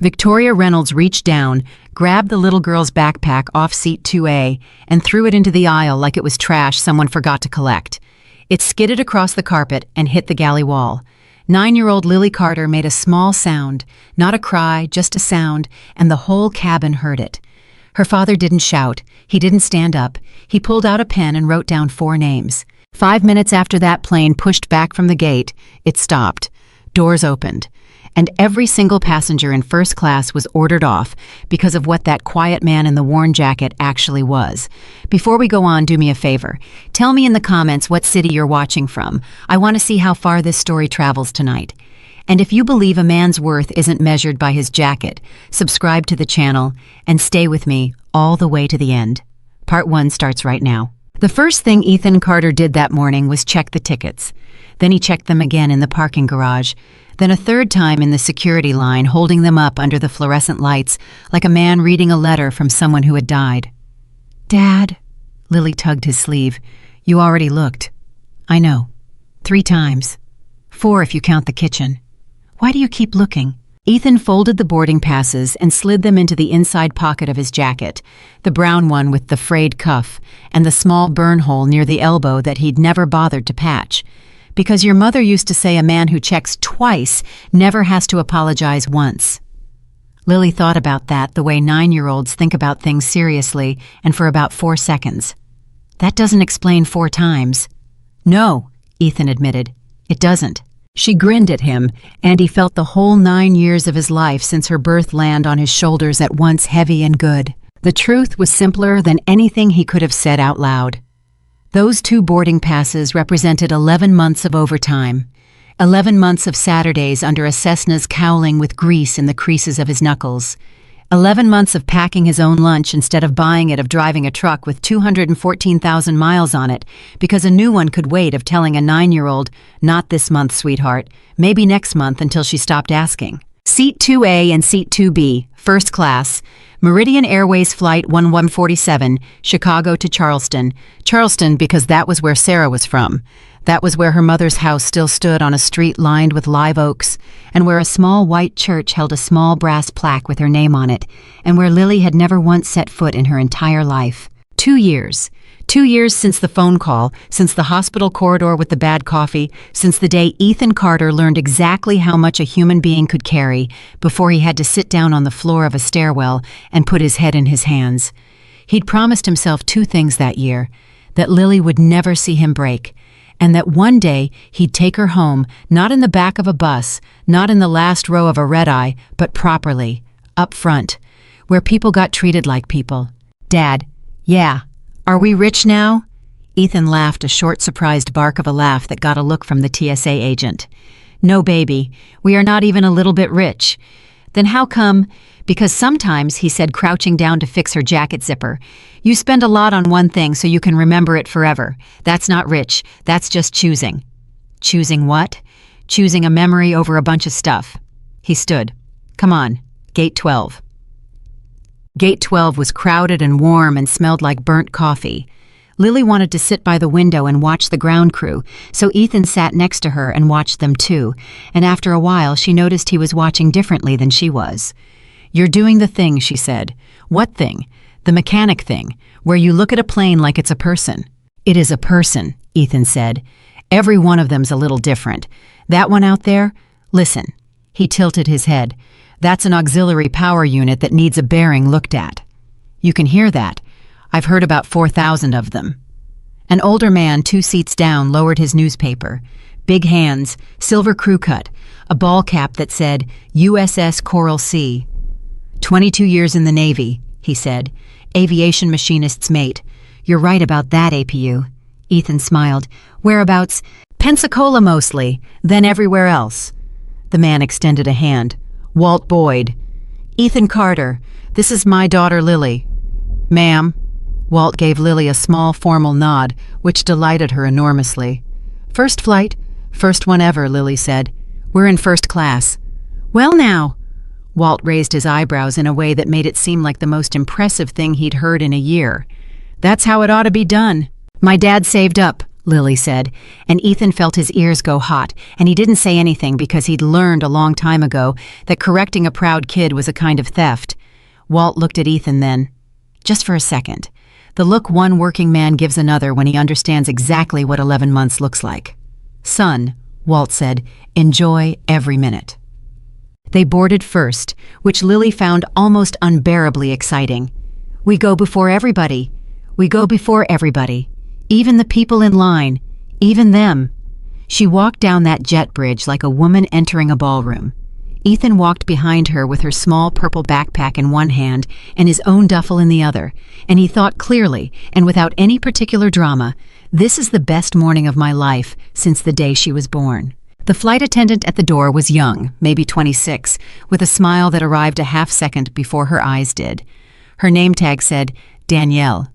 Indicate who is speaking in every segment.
Speaker 1: Victoria Reynolds reached down, grabbed the little girl's backpack off seat 2A, and threw it into the aisle like it was trash someone forgot to collect. It skidded across the carpet and hit the galley wall. 9-year-old Lily Carter made a small sound, not a cry, just a sound, and the whole cabin heard it. Her father didn't shout. He didn't stand up. He pulled out a pen and wrote down 4 names. 5 minutes after that plane pushed back from the gate, it stopped. Doors opened. And every single passenger in first class was ordered off because of what that quiet man in the worn jacket actually was. Before we go on, do me a favor. Tell me in the comments what city you're watching from. I want to see how far this story travels tonight. And if you believe a man's worth isn't measured by his jacket, subscribe to the channel and stay with me all the way to the end. Part 1 starts right now. The first thing Ethan Carter did that morning was check the tickets. Then he checked them again in the parking garage. Then a third time in the security line, holding them up under the fluorescent lights, like a man reading a letter from someone who had died. "Dad," Lily tugged his sleeve. "You already looked." "I know. 3 times. 4 if you count the kitchen. Why do you keep looking?" Ethan folded the boarding passes and slid them into the inside pocket of his jacket, the brown one with the frayed cuff and the small burn hole near the elbow that he'd never bothered to patch. "Because your mother used to say a man who checks twice never has to apologize once." Lily thought about that the way 9-year-olds think about things seriously and for about 4 seconds. "That doesn't explain 4 times. "No," Ethan admitted. "It doesn't." She grinned at him, and he felt the whole 9 years of his life since her birth land on his shoulders at once heavy and good. The truth was simpler than anything he could have said out loud. Those 2 boarding passes represented 11 months of overtime, 11 months of Saturdays under a Cessna's cowling with grease in the creases of his knuckles, 11 months of packing his own lunch instead of buying it, of driving a truck with 214,000 miles on it, because a new one could wait, of telling a 9-year-old, "Not this month, sweetheart, maybe next month," until she stopped asking. Seat 2A and Seat 2B, first class, Meridian Airways Flight 1147, Chicago to Charleston. Charleston because that was where Sarah was from. That was where her mother's house still stood on a street lined with live oaks, and where a small white church held a small brass plaque with her name on it, and where Lily had never once set foot in her entire life. 2 years. 2 years since the phone call, since the hospital corridor with the bad coffee, since the day Ethan Carter learned exactly how much a human being could carry before he had to sit down on the floor of a stairwell and put his head in his hands. He'd promised himself 2 things that year: that Lily would never see him break, and that one day he'd take her home, not in the back of a bus, not in the last row of a red-eye, but properly, up front, where people got treated like people. "Dad, yeah. Are we rich now?" Ethan laughed, a short, surprised bark of a laugh that got a look from the TSA agent. "No, baby, we are not even a little bit rich." "Then how come?" "Because sometimes," he said, crouching down to fix her jacket zipper, "you spend a lot on one thing so you can remember it forever. That's not rich, that's just choosing." "Choosing what?" "Choosing a memory over a bunch of stuff." He stood. "Come on, Gate 12. Gate 12 was crowded and warm and smelled like burnt coffee. Lily wanted to sit by the window and watch the ground crew, so Ethan sat next to her and watched them too, and after a while she noticed he was watching differently than she was. "You're doing the thing," she said. "What thing?" "The mechanic thing, where you look at a plane like it's a person." "It is a person," Ethan said. "Every one of them's a little different. That one out there? Listen." He tilted his head. "That's an auxiliary power unit that needs a bearing looked at. You can hear that. I've heard about 4,000 of them." An older man 2 seats down lowered his newspaper. Big hands, silver crew cut, a ball cap that said USS Coral Sea. 22 years in the Navy, he said. "Aviation machinist's mate. You're right about that, APU." Ethan smiled. "Whereabouts?" "Pensacola mostly, then everywhere else." The man extended a hand. "Walt Boyd." "Ethan Carter. This is my daughter Lily." "Ma'am." Walt gave Lily a small formal nod, which delighted her enormously. "First flight? First one ever," Lily said. "We're in first class." "Well now." Walt raised his eyebrows in a way that made it seem like the most impressive thing he'd heard in a year. "That's how it ought to be done. My dad saved up. Lily said, and Ethan felt his ears go hot, and he didn't say anything because he'd learned a long time ago that correcting a proud kid was a kind of theft. Walt looked at Ethan then. Just for a second. The look one working man gives another when he understands exactly what 11 months looks like. "Son," Walt said, "enjoy every minute." They boarded first, which Lily found almost unbearably exciting. "We go before everybody. We go before everybody. Even the people in line. Even them." She walked down that jet bridge like a woman entering a ballroom. Ethan walked behind her with her small purple backpack in one hand and his own duffel in the other, and he thought clearly and without any particular drama, "This is the best morning of my life since the day she was born." The flight attendant at the door was young, maybe 26, with a smile that arrived a half-second before her eyes did. Her name tag said, "Danielle."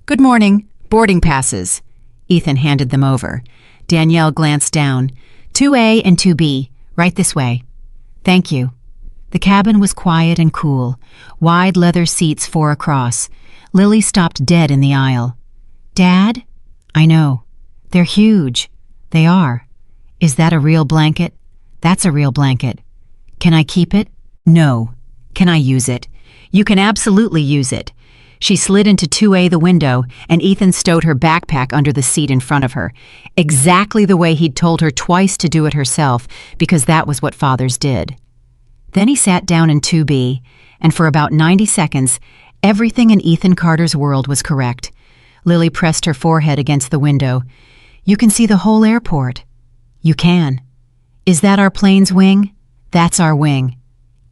Speaker 1: "Good morning. Boarding passes." Ethan handed them over. Danielle glanced down. "2A and 2B. Right this way." "Thank you." The cabin was quiet and cool. Wide leather seats 4 across. Lily stopped dead in the aisle. "Dad?" "I know. They're huge." "They are." "Is that a real blanket?" "That's a real blanket." "Can I keep it?" "No." "Can I use it?" "You can absolutely use it." She slid into 2A the window, and Ethan stowed her backpack under the seat in front of her, exactly the way he'd told her twice to do it herself, because that was what fathers did. Then he sat down in 2B, and for about 90 seconds, everything in Ethan Carter's world was correct. Lily pressed her forehead against the window. "You can see the whole airport." "You can." "Is that our plane's wing?" "That's our wing."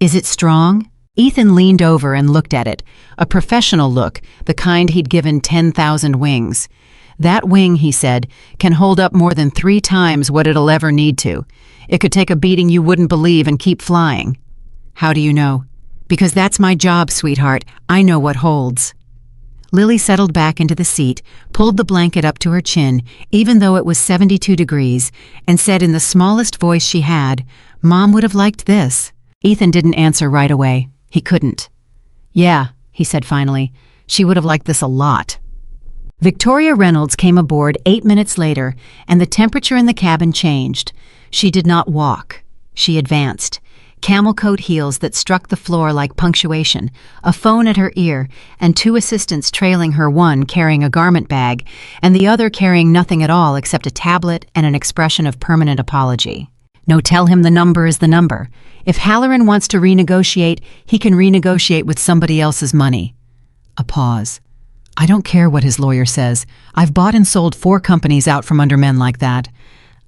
Speaker 1: "Is it strong?" Ethan leaned over and looked at it, a professional look, the kind he'd given 10,000 wings. "That wing," he said, "can hold up more than 3 times what it'll ever need to. It could take a beating you wouldn't believe and keep flying." "How do you know?" "Because that's my job, sweetheart. I know what holds." Lily settled back into the seat, pulled the blanket up to her chin, even though it was 72 degrees, and said in the smallest voice she had, "Mom would have liked this." Ethan didn't answer right away. He couldn't. "Yeah," he said finally, "she would have liked this a lot." Victoria Reynolds came aboard 8 minutes later, and the temperature in the cabin changed. She did not walk. She advanced. Camel coat heels that struck the floor like punctuation, a phone at her ear, and 2 assistants trailing her, one carrying a garment bag, and the other carrying nothing at all except a tablet and an expression of permanent apology. "No, tell him the number is the number. If Halloran wants to renegotiate, he can renegotiate with somebody else's money." A pause. "I don't care what his lawyer says. I've bought and sold 4 companies out from under men like that."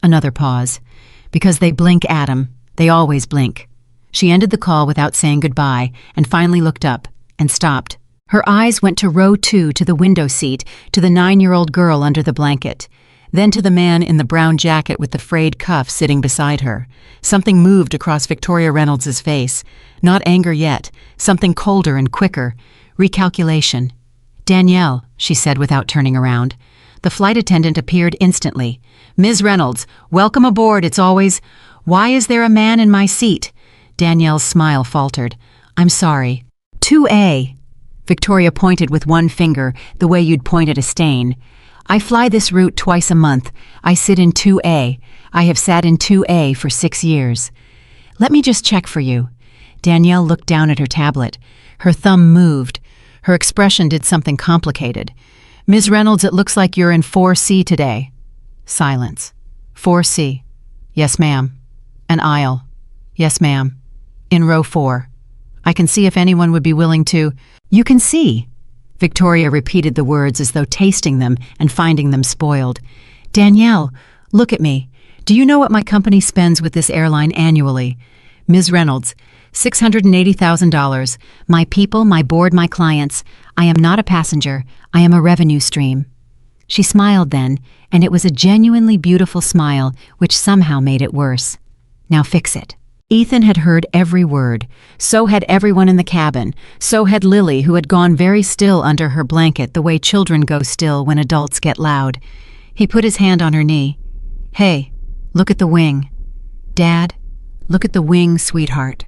Speaker 1: Another pause. "Because they blink, Adam. They always blink." She ended the call without saying goodbye and finally looked up and stopped. Her eyes went to row 2, to the window seat, to the 9-year-old girl under the blanket. Then to the man in the brown jacket with the frayed cuff sitting beside her. Something moved across Victoria Reynolds' face. Not anger yet, something colder and quicker. Recalculation. "Danielle," she said without turning around. The flight attendant appeared instantly. "Ms. Reynolds, welcome aboard. It's always—" "Why is there a man in my seat?" Danielle's smile faltered. "I'm sorry." 2A. Victoria pointed with one finger, the way you'd point at a stain. "I fly this route twice a month. I sit in 2A. I have sat in 2A for 6 years. Let me just check for you." Danielle looked down at her tablet. Her thumb moved. Her expression did something complicated. "Ms. Reynolds, it looks like you're in 4C today." Silence. 4C. "Yes, ma'am." An aisle. "Yes, ma'am." "In row 4. I can see if anyone would be willing to—" "You can see." Victoria repeated the words as though tasting them and finding them spoiled. "Danielle, look at me. Do you know what my company spends with this airline annually?" "Ms. Reynolds, $680,000. My people, my board, my clients. I am not a passenger. I am a revenue stream." She smiled then, and it was a genuinely beautiful smile, which somehow made it worse. "Now fix it." Ethan had heard every word. So had everyone in the cabin. So had Lily, who had gone very still under her blanket the way children go still when adults get loud. He put his hand on her knee. "Hey, look at the wing." "Dad, look at the wing, sweetheart."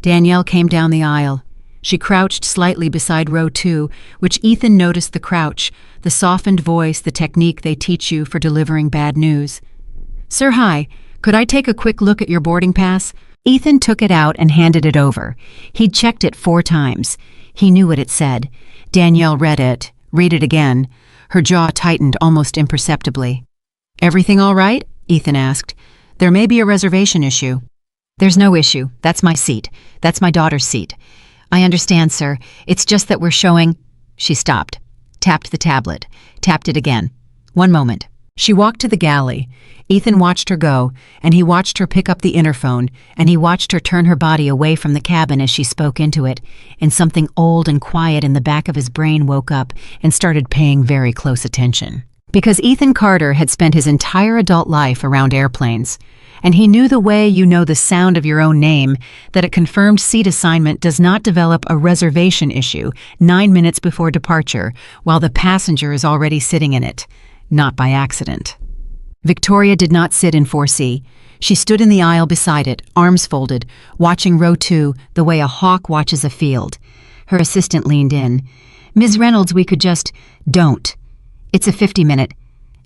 Speaker 1: Danielle came down the aisle. She crouched slightly beside row 2, which Ethan noticed the crouch, the softened voice, the technique they teach you for delivering bad news. "Sir, hi. Could I take a quick look at your boarding pass?" Ethan took it out and handed it over. He'd checked it 4 times. He knew what it said. Danielle read it. Read it again. Her jaw tightened almost imperceptibly. "Everything all right?" Ethan asked. "There may be a reservation issue." "There's no issue. That's my seat. That's my daughter's seat." "I understand, sir. It's just that we're showing—" She stopped, tapped the tablet, tapped it again. "One moment." She walked to the galley. Ethan watched her go, and he watched her pick up the interphone, and he watched her turn her body away from the cabin as she spoke into it, and something old and quiet in the back of his brain woke up and started paying very close attention. Because Ethan Carter had spent his entire adult life around airplanes, and he knew the way you know the sound of your own name, that a confirmed seat assignment does not develop a reservation issue 9 minutes before departure while the passenger is already sitting in it, not by accident. Victoria did not sit in 4C. She stood in the aisle beside it, arms folded, watching row 2 the way a hawk watches a field. Her assistant leaned in. "Ms. Reynolds, we could just—" "Don't. It's a 50-minute.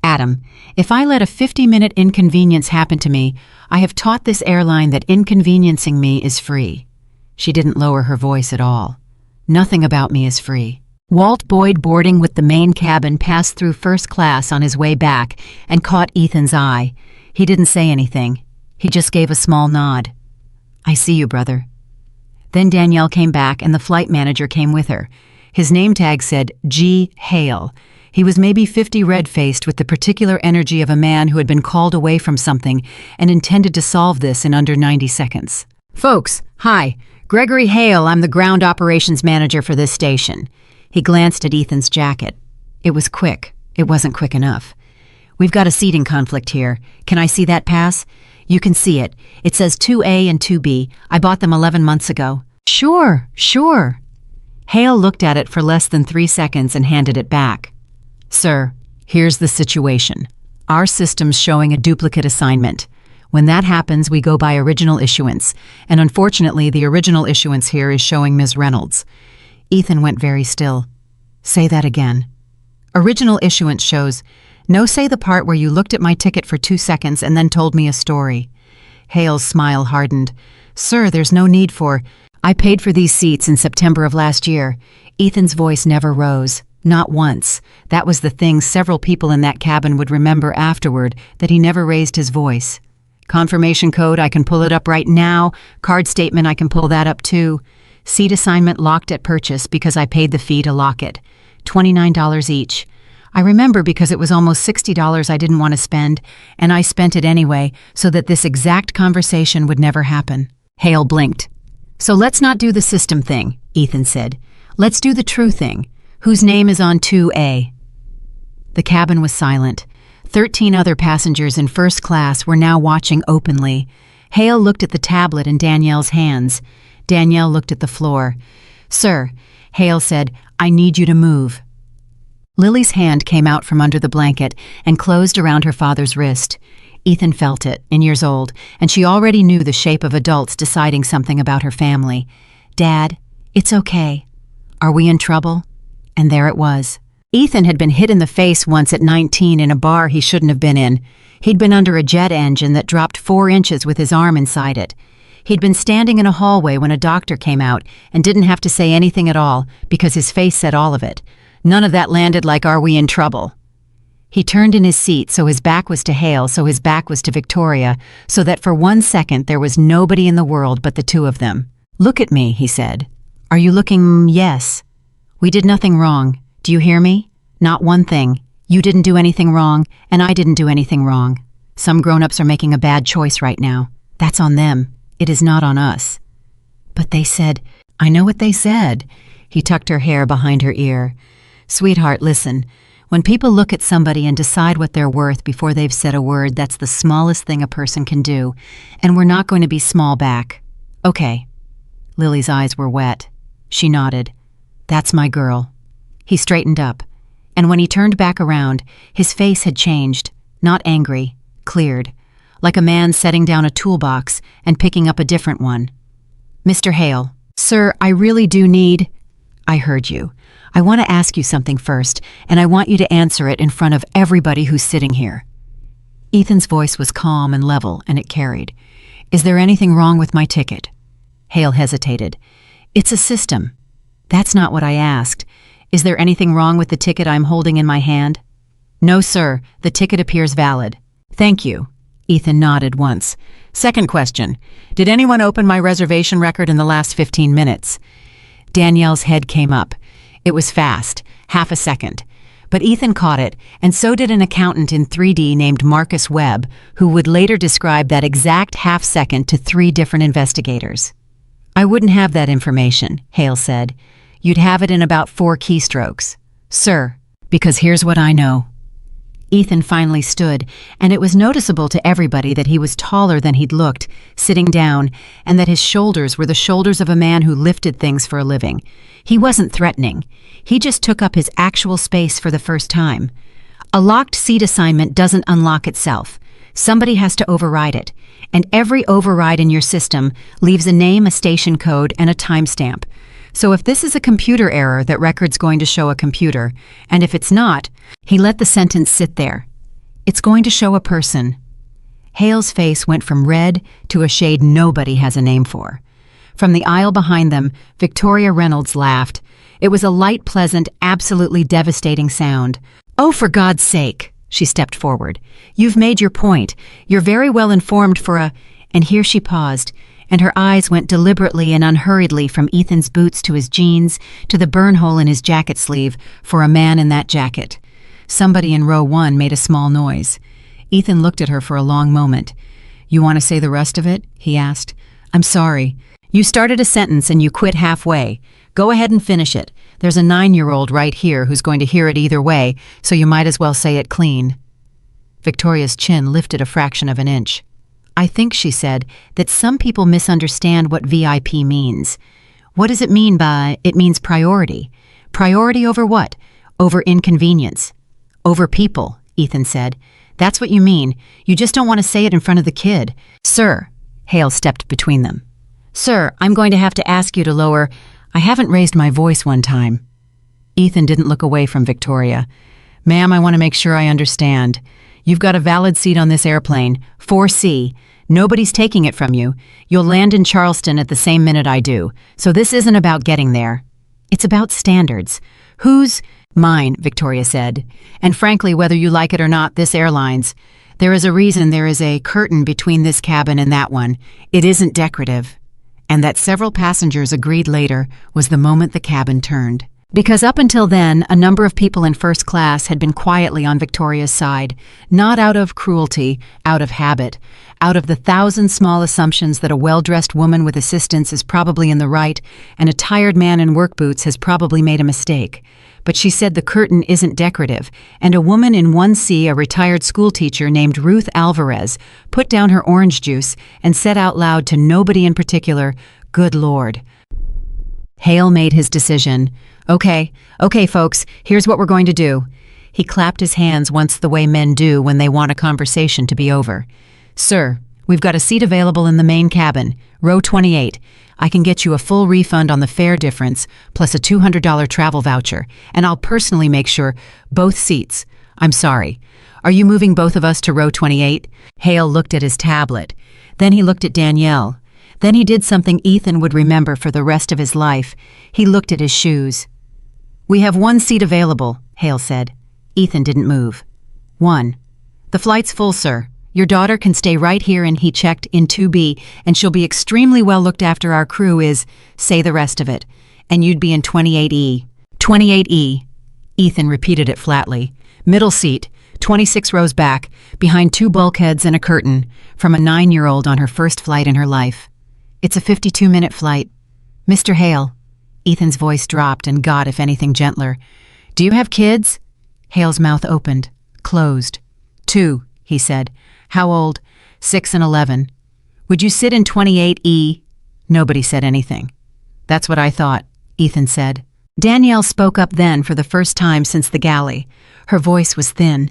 Speaker 1: Adam, if I let a 50-minute inconvenience happen to me, I have taught this airline that inconveniencing me is free." She didn't lower her voice at all. "Nothing about me is free." Walt Boyd, boarding with the main cabin, passed through first class on his way back and caught Ethan's eye. He didn't say anything. He just gave a small nod. "I see you, brother." Then Danielle came back and the flight manager came with her. His name tag said G. Hale. He was maybe 50, red-faced, with the particular energy of a man who had been called away from something and intended to solve this in under 90 seconds. "Folks, hi. Gregory Hale, I'm the ground operations manager for this station." He glanced at Ethan's jacket. It was quick. It wasn't quick enough. "We've got a seating conflict here. Can I see that pass?" "You can see it. It says 2A and 2B. I bought them 11 months ago." Sure. Hale looked at it for less than 3 seconds and handed it back. "Sir, here's the situation. Our system's showing a duplicate assignment. When that happens, we go by original issuance, and unfortunately the original issuance here is showing Ms. Reynolds." Ethan went very still. "Say that again." "Original issuance shows—" "No, say the part where you looked at my ticket for 2 seconds and then told me a story." Hale's smile hardened. "Sir, there's no need for— I paid for these seats in September of last year." Ethan's voice never rose. Not once. That was the thing several people in that cabin would remember afterward, that he never raised his voice. "Confirmation code, I can pull it up right now. Card statement, I can pull that up too. Seat assignment locked at purchase because I paid the fee to lock it. $29 each. I remember because it was almost $60 I didn't want to spend, and I spent it anyway so that this exact conversation would never happen." Hale blinked. "So let's not do the system thing," Ethan said. "Let's do the true thing. Whose name is on 2A?" The cabin was silent. 13 other passengers in first class were now watching openly. Hale looked at the tablet in Danielle's hands. Danielle looked at the floor. "Sir," Hale said, "I need you to move." Lily's hand came out from under the blanket and closed around her father's wrist. Ethan felt it, in years old, and she already knew the shape of adults deciding something about her family. "Dad, it's okay. Are we in trouble?" And there it was. Ethan had been hit in the face once at 19 in a bar he shouldn't have been in. He'd been under a jet engine that dropped 4 inches with his arm inside it. He'd been standing in a hallway when a doctor came out and didn't have to say anything at all because his face said all of it. None of that landed like "Are we in trouble?" He turned in his seat so his back was to Hale, so his back was to Victoria, so that for 1 second there was nobody in the world but the 2 of them. "Look at me," he said. "Are you looking—" "Yes. We did nothing wrong. Do you hear me? Not one thing. You didn't do anything wrong, and I didn't do anything wrong. Some grown-ups are making a bad choice right now. That's on them. It is not on us." "But they said—" "I know what they said." He tucked her hair behind her ear. "Sweetheart, listen. When people look at somebody and decide what they're worth before they've said a word, that's the smallest thing a person can do, and we're not going to be small back. Okay." Lily's eyes were wet. She nodded. "That's my girl." He straightened up, and when he turned back around, his face had changed, not angry, cleared, like a man setting down a toolbox and picking up a different one. "Mr. Hale, Sir, I really do need... I heard you. I want to ask you something first, and I want you to answer it in front of everybody who's sitting here. Ethan's voice was calm and level, and it carried. Is there anything wrong with my ticket? Hale hesitated. It's a system. That's not what I asked. Is there anything wrong with the ticket I'm holding in my hand? No, sir. The ticket appears valid. Thank you. Ethan nodded once. Second question. Did anyone open my reservation record in the last 15 minutes? Danielle's head came up. It was fast, half a second. But Ethan caught it, and so did an accountant in 3D named Marcus Webb, who would later describe that exact half second to 3 different investigators. I wouldn't have that information, Hale said. You'd have it in about 4 keystrokes. Sir, because here's what I know. Ethan finally stood, and it was noticeable to everybody that he was taller than he'd looked, sitting down, and that his shoulders were the shoulders of a man who lifted things for a living. He wasn't threatening. He just took up his actual space for the first time. A locked seat assignment doesn't unlock itself. Somebody has to override it, and every override in your system leaves a name, a station code, and a timestamp. So if this is a computer error, that record's going to show a computer, and if it's not, he let the sentence sit there. It's going to show a person. Hale's face went from red to a shade nobody has a name for. From the aisle behind them, Victoria Reynolds laughed. It was a light, pleasant, absolutely devastating sound. Oh, for God's sake, she stepped forward. You've made your point. You're very well informed for a... And here she paused, and her eyes went deliberately and unhurriedly from Ethan's boots to his jeans to the burn hole in his jacket sleeve for a man in that jacket. Somebody in row 1 made a small noise. Ethan looked at her for a long moment. You want to say the rest of it? He asked. I'm sorry. You started a sentence and you quit halfway. Go ahead and finish it. There's a 9-year-old right here who's going to hear it either way, so you might as well say it clean. Victoria's chin lifted a fraction of an inch. I think, she said, that some people misunderstand what VIP means. What does it mean by, it means priority? Priority over what? Over inconvenience. Over people, Ethan said. That's what you mean. You just don't want to say it in front of the kid. Sir, Hale stepped between them. Sir, I'm going to have to ask you to lower... I haven't raised my voice one time. Ethan didn't look away from Victoria. Ma'am, I want to make sure I understand. You've got a valid seat on this airplane, 4C. Nobody's taking it from you. You'll land in Charleston at the same minute I do. So this isn't about getting there. It's about standards. Whose? Mine, Victoria said. And frankly, whether you like it or not, this airline's. There is a reason there is a curtain between this cabin and that one. It isn't decorative. And that several passengers agreed later was the moment the cabin turned. Because up until then, a number of people in first class had been quietly on Victoria's side, not out of cruelty, out of habit, out of the 1,000 small assumptions that a well-dressed woman with assistance is probably in the right and a tired man in work boots has probably made a mistake. But she said the curtain isn't decorative, and a woman in 1C, a retired schoolteacher named Ruth Alvarez, put down her orange juice and said out loud to nobody in particular, "Good Lord." Hale made his decision. Okay, folks, here's what we're going to do. He clapped his hands once the way men do when they want a conversation to be over. Sir, we've got a seat available in the main cabin, row 28. I can get you a full refund on the fare difference, plus a $200 travel voucher, and I'll personally make sure both seats. I'm sorry. Are you moving both of us to row 28? Hale looked at his tablet. Then he looked at Danielle. Then he did something Ethan would remember for the rest of his life. He looked at his shoes. We have 1 seat available, Hale said. Ethan didn't move. 1. The flight's full, sir. Your daughter can stay right here, and he checked in 2B, and she'll be extremely well looked after. Our crew is, say the rest of it, and you'd be in 28E. 28E. Ethan repeated it flatly. Middle seat, 26 rows back, behind 2 bulkheads and a curtain, from a 9-year-old on her first flight in her life. It's a 52-minute flight. Mr. Hale. Ethan's voice dropped and got, if anything, gentler. Do you have kids? Hale's mouth opened, closed. 2, he said. How old? 6 and 11. Would you sit in 28E? Nobody said anything. That's what I thought, Ethan said. Danielle spoke up then for the first time since the galley. Her voice was thin.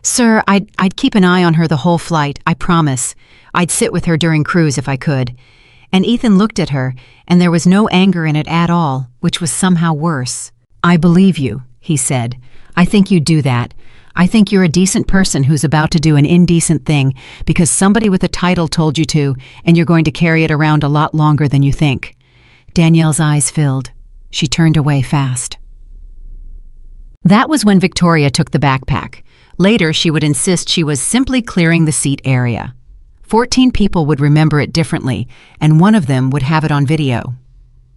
Speaker 1: Sir, I'd keep an eye on her the whole flight, I promise. I'd sit with her during cruise if I could. And Ethan looked at her, and there was no anger in it at all, which was somehow worse. "I believe you," he said. "I think you'd do that. I think you're a decent person who's about to do an indecent thing because somebody with a title told you to, and you're going to carry it around a lot longer than you think." Danielle's eyes filled. She turned away fast. That was when Victoria took the backpack. Later, she would insist she was simply clearing the seat area. 14 people would remember it differently, and one of them would have it on video.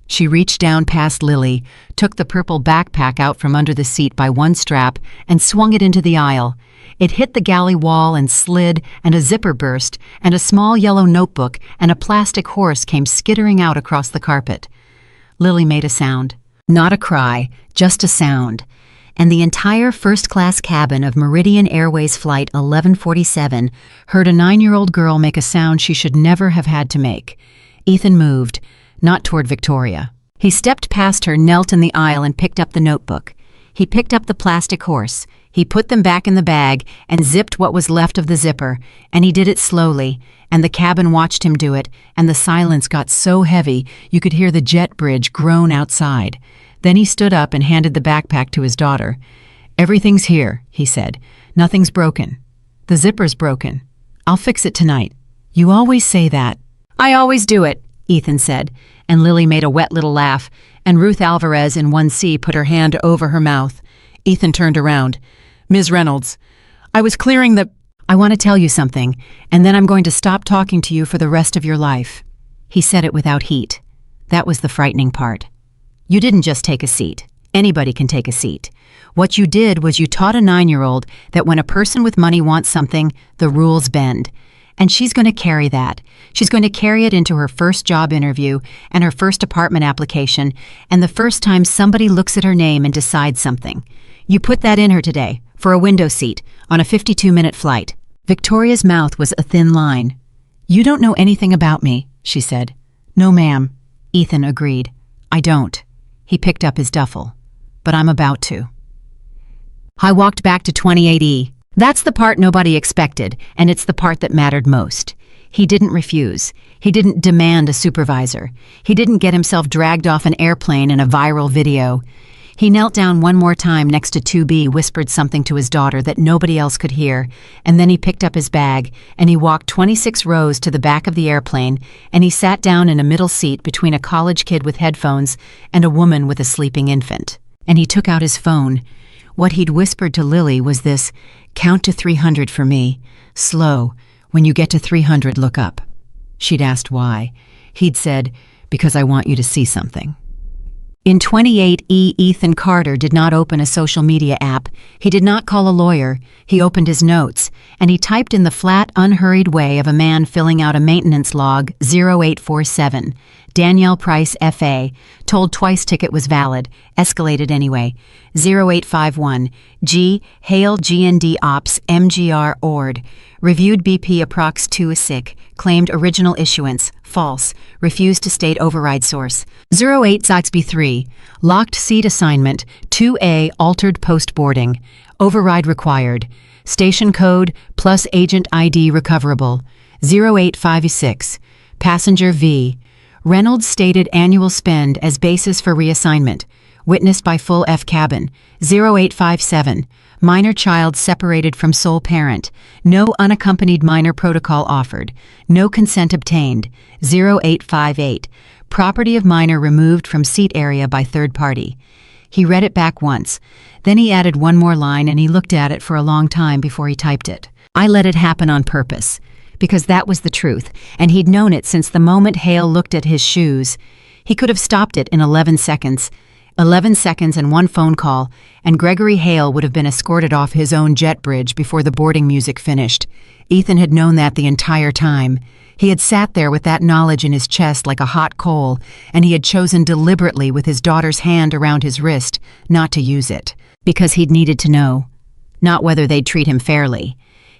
Speaker 1: She reached down past Lily, took the purple backpack out from under the seat by one strap, and swung it into the aisle. It hit the galley wall and slid, and a zipper burst, and a small yellow notebook and a plastic horse came skittering out across the carpet. Lily made a sound. Not a cry, just a sound. And the entire first-class cabin of Meridian Airways Flight 1147 heard a 9-year-old girl make a sound she should never have had to make. Ethan moved, not toward Victoria. He stepped past her, knelt in the aisle, and picked up the notebook. He picked up the plastic horse. He put them back in the bag and zipped what was left of the zipper, and he did it slowly, and the cabin watched him do it, and the silence got so heavy you could hear the jet bridge groan outside. Then he stood up and handed the backpack to his daughter. "Everything's here," he said. "Nothing's broken. The zipper's broken. I'll fix it tonight." "You always say that." "I always do it," Ethan said, and Lily made a wet little laugh, and Ruth Alvarez in 1C put her hand over her mouth. Ethan turned around. "Ms. Reynolds, I was clearing the—" "I want to tell you something, and then I'm going to stop talking to you for the rest of your life." He said it without heat. That was the frightening part. You didn't just take a seat. Anybody can take a seat. What you did was you taught a 9-year-old that when a person with money wants something, the rules bend. And she's going to carry that. She's going to carry it into her first job interview and her first apartment application and the first time somebody looks at her name and decides something. You put that in her today, for a window seat, on a 52-minute flight. Victoria's mouth was a thin line. "You don't know anything about me," she said. "No, ma'am," Ethan agreed. "I don't." He picked up his duffel. "But I'm about to." I walked back to 28E. That's the part nobody expected, and it's the part that mattered most. He didn't refuse. He didn't demand a supervisor. He didn't get himself dragged off an airplane in a viral video. He knelt down one more time next to 2B, whispered something to his daughter that nobody else could hear, and then he picked up his bag, and he walked 26 rows to the back of the airplane, and he sat down in a middle seat between a college kid with headphones and a woman with a sleeping infant. And he took out his phone. What he'd whispered to Lily was this: "Count to 300 for me. Slow. When you get to 300, look up." She'd asked why. He'd said, "Because I want you to see something." In 28E, Ethan Carter did not open a social media app. He did not call a lawyer. He opened his notes, and he typed in the flat, unhurried way of a man filling out a maintenance log 0847. Danielle Price, F.A., told twice ticket was valid, escalated anyway. 0851. G. Hale G&D Ops, MGR Ord. Reviewed BP Approx 2 SIC. Claimed original issuance. False. Refused to state override source. 08 Zaxby 3. Locked seat assignment. 2A altered post boarding. Override required. Station code plus agent ID recoverable. 0856. Passenger V. Reynolds stated annual spend as basis for reassignment. Witnessed by full F cabin. 0857. Minor child separated from sole parent. No unaccompanied minor protocol offered. No consent obtained. 0858. Property of minor removed from seat area by third party. He read it back once. Then he added one more line and he looked at it for a long time before he typed it. I let it happen on purpose. Because that was the truth, and he'd known it since the moment Hale looked at his shoes. He could have stopped it in 11 seconds. 11 seconds and one phone call, and Gregory Hale would have been escorted off his own jet bridge before the boarding music finished. Ethan had known that the entire time. He had sat there with that knowledge in his chest like a hot coal, and he had chosen deliberately with his daughter's hand around his wrist not to use it. Because he'd needed to know. Not whether they'd treat him fairly.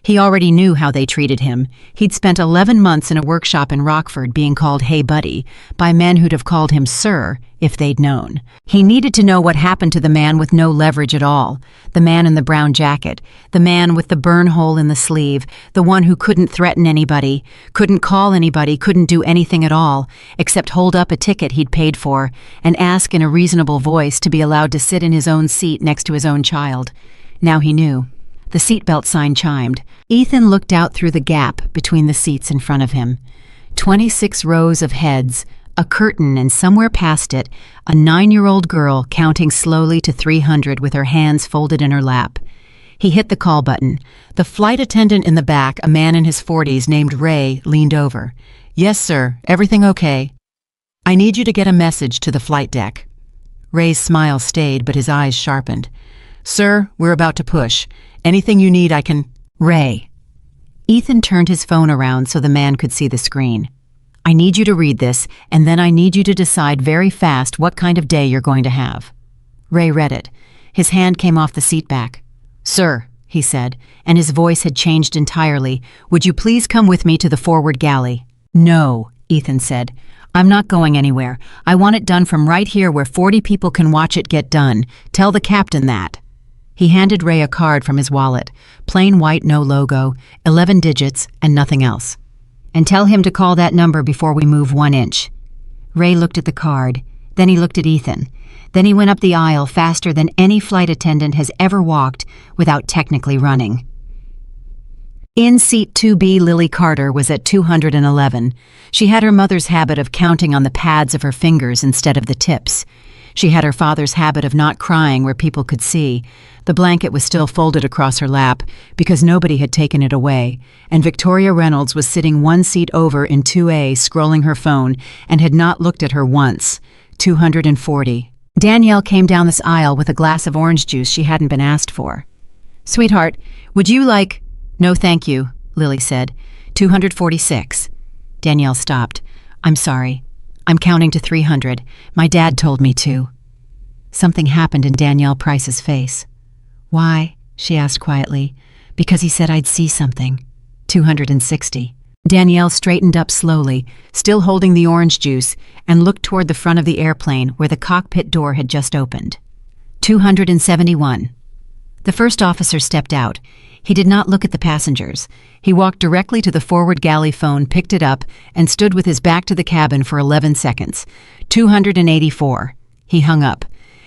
Speaker 1: He already knew how they treated him. He'd spent 11 months in a workshop in Rockford being called "Hey Buddy" by men who'd have called him "Sir" if they'd known. He needed to know what happened to the man with no leverage at all, the man in the brown jacket, the man with the burn hole in the sleeve, the one who couldn't threaten anybody, couldn't call anybody, couldn't do anything at all, except hold up a ticket he'd paid for and ask in a reasonable voice to be allowed to sit in his own seat next to his own child. Now he knew. The seatbelt sign chimed. Ethan looked out through the gap between the seats in front of him. 26 rows of heads, a curtain, and somewhere past it, a 9-year-old girl counting slowly to 300 with her hands folded in her lap. He hit the call button. The flight attendant in the back, a man in his 40s named Ray, leaned over. "Yes, sir. Everything okay? I need you to get a message to the flight deck." Ray's smile stayed, but his eyes sharpened. "Sir, we're about to push. Anything you need, I can—" "Ray." Ethan turned his phone around so the man could see the screen. "I need you to read this, and then I need you to decide very fast what kind of day you're going to have." Ray read it. His hand came off the seat back. "Sir," he said, and his voice had changed entirely, "would you please come with me to the forward galley?" "No," Ethan said. "I'm not going anywhere. I want it done from right here where 40 people can watch it get done. Tell the captain that." He handed Ray a card from his wallet, plain white, no logo, 11 digits, and nothing else. "And tell him to call that number before we move 1 inch." Ray looked at the card, then he looked at Ethan. Then he went up the aisle faster than any flight attendant has ever walked without technically running. In seat 2B, Lily Carter was at 211. She had her mother's habit of counting on the pads of her fingers instead of the tips. She had her father's habit of not crying where people could see. The blanket was still folded across her lap because nobody had taken it away, and Victoria Reynolds was sitting 1 seat over in 2A scrolling her phone and had not looked at her once. 240. Danielle came down this aisle with a glass of orange juice she hadn't been asked for. "Sweetheart, would you like—" "No, thank you," Lily said. 246. Danielle stopped. "I'm sorry. I'm counting to 300. My dad told me to." Something happened in Danielle Price's face. "Why?" she asked quietly. "Because he said I'd see something." 260. Danielle straightened up slowly, still holding the orange juice, and looked toward the front of the airplane where the cockpit door had just opened. 271. The first officer stepped out. He did not look at the passengers. He walked directly to the forward galley phone, picked it up, and stood with his back to the cabin for 11 seconds. 284. He hung up.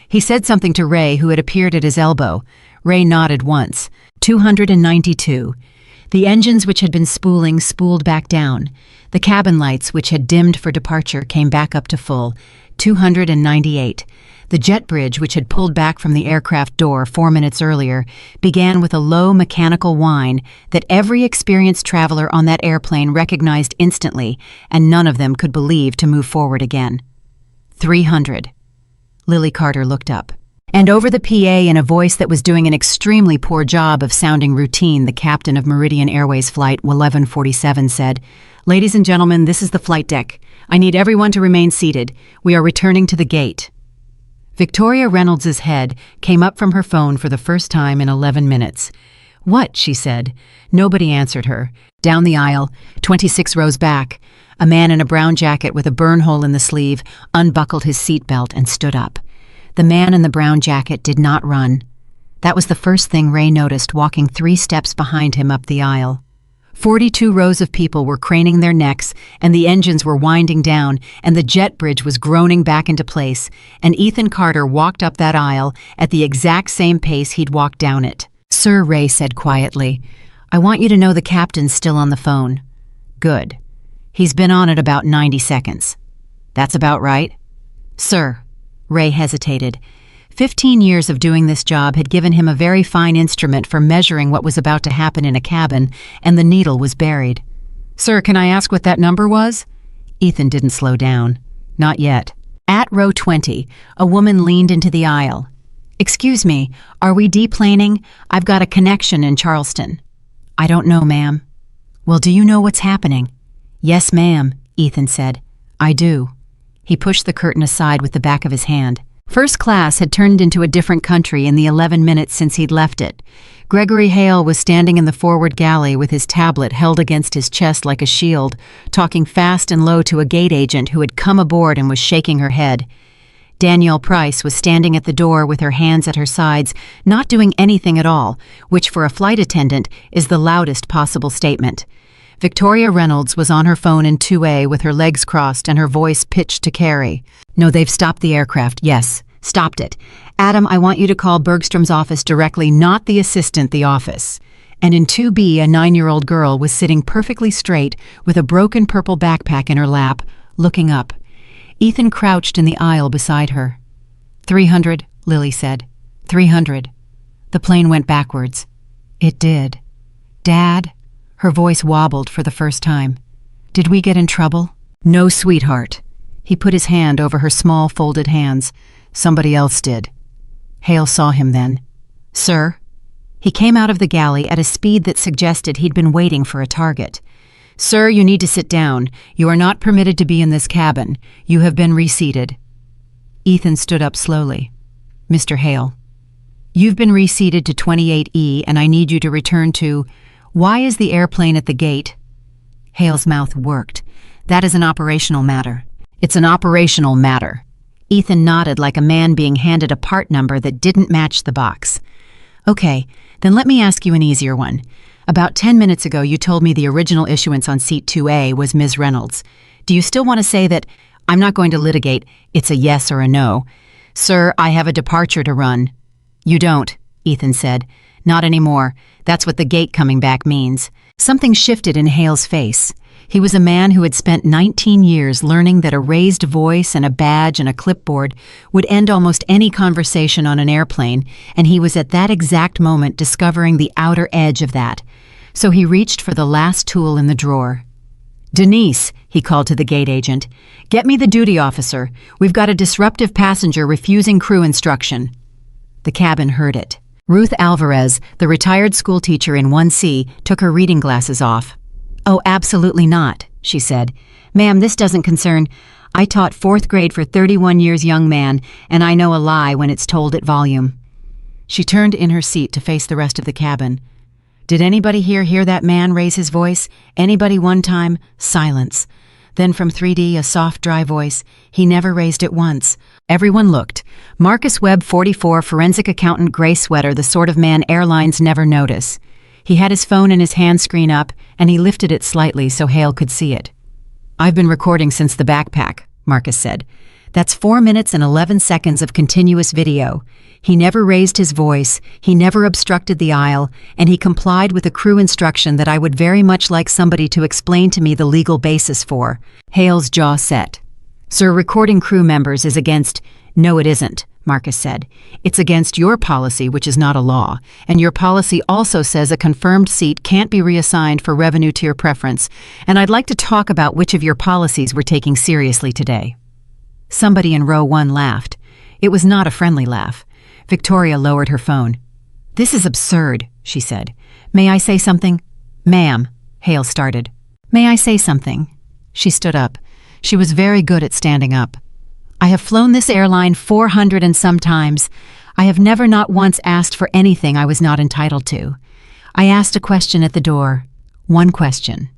Speaker 1: He said something to Ray, who had appeared at his elbow. Ray nodded once. 292. The engines which had been spooling spooled back down. The cabin lights, which had dimmed for departure, came back up to full. 298. The jet bridge, which had pulled back from the aircraft door 4 minutes earlier, began with a low mechanical whine that every experienced traveler on that airplane recognized instantly, and none of them could believe to move forward again. 300. Lily Carter looked up. And over the PA, in a voice that was doing an extremely poor job of sounding routine, the captain of Meridian Airways Flight 1147 said, "Ladies and gentlemen, this is the flight deck. I need everyone to remain seated. We are returning to the gate." Victoria Reynolds's head came up from her phone for the first time in 11 minutes. "What?" she said. Nobody answered her. Down the aisle, 26 rows back, a man in a brown jacket with a burn hole in the sleeve unbuckled his seatbelt and stood up. The man in the brown jacket did not run. That was the first thing Ray noticed walking 3 steps behind him up the aisle. 42 rows of people were craning their necks, and the engines were winding down, and the jet bridge was groaning back into place, and Ethan Carter walked up that aisle at the exact same pace he'd walked down it. "Sir," Ray said quietly, "I want you to know the captain's still on the phone." "Good. He's been on it about 90 seconds. That's about right?" "Sir." Ray hesitated. 15 years of doing this job had given him a very fine instrument for measuring what was about to happen in a cabin, and the needle was buried. "Sir, can I ask what that number was?" Ethan didn't slow down. "Not yet." At row 20, a woman leaned into the aisle. "Excuse me, are we deplaning? I've got a connection in Charleston." "I don't know, ma'am." "Well, do you know what's happening?" "Yes, ma'am," Ethan said. "I do." He pushed the curtain aside with the back of his hand. First class had turned into a different country in the 11 minutes since he'd left it. Gregory Hale was standing in the forward galley with his tablet held against his chest like a shield, talking fast and low to a gate agent who had come aboard and was shaking her head. Danielle Price was standing at the door with her hands at her sides, not doing anything at all, which for a flight attendant is the loudest possible statement. Victoria Reynolds was on her phone in 2A with her legs crossed and her voice pitched to Carrie. "No, they've stopped the aircraft, yes. Stopped it. Adam, I want you to call Bergstrom's office directly, not the assistant, the office." And in 2B, a 9-year-old girl was sitting perfectly straight with a broken purple backpack in her lap, looking up. Ethan crouched in the aisle beside her. 300, Lily said. 300. The plane went backwards. It did. Dad? Her voice wobbled for the first time. Did we get in trouble? No, sweetheart. He put his hand over her small folded hands. Somebody else did. Hale saw him then. "Sir?" He came out of the galley at a speed that suggested he'd been waiting for a target. "Sir, you need to sit down. You are not permitted to be in this cabin. You have been reseated." Ethan stood up slowly. "Mr. Hale, you've been reseated to 28E and I need you to return to... Why is the airplane at the gate?" Hale's mouth worked. "That is an operational matter." "It's an operational matter." Ethan nodded like a man being handed a part number that didn't match the box. "Okay, then let me ask you an easier one. About 10 minutes ago you told me the original issuance on seat 2A was Ms. Reynolds. Do you still want to say that? I'm not going to litigate. It's a yes or a no. Sir, I have a departure to run." "You don't," Ethan said. "Not anymore. That's what the gate coming back means." Something shifted in Hale's face. He was a man who had spent 19 years learning that a raised voice and a badge and a clipboard would end almost any conversation on an airplane, and he was at that exact moment discovering the outer edge of that. So he reached for the last tool in the drawer. "Denise," he called to the gate agent, "get me the duty officer. We've got a disruptive passenger refusing crew instruction." The cabin heard it. Ruth Alvarez, the retired schoolteacher in 1C, took her reading glasses off. "Oh, absolutely not," she said. "Ma'am, this doesn't concern... I taught 4th grade for 31 years, young man, and I know a lie when it's told at volume." She turned in her seat to face the rest of the cabin. "Did anybody here hear that man raise his voice? Anybody one time?" Silence. Then from 3D, a soft, dry voice. "He never raised it once." Everyone looked. Marcus Webb, 44, forensic accountant, gray sweater, the sort of man airlines never notice. He had his phone and his hand screen up, and he lifted it slightly so Hale could see it. "I've been recording since the backpack," Marcus said. "That's 4 minutes and 11 seconds of continuous video. He never raised his voice, he never obstructed the aisle, and he complied with a crew instruction that I would very much like somebody to explain to me the legal basis for." Hale's jaw set. "Sir, recording crew members is against..." "No, it isn't," Marcus said. "It's against your policy, which is not a law, and your policy also says a confirmed seat can't be reassigned for revenue tier preference, and I'd like to talk about which of your policies we're taking seriously today." Somebody in row 1 laughed. It was not a friendly laugh. Victoria lowered her phone. "This is absurd," she said. "May I say something?" "Ma'am," Hale started. "May I say something?" She stood up. She was very good at standing up. "I have flown this airline 400 and some times. I have never not once asked for anything I was not entitled to. I asked a question at the door. One question.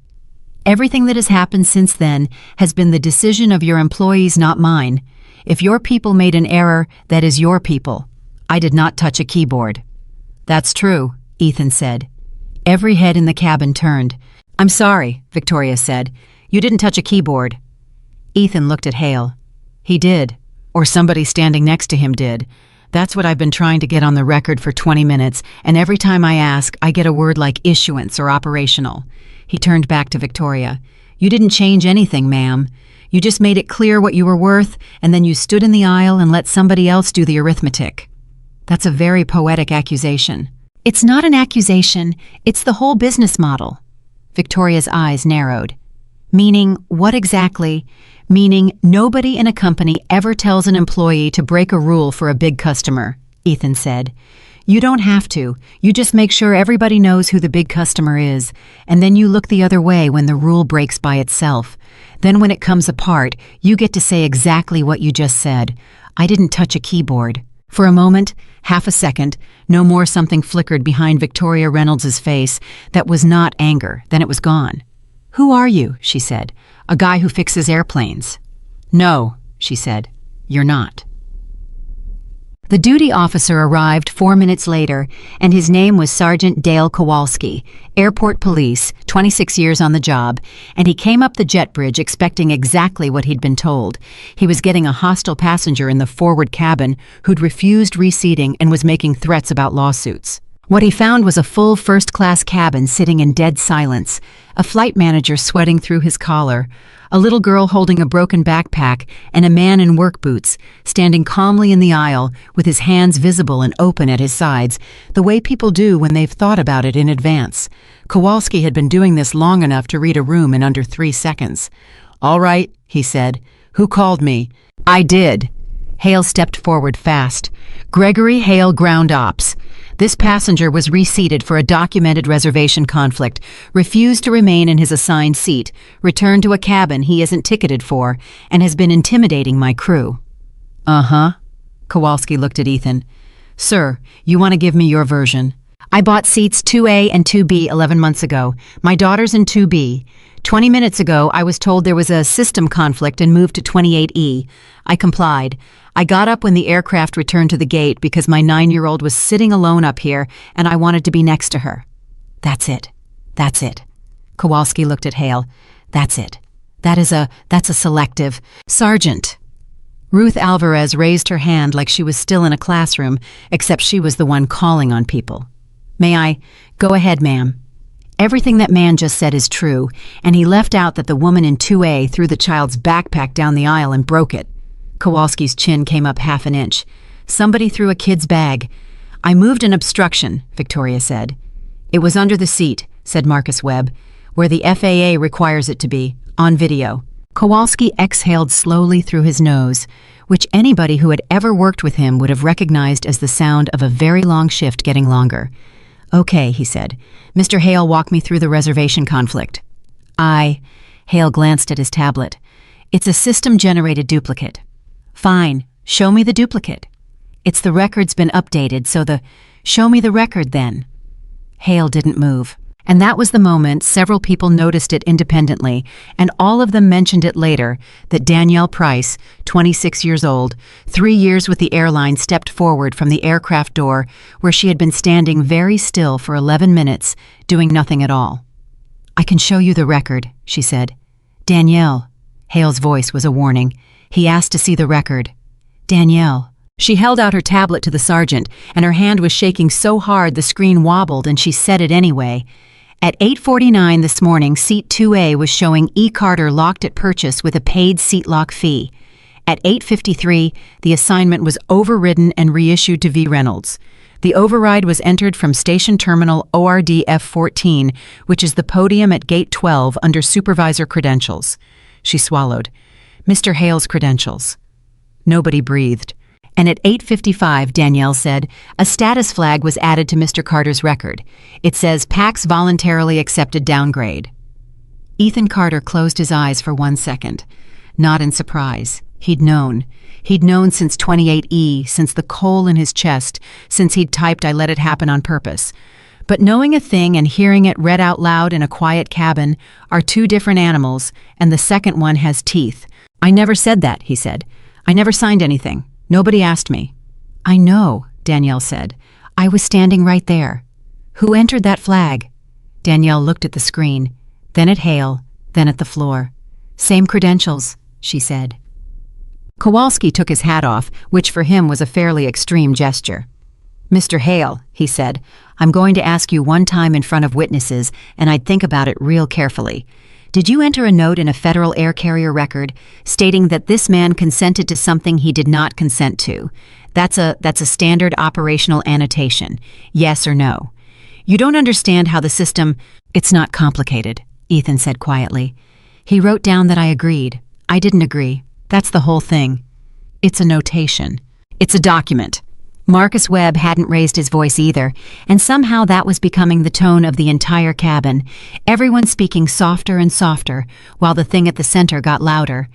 Speaker 1: Everything that has happened since then has been the decision of your employees, not mine. If your people made an error, that is your people. I did not touch a keyboard." "That's true," Ethan said. Every head in the cabin turned. "I'm sorry," Victoria said. "You didn't touch a keyboard." Ethan looked at Hale. "He did. Or somebody standing next to him did. That's what I've been trying to get on the record for 20 minutes, and every time I ask, I get a word like issuance or operational." He turned back to Victoria. "You didn't change anything, ma'am. You just made it clear what you were worth, and then you stood in the aisle and let somebody else do the arithmetic." "That's a very poetic accusation." "It's not an accusation. It's the whole business model." Victoria's eyes narrowed. "Meaning what exactly?" "Meaning nobody in a company ever tells an employee to break a rule for a big customer," Ethan said. "You don't have to. You just make sure everybody knows who the big customer is, and then you look the other way when the rule breaks by itself. Then when it comes apart, you get to say exactly what you just said. I didn't touch a keyboard." For a moment, Half a second, no more, something flickered behind Victoria Reynolds's face that was not anger, then it was gone. "Who are you?" she said. "A guy who fixes airplanes." "No," she said. "You're not." The duty officer arrived 4 minutes later, and his name was Sergeant Dale Kowalski, Airport Police, 26 years on the job, and he came up the jet bridge expecting exactly what he'd been told. He was getting a hostile passenger in the forward cabin who'd refused reseating and was making threats about lawsuits. What he found was a full first-class cabin sitting in dead silence, a flight manager sweating through his collar, a little girl holding a broken backpack, and a man in work boots, standing calmly in the aisle with his hands visible and open at his sides, the way people do when they've thought about it in advance. Kowalski had been doing this long enough to read a room in under 3 seconds. "All right," he said. "Who called me?" "I did." Hale stepped forward fast. "Gregory Hale, Ground Ops. This passenger was reseated for a documented reservation conflict, refused to remain in his assigned seat, returned to a cabin he isn't ticketed for, and has been intimidating my crew." "Uh-huh." Kowalski looked at Ethan. "Sir, you want to give me your version?" "I bought seats 2A and 2B 11 months ago. My daughter's in 2B. 20 minutes ago, I was told there was a system conflict and moved to 28E. I complied. I got up when the aircraft returned to the gate because my 9-year-old was sitting alone up here and I wanted to be next to her." "That's it. That's it." Kowalski looked at Hale. "That's it. That's a selective." "Sergeant." Ruth Alvarez raised her hand like she was still in a classroom, except she was the one calling on people. "May I?" "Go ahead, ma'am." Everything that man just said is true, and he left out that the woman in 2A threw the child's backpack down the aisle and broke it. Kowalski's chin came up half an inch. "Somebody threw a kid's bag." "I moved an obstruction," Victoria said. "It was under the seat," said Marcus Webb, "where the FAA requires it to be, on video." Kowalski exhaled slowly through his nose, which anybody who had ever worked with him would have recognized as the sound of a very long shift getting longer. "Okay," he said. "Mr. Hale, walk me through the reservation conflict." Hale glanced at his tablet. "It's a system-generated duplicate." "Fine. Show me the duplicate." "It's the record's been updated, so show me the record then." Hale didn't move. And that was the moment several people noticed it independently, and all of them mentioned it later, that Danielle Price, 26 years old, 3 years with the airline, stepped forward from the aircraft door where she had been standing very still for 11 minutes, doing nothing at all. "I can show you the record," she said. "Danielle." Hale's voice was a warning. He asked to see the record. "Danielle." She held out her tablet to the sergeant, and her hand was shaking so hard the screen wobbled, and she said it anyway. At 8:49 this morning, seat 2A was showing E. Carter locked at purchase with a paid seat lock fee. At 8:53, the assignment was overridden and reissued to V. Reynolds. The override was entered from Station Terminal ORD F14, which is the podium at Gate 12 under supervisor credentials. She swallowed. "Mr. Hale's credentials." Nobody breathed. And at 8:55, Danielle said, a status flag was added to Mr. Carter's record. It says, "PAX voluntarily accepted downgrade." Ethan Carter closed his eyes for 1 second. Not in surprise. He'd known. He'd known since 28E, since the coal in his chest, since he'd typed, "I let it happen on purpose." But knowing a thing and hearing it read out loud in a quiet cabin are two different animals, and the second one has teeth. "I never said that," he said. "I never signed anything. Nobody asked me." "I know," Danielle said. "I was standing right there." "Who entered that flag?" Danielle looked at the screen, then at Hale, then at the floor. "Same credentials," she said. Kowalski took his hat off, which for him was a fairly extreme gesture. "Mr. Hale," he said, "I'm going to ask you one time in front of witnesses, and I'd think about it real carefully. Did you enter a note in a federal air carrier record stating that this man consented to something he did not consent to? That's a standard operational annotation. Yes or no? You don't understand how the system—" "It's not complicated," Ethan said quietly. "He wrote down that I agreed. I didn't agree. That's the whole thing. It's a notation. It's a document." Marcus Webb hadn't raised his voice either, and somehow that was becoming the tone of the entire cabin, everyone speaking softer and softer, while the thing at the center got louder.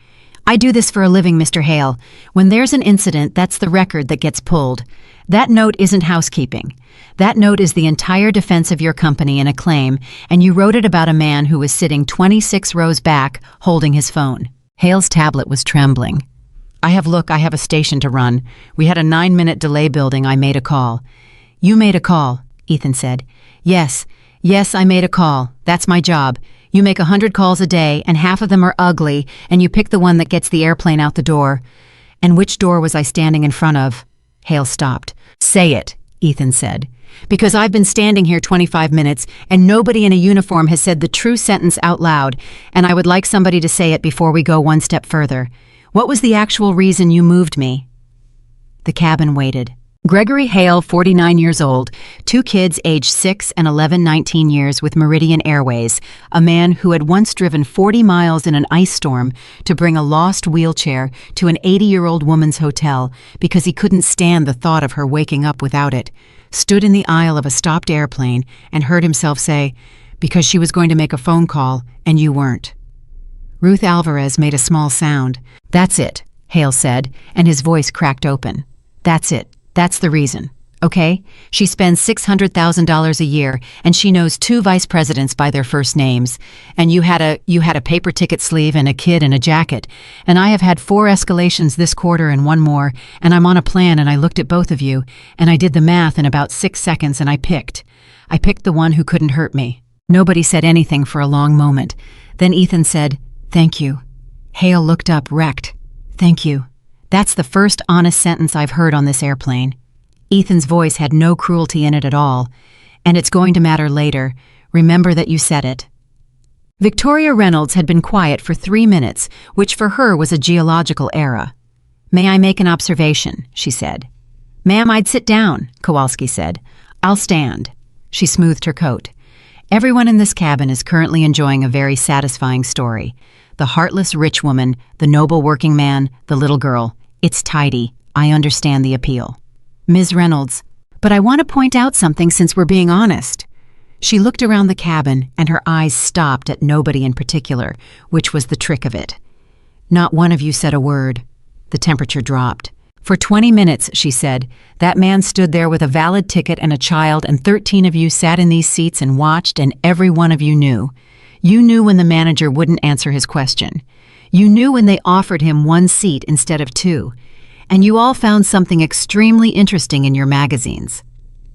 Speaker 1: I do this for a living, Mr. Hale. When there's an incident, that's the record that gets pulled. That note isn't housekeeping. That note is the entire defense of your company in a claim, and you wrote it about a man who was sitting 26 rows back, holding his phone. Hale's tablet was trembling. I have a station to run. We had a 9-minute delay building. I made a call. You made a call, Ethan said. Yes, I made a call. That's my job. You make 100 calls a day, and half of them are ugly, and you pick the one that gets the airplane out the door. And which door was I standing in front of? Hale stopped. Say it, Ethan said. Because I've been standing here 25 minutes, and nobody in a uniform has said the true sentence out loud, and I would like somebody to say it before we go one step further. What was the actual reason you moved me? The cabin waited. Gregory Hale, 49 years old, 2 kids aged 6 and 19 years with Meridian Airways, a man who had once driven 40 miles in an ice storm to bring a lost wheelchair to an 80-year-old woman's hotel because he couldn't stand the thought of her waking up without it, stood in the aisle of a stopped airplane and heard himself say, because she was going to make a phone call and you weren't. Ruth Alvarez made a small sound. That's it, Hale said, and his voice cracked open. That's it. That's the reason, okay? She spends $600,000 a year, and she knows 2 vice presidents by their first names. And you had a paper ticket sleeve and a kid in a jacket. And I have had 4 escalations this quarter and 1 more, and I'm on a plan, and I looked at both of you, and I did the math in about 6 seconds, and I picked the one who couldn't hurt me. Nobody said anything for a long moment. Then Ethan said, "Thank you." Hale looked up, wrecked. "Thank you. That's the first honest sentence I've heard on this airplane." Ethan's voice had no cruelty in it at all. "And it's going to matter later. Remember that you said it." Victoria Reynolds had been quiet for 3 minutes, which for her was a geological era. "May I make an observation?" she said. "Ma'am, I'd sit down," Kowalski said. "I'll stand." She smoothed her coat. "Everyone in this cabin is currently enjoying a very satisfying story. The heartless rich woman, the noble working man, the little girl. It's tidy. I understand the appeal." "Ms. Reynolds, but I want to point out something since we're being honest." She looked around the cabin, and her eyes stopped at nobody in particular, which was the trick of it. "Not one of you said a word." The temperature dropped. "For 20 minutes, she said, that man stood there with a valid ticket and a child, and 13 of you sat in these seats and watched, and every one of you knew. You knew when the manager wouldn't answer his question. You knew when they offered him 1 seat instead of 2. And you all found something extremely interesting in your magazines."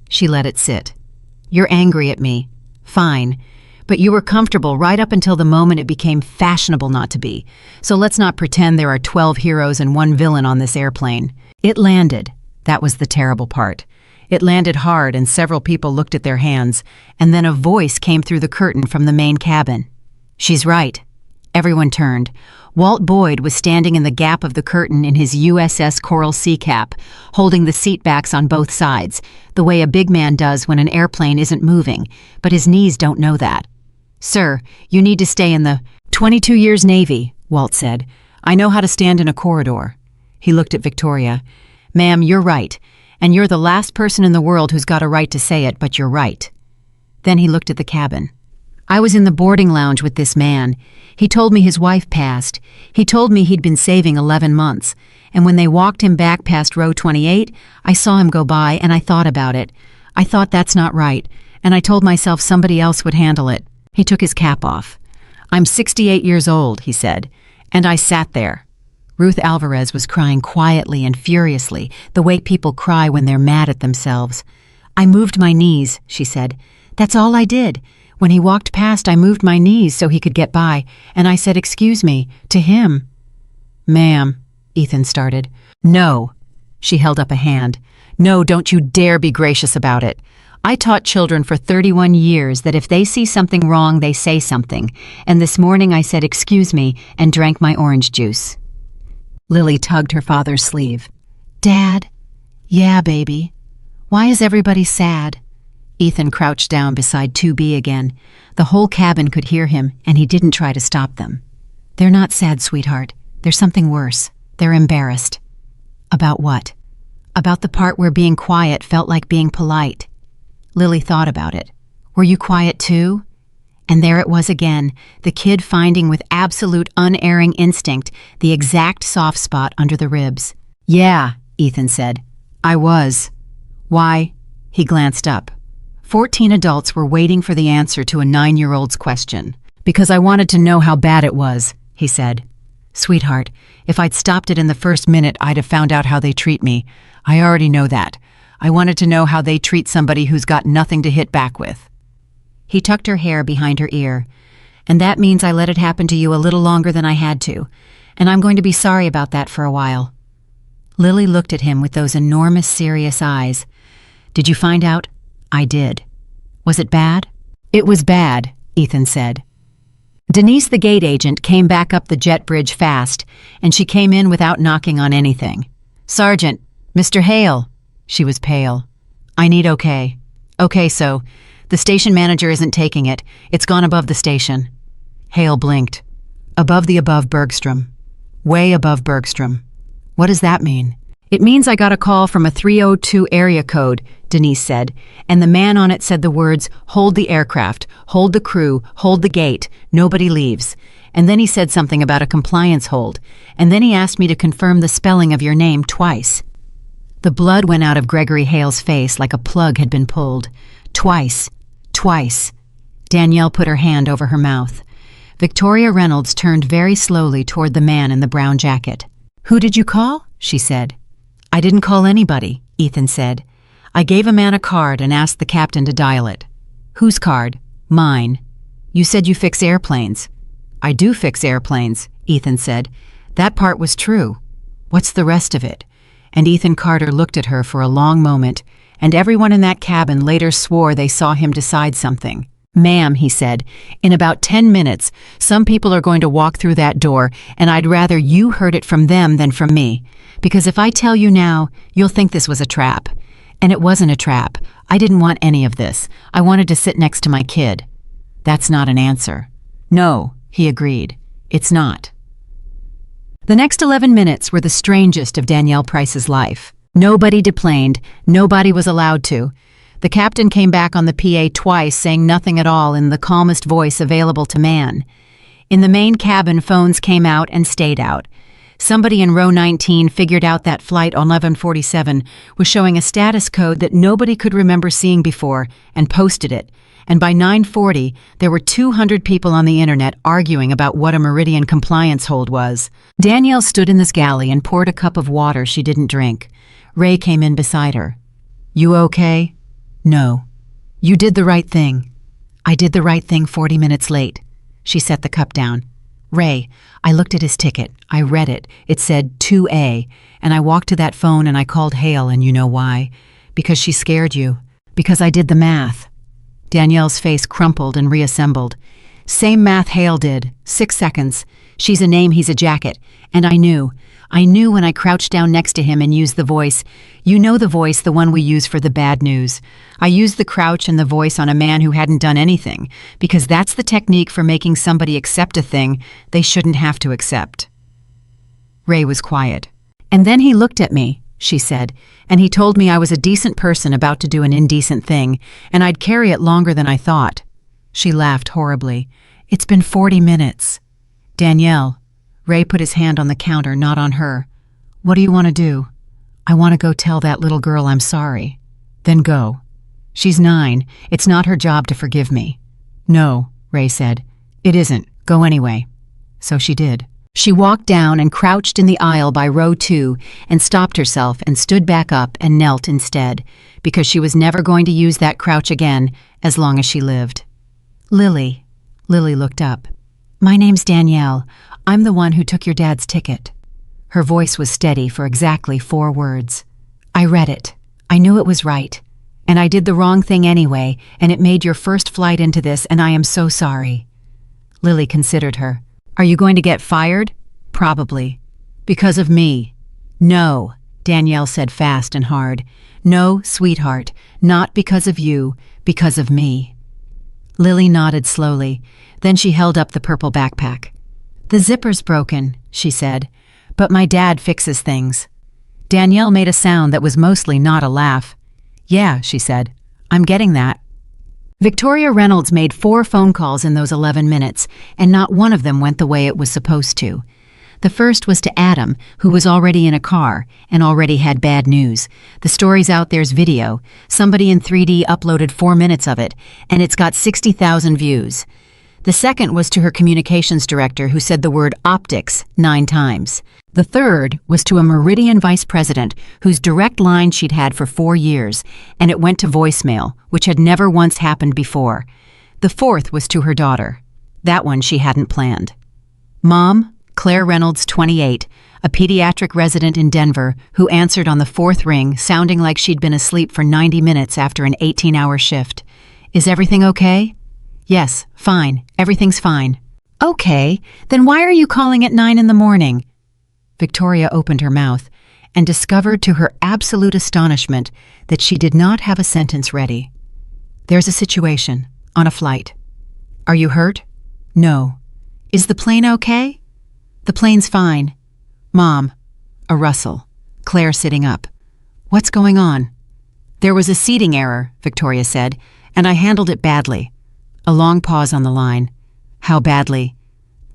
Speaker 1: She let it sit. "You're angry at me. Fine. But you were comfortable right up until the moment it became fashionable not to be. So let's not pretend there are 12 heroes and 1 villain on this airplane. It landed. That was the terrible part. It landed hard, and several people looked at their hands, and then a voice came through the curtain from the main cabin. "She's right." Everyone turned. Walt Boyd was standing in the gap of the curtain in his USS Coral Sea cap, holding the seat backs on both sides, the way a big man does when an airplane isn't moving, but his knees don't know that. "Sir, you need to stay in the 22 years Navy," Walt said. "I know how to stand in a corridor." He looked at Victoria. "Ma'am, you're right. And you're the last person in the world who's got a right to say it, but you're right." Then he looked at the cabin. "I was in the boarding lounge with this man. He told me his wife passed. He told me he'd been saving 11 months. And when they walked him back past row 28, I saw him go by and I thought about it. I thought that's not right. And I told myself somebody else would handle it." He took his cap off. "I'm 68 years old," he said. "And I sat there." Ruth Alvarez was crying quietly and furiously, the way people cry when they're mad at themselves. "I moved my knees," she said. "That's all I did. When he walked past, I moved my knees so he could get by, and I said, 'Excuse me,' to him." "Ma'am," Ethan started. "No." She held up a hand. "No, don't you dare be gracious about it. I taught children for 31 years that if they see something wrong, they say something, and this morning I said, 'Excuse me,' and drank my orange juice." Lily tugged her father's sleeve. "Dad?" "Yeah, baby. Why is everybody sad?" Ethan crouched down beside 2B again. The whole cabin could hear him, and he didn't try to stop them. "They're not sad, sweetheart. There's something worse. They're embarrassed." "About what?" "About the part where being quiet felt like being polite." Lily thought about it. "Were you quiet too?" And there it was again, the kid finding with absolute unerring instinct the exact soft spot under the ribs. "Yeah," Ethan said. "I was." "Why?" He glanced up. 14 adults were waiting for the answer to a 9-year-old's question. "Because I wanted to know how bad it was," he said. "Sweetheart, if I'd stopped it in the first minute, I'd have found out how they treat me. I already know that. I wanted to know how they treat somebody who's got nothing to hit back with." He tucked her hair behind her ear. "And that means I let it happen to you a little longer than I had to. And I'm going to be sorry about that for a while." Lily looked at him with those enormous, serious eyes. "Did you find out?" "I did." "Was it bad?" "It was bad," Ethan said. Denise, the gate agent, came back up the jet bridge fast, and she came in without knocking on anything. "Sergeant, Mr. Hale." She was pale. "I need okay." "Okay, so the station manager isn't taking it. It's gone above the station." Hale blinked. Above Bergstrom. Way above Bergstrom. "What does that mean?" "It means I got a call from a 302 area code," Denise said, "and the man on it said the words, 'Hold the aircraft, hold the crew, hold the gate, nobody leaves.' And then he said something about a compliance hold, and then he asked me to confirm the spelling of your name twice." The blood went out of Gregory Hale's face like a plug had been pulled. "Twice. Twice." Danielle put her hand over her mouth. Victoria Reynolds turned very slowly toward the man in the brown jacket. "Who did you call?" she said. "I didn't call anybody," Ethan said. "I gave a man a card and asked the captain to dial it." "Whose card?" "Mine." "You said you fix airplanes." "I do fix airplanes," Ethan said. "That part was true. What's the rest of it?" And Ethan Carter looked at her for a long moment, and everyone in that cabin later swore they saw him decide something. "Ma'am," he said, "in about 10 minutes, some people are going to walk through that door, and I'd rather you heard it from them than from me. Because if I tell you now, you'll think this was a trap. And it wasn't a trap. I didn't want any of this. I wanted to sit next to my kid." "That's not an answer." "No," he agreed. "It's not." The next 11 minutes were the strangest of Danielle Price's life. Nobody deplaned. Nobody was allowed to. The captain came back on the PA twice, saying nothing at all in the calmest voice available to man. In the main cabin, phones came out and stayed out. Somebody in row 19 figured out that flight on 1147 was showing a status code that nobody could remember seeing before and posted it. And by 9:40, there were 200 people on the internet arguing about what a Meridian compliance hold was. Danielle stood in this galley and poured a cup of water she didn't drink. Ray came in beside her. "You okay?" "No." "You did the right thing." "I did the right thing 40 minutes late." She set the cup down. "Ray, I looked at his ticket. I read it. It said 2A. And I walked to that phone and I called Hale, and you know why? Because she scared you. Because I did the math." Danielle's face crumpled and reassembled. "Same math Hale did. 6 seconds. She's a name, he's a jacket. And I knew. I knew when I crouched down next to him and used the voice. You know the voice, the one we use for the bad news. I used the crouch and the voice on a man who hadn't done anything, because that's the technique for making somebody accept a thing they shouldn't have to accept." Ray was quiet. "And then he looked at me," she said, "and he told me I was a decent person about to do an indecent thing, and I'd carry it longer than I thought." She laughed horribly. "It's been 40 minutes. "Danielle." Ray put his hand on the counter, not on her. "What do you want to do?" "I want to go tell that little girl I'm sorry." "Then go." "She's 9. It's not her job to forgive me." "No," Ray said. "It isn't. Go anyway." So she did. She walked down and crouched in the aisle by row 2 and stopped herself and stood back up and knelt instead, because she was never going to use that crouch again as long as she lived. "Lily." Lily looked up. "My name's Danielle. I'm the one who took your dad's ticket." Her voice was steady for exactly 4 words. "I read it. I knew it was right. And I did the wrong thing anyway, and it made your first flight into this, and I am so sorry." Lily considered her. "Are you going to get fired?" "Probably." "Because of me?" "No," Danielle said fast and hard. "No, sweetheart, not because of you, because of me." Lily nodded slowly. Then she held up the purple backpack. "The zipper's broken," she said, "but my dad fixes things." Danielle made a sound that was mostly not a laugh. "Yeah," she said, "I'm getting that." Victoria Reynolds made 4 phone calls in those 11 minutes, and not one of them went the way it was supposed to. The first was to Adam, who was already in a car and already had bad news. The story's out there's video. Somebody in 3D uploaded 4 minutes of it, and it's got 60,000 views. The second was to her communications director, who said the word optics 9 times. The third was to a Meridian vice president whose direct line she'd had for 4 years, and it went to voicemail, which had never once happened before. The fourth was to her daughter. That one she hadn't planned. Mom, Claire Reynolds, 28, a pediatric resident in Denver, who answered on the 4th ring, sounding like she'd been asleep for 90 minutes after an 18-hour shift. Is everything okay? Yes, fine. Everything's fine. Okay, then why are you calling at 9 in the morning? Victoria opened her mouth and discovered to her absolute astonishment that she did not have a sentence ready. There's a situation. On a flight. Are you hurt? No. Is the plane okay? The plane's fine. Mom. A rustle. Claire sitting up. What's going on? There was a seating error, Victoria said, and I handled it badly. A long pause on the line. How badly?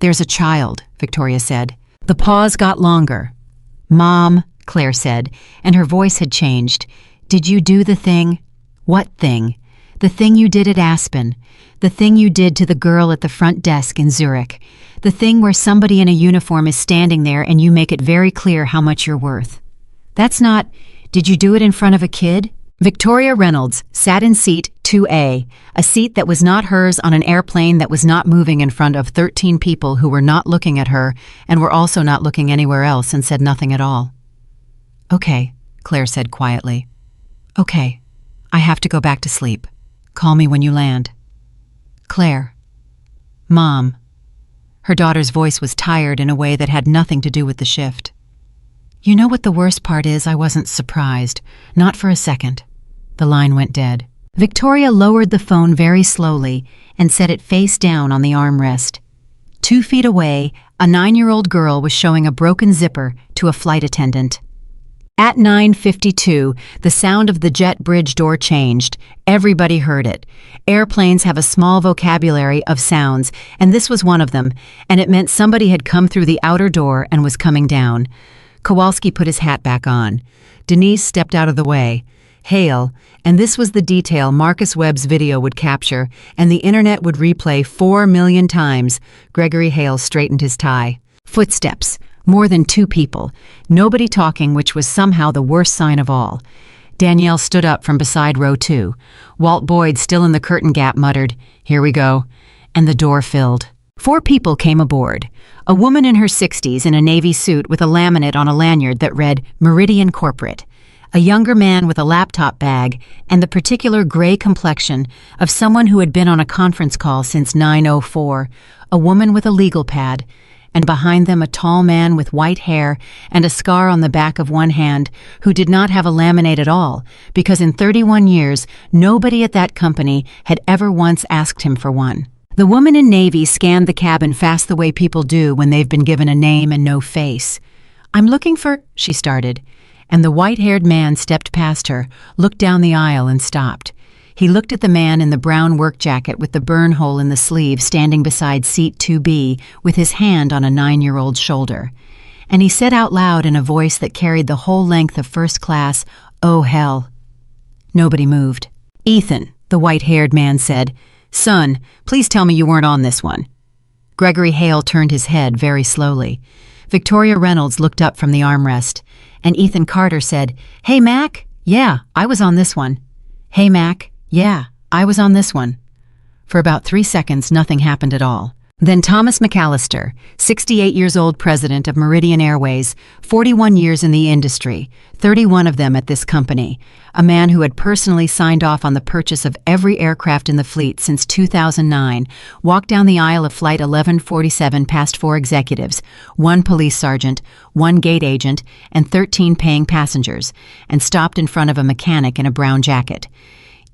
Speaker 1: There's a child, Victoria said. The pause got longer. Mom, Claire said, and her voice had changed. Did you do the thing? What thing? The thing you did at Aspen. The thing you did to the girl at the front desk in Zurich. The thing where somebody in a uniform is standing there and you make it very clear how much you're worth. That's not, did you do it in front of a kid? Victoria Reynolds sat in seat 2A, a seat that was not hers on an airplane that was not moving in front of 13 people who were not looking at her and were also not looking anywhere else and said nothing at all. Okay, Claire said quietly. Okay, I have to go back to sleep. Call me when you land. Claire. Mom. Her daughter's voice was tired in a way that had nothing to do with the shift. You know what the worst part is? I wasn't surprised. Not for a second. The line went dead. Victoria lowered the phone very slowly and set it face down on the armrest. 2 feet away, a 9-year-old girl was showing a broken zipper to a flight attendant. At 9:52, the sound of the jet bridge door changed. Everybody heard it. Airplanes have a small vocabulary of sounds, and this was one of them, and it meant somebody had come through the outer door and was coming down. Kowalski put his hat back on. Denise stepped out of the way. Hale, and this was the detail Marcus Webb's video would capture, and the internet would replay 4 million times. Gregory Hale straightened his tie. Footsteps. More than 2 people. Nobody talking, which was somehow the worst sign of all. Danielle stood up from beside row 2. Walt Boyd, still in the curtain gap, muttered, "Here we go." And the door filled. 4 people came aboard. A woman in her 60s in a navy suit with a laminate on a lanyard that read Meridian Corporate. A younger man with a laptop bag and the particular gray complexion of someone who had been on a conference call since 9:04. A woman with a legal pad. And behind them a tall man with white hair and a scar on the back of one hand who did not have a laminate at all, because in 31 years nobody at that company had ever once asked him for one. The woman in navy scanned the cabin fast the way people do when they've been given a name and no face. "I'm looking for," she started, and the white-haired man stepped past her, looked down the aisle and stopped. He looked at the man in the brown work jacket with the burn hole in the sleeve standing beside seat 2B with his hand on a 9-year-old's shoulder. And he said out loud in a voice that carried the whole length of first class, "Oh, hell." Nobody moved. "Ethan," the white-haired man said, "Son, please tell me you weren't on this one." Gregory Hale turned his head very slowly. Victoria Reynolds looked up from the armrest, and Ethan Carter said, "Hey, Mac? Yeah, I was on this one." "Hey, Mac? Yeah, I was on this one." For about 3 seconds, nothing happened at all. Then Thomas McAllister, 68 years old, president of Meridian Airways, 41 years in the industry, 31 of them at this company, a man who had personally signed off on the purchase of every aircraft in the fleet since 2009, walked down the aisle of Flight 1147 past 4 executives, 1 police sergeant, 1 gate agent, and 13 paying passengers, and stopped in front of a mechanic in a brown jacket.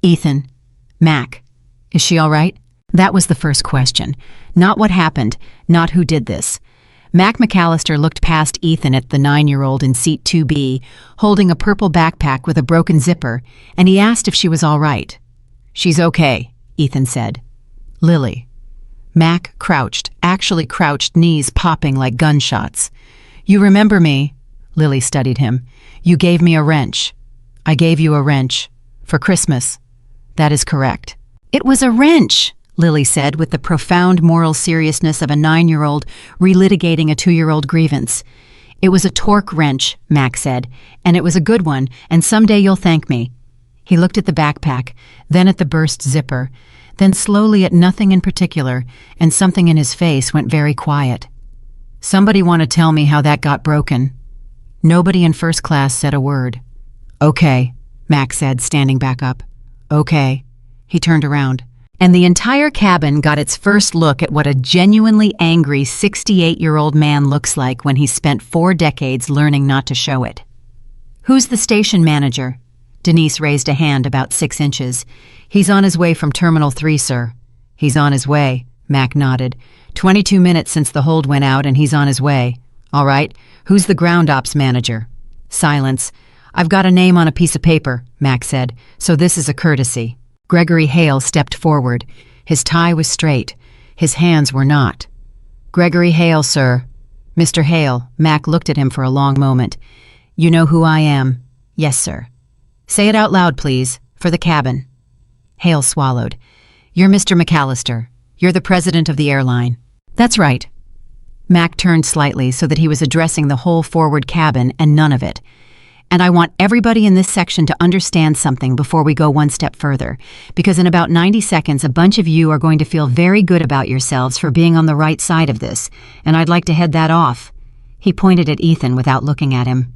Speaker 1: "Ethan, Mac, is she all right?" That was the first question. Not what happened, not who did this. Mac McAllister looked past Ethan at the 9-year-old in seat 2B, holding a purple backpack with a broken zipper, and he asked if she was all right. "She's okay," Ethan said. Lily. Mac crouched, actually crouched, knees popping like gunshots. You remember me? Lily studied him. You gave me a wrench. I gave you a wrench. For Christmas. That is correct. It was a wrench, Lily said with the profound moral seriousness of a 9-year-old relitigating a 2-year-old grievance. It was a torque wrench, Mac said, and it was a good one, and someday you'll thank me. He looked at the backpack, then at the burst zipper, then slowly at nothing in particular, and something in his face went very quiet. Somebody want to tell me how that got broken? Nobody in first class said a word. Okay, Mac said, standing back up. Okay. He turned around, and the entire cabin got its first look at what a genuinely angry 68-year-old man looks like when he's spent 4 decades learning not to show it. Who's the station manager? Denise raised a hand about 6 inches. He's on his way from Terminal 3, sir. He's on his way, Mac nodded. 22 minutes since the hold went out and he's on his way. All right, who's the ground ops manager? Silence. I've got a name on a piece of paper, Mac said, so this is a courtesy. Gregory Hale stepped forward. His tie was straight. His hands were not. Gregory Hale, sir. Mr. Hale, Mac looked at him for a long moment. You know who I am? Yes, sir. Say it out loud, please, for the cabin. Hale swallowed. You're Mr. McAllister. You're the president of the airline. That's right. Mac turned slightly so that he was addressing the whole forward cabin and none of it. And I want everybody in this section to understand something before we go one step further, because in about 90 seconds, a bunch of you are going to feel very good about yourselves for being on the right side of this, and I'd like to head that off. He pointed at Ethan without looking at him.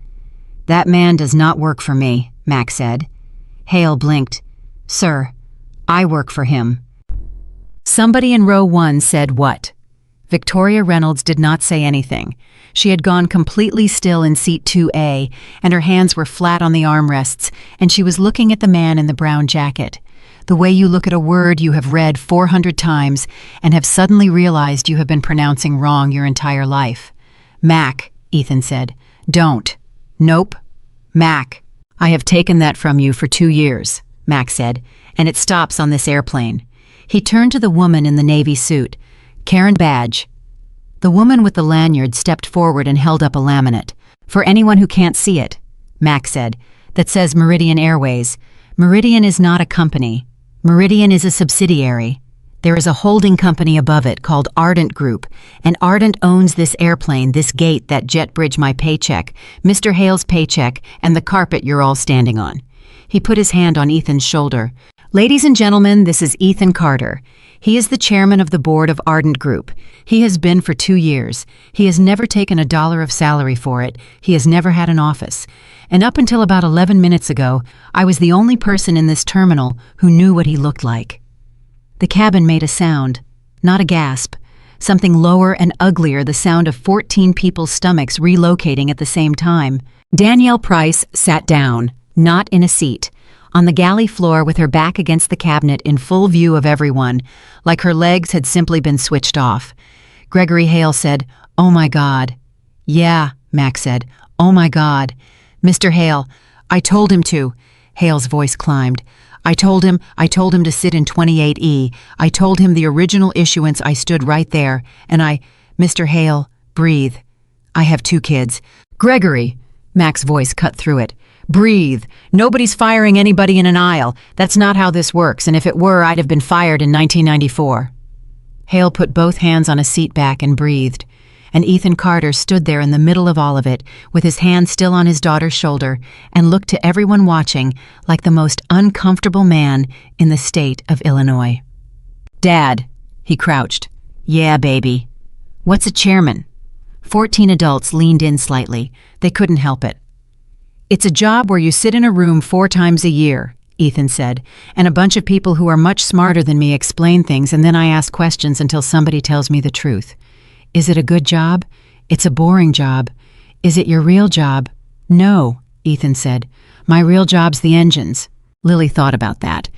Speaker 1: That man does not work for me, Mac said. Hale blinked. Sir, I work for him. Somebody in row 1 said what? Victoria Reynolds did not say anything. She had gone completely still in seat 2A, and her hands were flat on the armrests, and she was looking at the man in the brown jacket. The way you look at a word you have read 400 times and have suddenly realized you have been pronouncing wrong your entire life. Mac, Ethan said. Don't. Nope. Mac. I have taken that from you for 2 years, Mac said, and it stops on this airplane. He turned to the woman in the navy suit. Karen Badge. The woman with the lanyard stepped forward and held up a laminate. For anyone who can't see it, Mac said, that says Meridian Airways. Meridian is not a company. Meridian is a subsidiary. There is a holding company above it called Ardent Group, and Ardent owns this airplane, this gate, that jet bridge, my paycheck, Mr. Hale's paycheck, and the carpet you're all standing on. He put his hand on Ethan's shoulder. Ladies and gentlemen, this is Ethan Carter. He is the chairman of the board of Ardent Group. He has been for 2 years. He has never taken $1 of salary for it. He has never had an office. And up until about 11 minutes ago, I was the only person in this terminal who knew what he looked like. The cabin made a sound, not a gasp. Something lower and uglier, the sound of 14 people's stomachs relocating at the same time. Danielle Price sat down, not in a seat, on the galley floor with her back against the cabinet in full view of everyone, like her legs had simply been switched off. Gregory Hale said, "Oh my God." "Yeah," Mac said. "Oh my God. Mr. Hale, I told him to." Hale's voice climbed. I told him to sit in 28E. I told him the original issuance. I stood right there, and Mr. Hale, breathe. I have 2 kids. Gregory, Mac's voice cut through it. Breathe. Nobody's firing anybody in an aisle. That's not how this works, and if it were, I'd have been fired in 1994. Hale put both hands on a seat back and breathed, and Ethan Carter stood there in the middle of all of it, with his hand still on his daughter's shoulder, and looked to everyone watching like the most uncomfortable man in the state of Illinois. Dad, he crouched. Yeah, baby. What's a chairman? 14 adults leaned in slightly. They couldn't help it. It's a job where you sit in a room 4 times a year, Ethan said, and a bunch of people who are much smarter than me explain things, and then I ask questions until somebody tells me the truth. Is it a good job? It's a boring job. Is it your real job? No, Ethan said. My real job's the engines. Lily thought about that.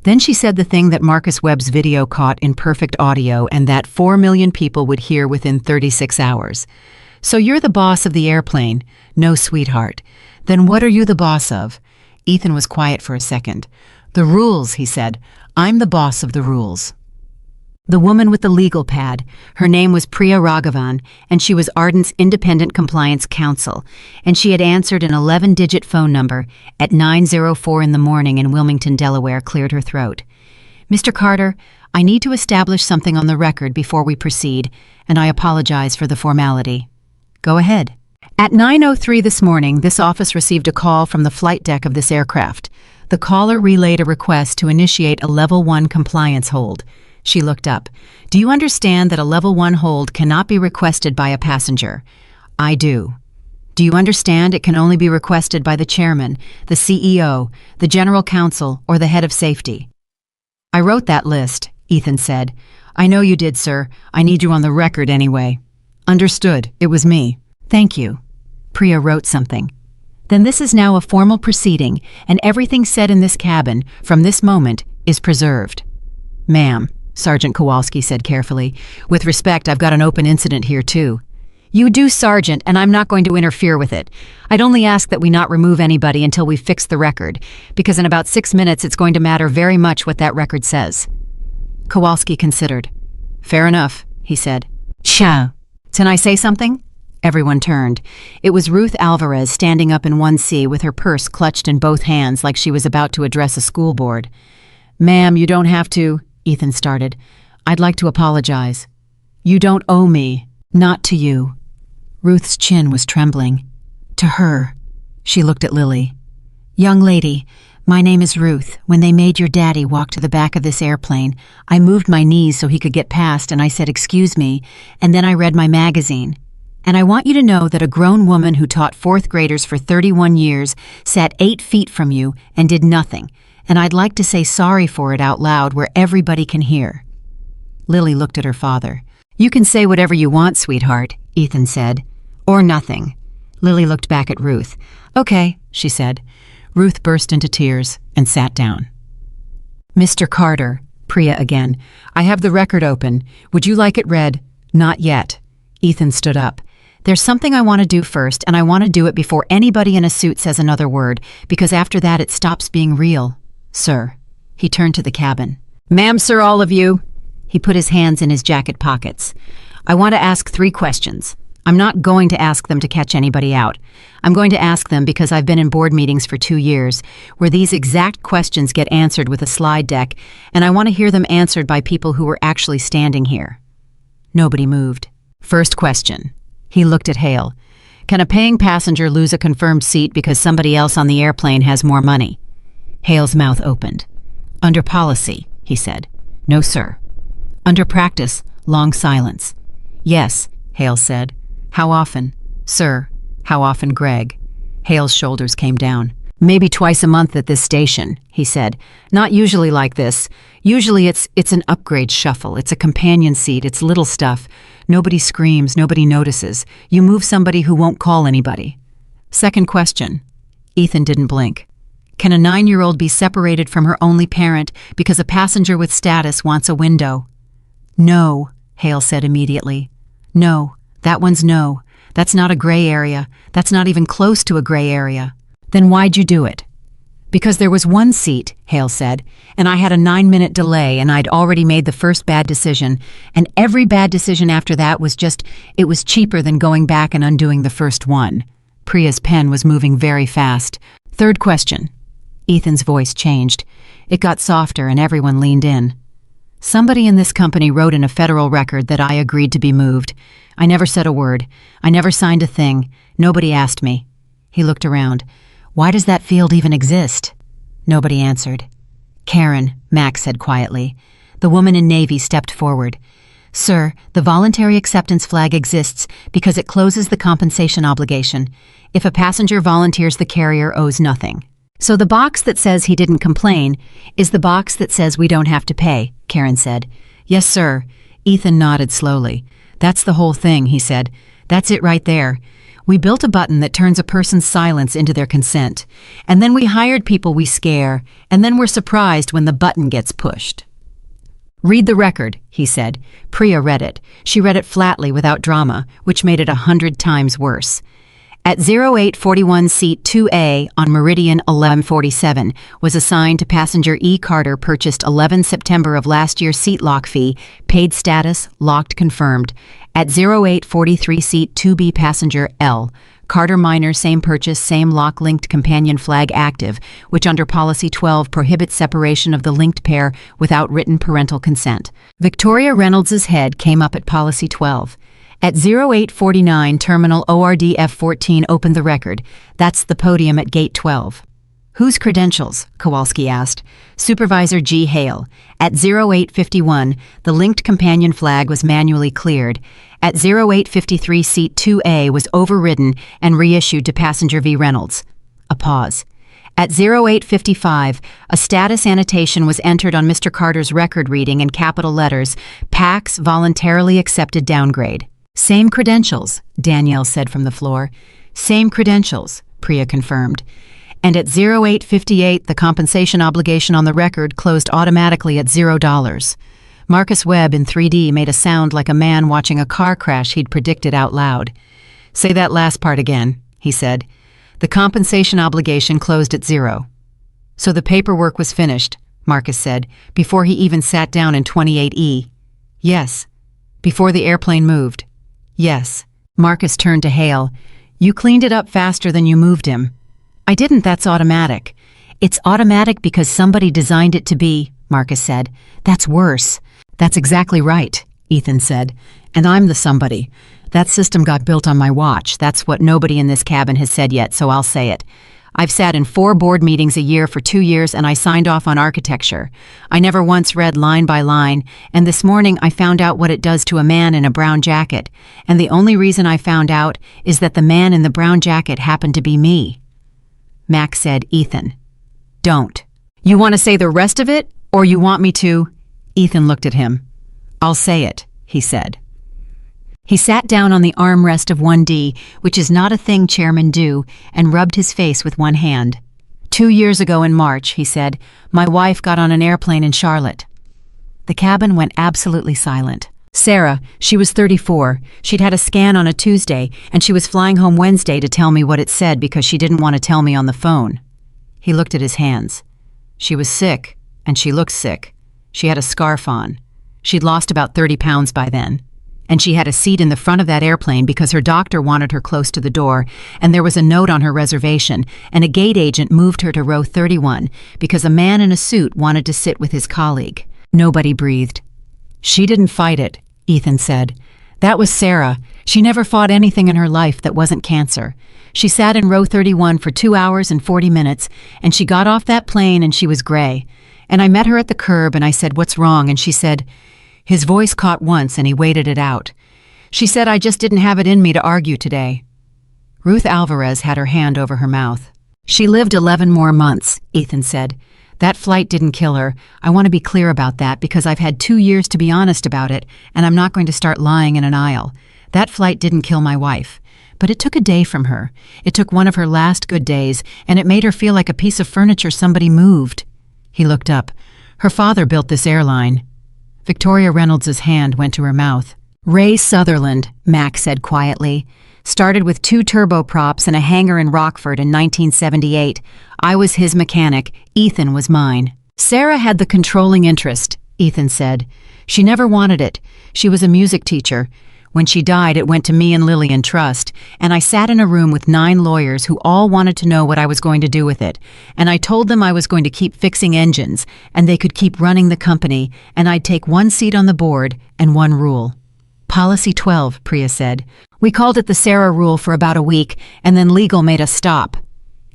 Speaker 1: Then she said the thing that Marcus Webb's video caught in perfect audio and that 4 million people would hear within 36 hours. So you're the boss of the airplane? No, sweetheart. Then what are you the boss of? Ethan was quiet for a second. "The rules," he said. "I'm the boss of the rules." The woman with the legal pad, her name was Priya Raghavan, and she was Ardent's independent compliance counsel, and she had answered an 11-digit phone number at 9:04 in the morning in Wilmington, Delaware, cleared her throat. "Mr. Carter, I need to establish something on the record before we proceed, and I apologize for the formality." "Go ahead." At 9:03 this morning, this office received a call from the flight deck of this aircraft. The caller relayed a request to initiate a Level 1 compliance hold. She looked up. "Do you understand that a Level 1 hold cannot be requested by a passenger?" "I do." "Do you understand it can only be requested by the chairman, the CEO, the general counsel, or the head of safety?" "I wrote that list," Ethan said. "I know you did, sir. I need you on the record anyway." "Understood. It was me." "Thank you." Priya wrote something. "Then this is now a formal proceeding, and everything said in this cabin, from this moment, is preserved." "Ma'am," Sergeant Kowalski said carefully, "with respect, I've got an open incident here, too." "You do, Sergeant, and I'm not going to interfere with it. I'd only ask that we not remove anybody until we fix the record, because in about 6 minutes it's going to matter very much what that record says." Kowalski considered. "Fair enough," he said. "Ciao. Can I say something?" Everyone turned. It was Ruth Alvarez standing up in 1C with her purse clutched in both hands like she was about to address a school board. "Ma'am, you don't have to," Ethan started. "I'd like to apologize." "You don't owe me." "Not to you." Ruth's chin was trembling. "To her." She looked at Lily. "Young lady, my name is Ruth. When they made your daddy walk to the back of this airplane, I moved my knees so he could get past and I said, 'Excuse me,' and then I read my magazine. And I want you to know that a grown woman who taught 4th graders for 31 years sat 8 feet from you and did nothing, and I'd like to say sorry for it out loud where everybody can hear." Lily looked at her father. "You can say whatever you want, sweetheart," Ethan said. "Or nothing." Lily looked back at Ruth. "Okay," she said. Ruth burst into tears and sat down. "Mr. Carter," Priya again, "I have the record open. Would you like it read?" "Not yet." Ethan stood up. "There's something I want to do first, and I want to do it before anybody in a suit says another word, because after that it stops being real. Sir." He turned to the cabin. "Ma'am, sir, all of you." He put his hands in his jacket pockets. "I want to ask 3 questions. I'm not going to ask them to catch anybody out. I'm going to ask them because I've been in board meetings for 2 years, where these exact questions get answered with a slide deck, and I want to hear them answered by people who were actually standing here." Nobody moved. "First question." He looked at Hale. "Can a paying passenger lose a confirmed seat because somebody else on the airplane has more money?" Hale's mouth opened. "Under policy," he said. "No, sir." "Under practice," long silence. "Yes," Hale said. "How often?" "Sir." "How often, Greg?" Hale's shoulders came down. "Maybe twice a month at this station," he said. "Not usually like this. Usually it's an upgrade shuffle. It's a companion seat. It's little stuff. Nobody screams. Nobody notices. You move somebody who won't call anybody." "Second question." Ethan didn't blink. "Can a 9-year-old be separated from her only parent because a passenger with status wants a window?" "No," Hale said immediately. "No. That one's no. That's not a gray area. That's not even close to a gray area." "Then why'd you do it?" "Because there was one seat," Hale said, "and I had a 9-minute delay and I'd already made the first bad decision, and every bad decision after that was just, it was cheaper than going back and undoing the first one." Priya's pen was moving very fast. "Third question." Ethan's voice changed. It got softer and everyone leaned in. "Somebody in this company wrote in a federal record that I agreed to be moved. I never said a word. I never signed a thing. Nobody asked me." He looked around. "Why does that field even exist?" Nobody answered. "Karen," Max said quietly. The woman in navy stepped forward. "Sir, the voluntary acceptance flag exists because it closes the compensation obligation. If a passenger volunteers, the carrier owes nothing. So the box that says he didn't complain is the box that says we don't have to pay," Karen said. "Yes, sir." Ethan nodded slowly. "That's the whole thing," he said. "That's it right there. We built a button that turns a person's silence into their consent. And then we hired people we scare, and then we're surprised when the button gets pushed." "Read the record," he said. Priya read it. She read it flatly without drama, which made it 100 times worse. At 0841 seat 2A on Meridian 1147 was assigned to passenger E. Carter, purchased 11 September of last year, seat lock fee, paid status, locked, confirmed. At 0843 seat 2B passenger L. Carter Minor, same purchase, same lock, linked companion flag active, which under Policy 12 prohibits separation of the linked pair without written parental consent. Victoria Reynolds's head came up at Policy 12. At 0849 Terminal ORDF 14 opened the record. That's the podium at Gate 12. Whose credentials? Kowalski asked. Supervisor G. Hale. At 0851, the linked companion flag was manually cleared. At 0853, seat 2A was overridden and reissued to passenger V. Reynolds. A pause. At 0855, a status annotation was entered on Mr. Carter's record reading in capital letters, PAX voluntarily accepted downgrade. Same credentials, Danielle said from the floor. Same credentials, Priya confirmed. And at 0858, the compensation obligation on the record closed automatically at $0. Marcus Webb in 3D made a sound like a man watching a car crash he'd predicted out loud. Say that last part again, he said. The compensation obligation closed at 0. So the paperwork was finished, Marcus said, before he even sat down in 28E. Yes. Before the airplane moved. Yes. Marcus turned to Hale. You cleaned it up faster than you moved him. I didn't, that's automatic. It's automatic because somebody designed it to be, Marcus said. That's worse. That's exactly right, Ethan said. And I'm the somebody. That system got built on my watch. That's what nobody in this cabin has said yet, so I'll say it. I've sat in 4 board meetings a year for 2 years, and I signed off on architecture. I never once read line by line, and this morning I found out what it does to a man in a brown jacket. And the only reason I found out is that the man in the brown jacket happened to be me. Max said, Ethan, don't. You want to say the rest of it, or you want me to? Ethan looked at him. I'll say it, he said. He sat down on the armrest of 1D, which is not a thing chairmen do, and rubbed his face with one hand. 2 years ago in March, he said, my wife got on an airplane in Charlotte. The cabin went absolutely silent. Sarah, she was 34. She'd had a scan on a Tuesday, and she was flying home Wednesday to tell me what it said because she didn't want to tell me on the phone. He looked at his hands. She was sick, and she looked sick. She had a scarf on. She'd lost about 30 pounds by then. And she had a seat in the front of that airplane because her doctor wanted her close to the door, and there was a note on her reservation, and a gate agent moved her to row 31 because a man in a suit wanted to sit with his colleague. Nobody breathed. She didn't fight it, Ethan said. That was Sarah. She never fought anything in her life that wasn't cancer. She sat in row 31 for 2 hours and 40 minutes, and she got off that plane and she was gray. And I met her at the curb and I said, what's wrong? And she said, his voice caught once and he waited it out. She said, I just didn't have it in me to argue today. Ruth Alvarez had her hand over her mouth. She lived 11 more months, Ethan said. That flight didn't kill her. I want to be clear about that because I've had 2 years to be honest about it, and I'm not going to start lying in an aisle. That flight didn't kill my wife. But it took a day from her. It took one of her last good days, and it made her feel like a piece of furniture somebody moved. He looked up. Her father built this airline. Victoria Reynolds's hand went to her mouth. Ray Sutherland, Mac said quietly. Started with 2 turboprops and a hangar in Rockford in 1978. I was his mechanic. Ethan was mine. Sarah had the controlling interest, Ethan said. She never wanted it. She was a music teacher. When she died, it went to me and Lillian Trust, and I sat in a room with 9 lawyers who all wanted to know what I was going to do with it. And I told them I was going to keep fixing engines, and they could keep running the company, and I'd take 1 seat on the board and 1 rule. Policy 12, Priya said. We called it the Sarah Rule for about a week, and then legal made us stop.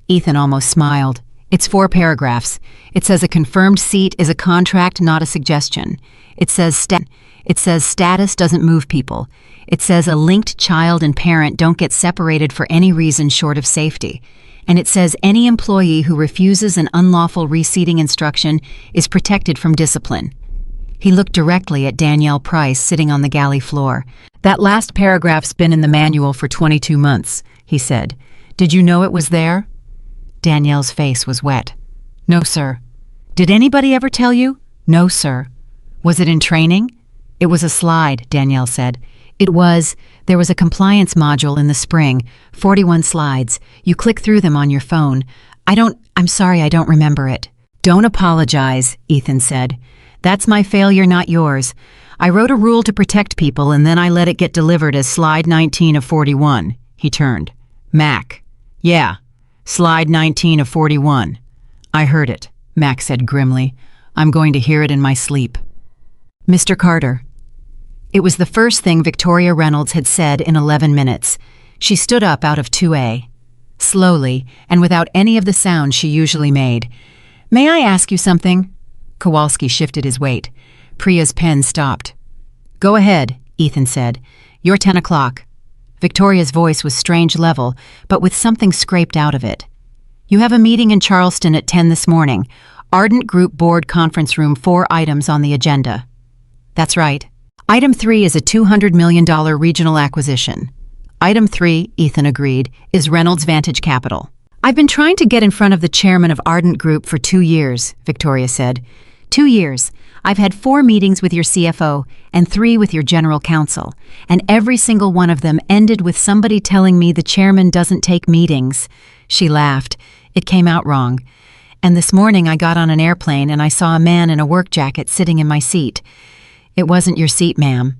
Speaker 1: Ethan almost smiled. It's 4 paragraphs. It says a confirmed seat is a contract, not a suggestion. It says status doesn't move people. It says a linked child and parent don't get separated for any reason short of safety. And it says any employee who refuses an unlawful reseating instruction is protected from discipline. He looked directly at Danielle Price sitting on the galley floor. That last paragraph's been in the manual for 22 months, he said. Did you know it was there? Danielle's face was wet. No, sir. Did anybody ever tell you? No, sir. Was it in training? It was a slide, Danielle said. There was a compliance module in the spring, 41 slides. You click through them on your phone. I'm sorry, I don't remember it. Don't apologize, Ethan said. That's my failure, not yours. I wrote a rule to protect people and then I let it get delivered as slide 19 of 41. He turned. Mac. Yeah, slide 19 of 41. I heard it, Mac said grimly. I'm going to hear it in my sleep. Mr. Carter. It was the first thing Victoria Reynolds had said in 11 minutes. She stood up out of 2A. Slowly, and without any of the sound she usually made. May I ask you something? Kowalski shifted his weight. Priya's pen stopped. Go ahead, Ethan said. You're 10 o'clock. Victoria's voice was strange level, but with something scraped out of it. You have a meeting in Charleston at 10 this morning. Ardent Group Board Conference Room, 4 items on the agenda. That's right. Item 3 is a $200 million regional acquisition. Item 3, Ethan agreed, is Reynolds Vantage Capital. I've been trying to get in front of the chairman of Ardent Group for 2 years, Victoria said. 2 years. I've had 4 meetings with your CFO and 3 with your general counsel, and every single one of them ended with somebody telling me the chairman doesn't take meetings. She laughed. It came out wrong. And this morning I got on an airplane and I saw a man in a work jacket sitting in my seat. It wasn't your seat, ma'am.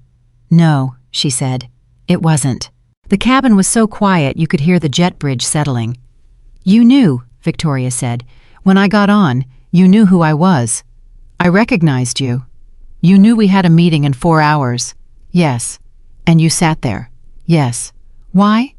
Speaker 1: No, she said. It wasn't. The cabin was so quiet you could hear the jet bridge settling. You knew, Victoria said. When I got on, you knew who I was. I recognized you. You knew we had a meeting in 4 hours. Yes. And you sat there. Yes. Why?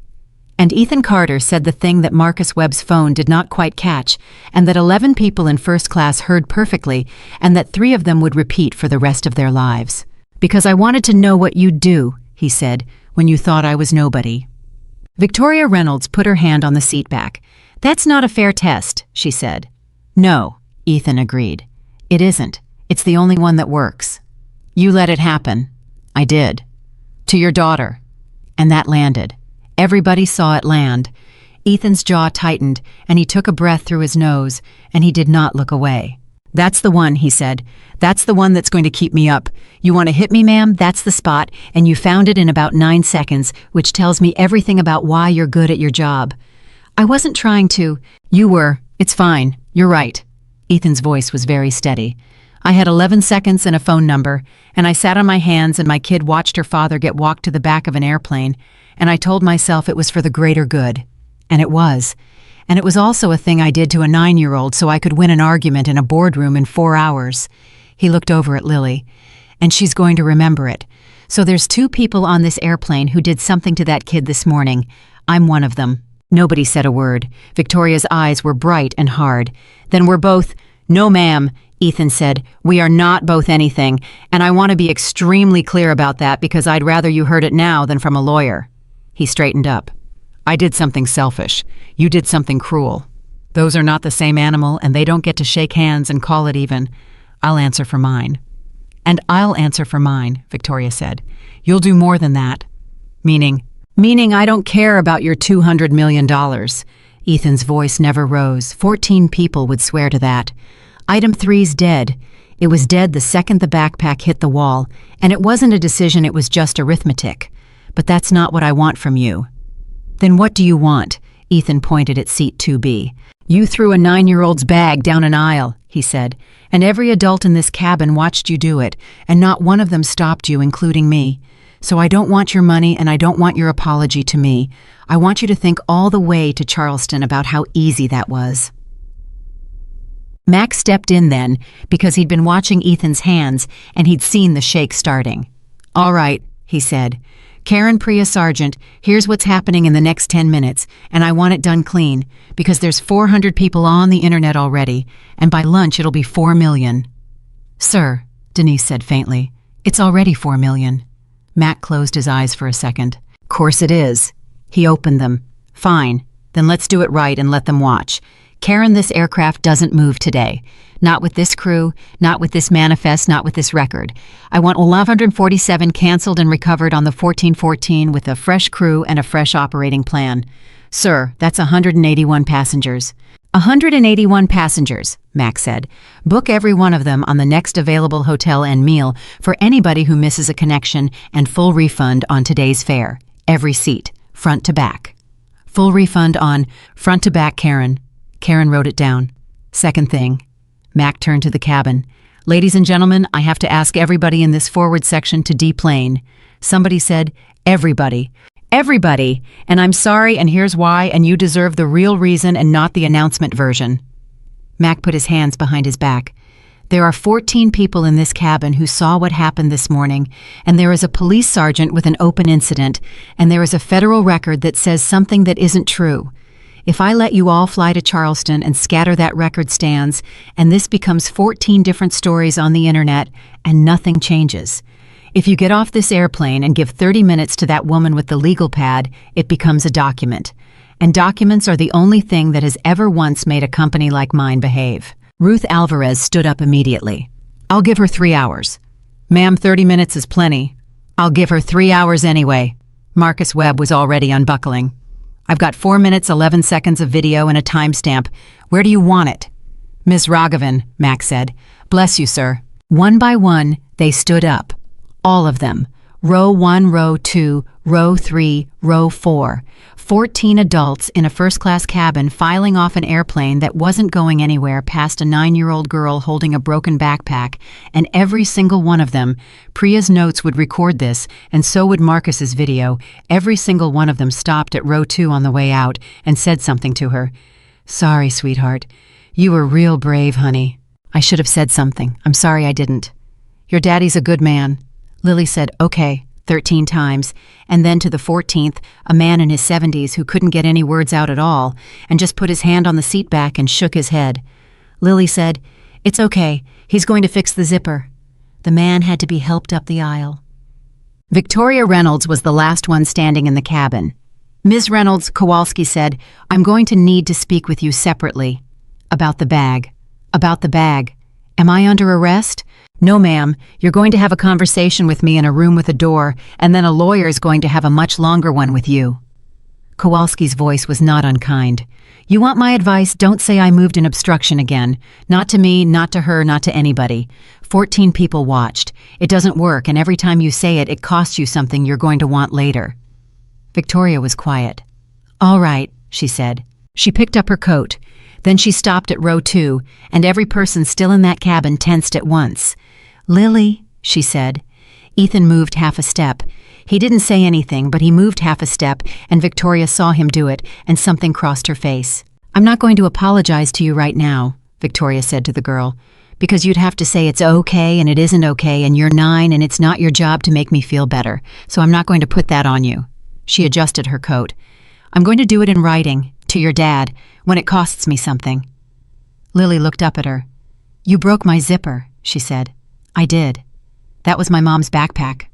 Speaker 1: And Ethan Carter said the thing that Marcus Webb's phone did not quite catch, and that 11 people in first class heard perfectly, and that 3 of them would repeat for the rest of their lives. Because I wanted to know what you'd do, he said, when you thought I was nobody. Victoria Reynolds put her hand on the seat back. That's not a fair test, she said. No, Ethan agreed. It isn't. It's the only one that works. You let it happen. I did. To your daughter. And that landed. Everybody saw it land. Ethan's jaw tightened, and he took a breath through his nose, and he did not look away. That's the one, he said. That's the one that's going to keep me up. You want to hit me, ma'am? That's the spot, and you found it in about 9 seconds, which tells me everything about why you're good at your job. I wasn't trying to. You were. It's fine. You're right. Ethan's voice was very steady. I had 11 seconds and a phone number, and I sat on my hands and my kid watched her father get walked to the back of an airplane, and I told myself it was for the greater good. And it was. And it was also a thing I did to a 9-year-old so I could win an argument in a boardroom in 4 hours. He looked over at Lily. And she's going to remember it. So there's 2 people on this airplane who did something to that kid this morning. I'm one of them. Nobody said a word. Victoria's eyes were bright and hard. Then we're both... No, ma'am, Ethan said. We are not both anything, and I want to be extremely clear about that because I'd rather you heard it now than from a lawyer. He straightened up. I did something selfish. You did something cruel. Those are not the same animal, and they don't get to shake hands and call it even. I'll answer for mine. And I'll answer for mine, Victoria said. You'll do more than that. Meaning I don't care about your $200 million. Ethan's voice never rose. 14 people would swear to that. Item 3's dead. It was dead the second the backpack hit the wall, and it wasn't a decision, it was just arithmetic. But that's not what I want from you. Then what do you want? Ethan pointed at seat 2B. You threw a 9-year-old's bag down an aisle, he said, and every adult in this cabin watched you do it, and not one of them stopped you, including me. So I don't want your money and I don't want your apology to me. I want you to think all the way to Charleston about how easy that was. Max stepped in then because he'd been watching Ethan's hands and he'd seen the shake starting. All right, he said. Karen Priya Sargent, here's what's happening in the next 10 minutes, and I want it done clean because there's 400 people on the internet already, and by lunch it'll be 4 million. Sir, Denise said faintly, it's already 4 million. Mac closed his eyes for a second. Course it is. He opened them. Fine, then let's do it right and let them watch. Karen, this aircraft doesn't move today. Not with this crew, not with this manifest, not with this record. I want 1,147 canceled and recovered on the 1414 with a fresh crew and a fresh operating plan. Sir, that's 181 passengers. 181 passengers, Mac said. Book every one of them on the next available hotel and meal for anybody who misses a connection, and full refund on today's fare. Every seat, front to back. Full refund on front to back, Karen. Karen wrote it down. Second thing. Mac turned to the cabin. Ladies and gentlemen, I have to ask everybody in this forward section to deplane. Somebody said, everybody. Everybody, and I'm sorry, and here's why, and you deserve the real reason and not the announcement version. Mac put his hands behind his back. There are 14 people in this cabin who saw what happened this morning, and there is a police sergeant with an open incident, and there is a federal record that says something that isn't true. If I let you all fly to Charleston and scatter that record stands, and this becomes 14 different stories on the internet, and nothing changes. If you get off this airplane and give 30 minutes to that woman with the legal pad, it becomes a document. And documents are the only thing that has ever once made a company like mine behave. Ruth Alvarez stood up immediately. I'll give her 3 hours. Ma'am, 30 minutes is plenty. I'll give her 3 hours anyway. Marcus Webb was already unbuckling. I've got 4 minutes, 11 seconds of video and a timestamp. Where do you want it? Miss Raghavan, Mac said. Bless you, sir. One by one, they stood up. All of them. Row 1, row 2, row 3, row 4. 14 adults in a first-class cabin filing off an airplane that wasn't going anywhere past a 9-year-old girl holding a broken backpack, and every single one of them, Priya's notes would record this, and so would Marcus's video, every single one of them stopped at row 2 on the way out and said something to her. Sorry, sweetheart. You were real brave, honey. I should have said something. I'm sorry I didn't. Your daddy's a good man. Lily said, okay, 13 times, and then to the 14th, a man in his 70s who couldn't get any words out at all, and just put his hand on the seat back and shook his head. Lily said, it's okay, he's going to fix the zipper. The man had to be helped up the aisle. Victoria Reynolds was the last one standing in the cabin. Ms. Reynolds, Kowalski said, I'm going to need to speak with you separately. About the bag. About the bag. Am I under arrest? No, ma'am. You're going to have a conversation with me in a room with a door, and then a lawyer is going to have a much longer one with you. Kowalski's voice was not unkind. You want my advice? Don't say I moved an obstruction again. Not to me, not to her, not to anybody. 14 people watched. It doesn't work, and every time you say it, it costs you something you're going to want later. Victoria was quiet. All right, she said. She picked up her coat. Then she stopped at row 2, and every person still in that cabin tensed at once. Lily, she said. Ethan moved half a step. He didn't say anything, but he moved half a step, and Victoria saw him do it, and something crossed her face. I'm not going to apologize to you right now, Victoria said to the girl, because you'd have to say it's okay and it isn't okay, and you're 9 and it's not your job to make me feel better, so I'm not going to put that on you. She adjusted her coat. I'm going to do it in writing, to your dad, when it costs me something. Lily looked up at her. You broke my zipper, she said. I did. That was my mom's backpack.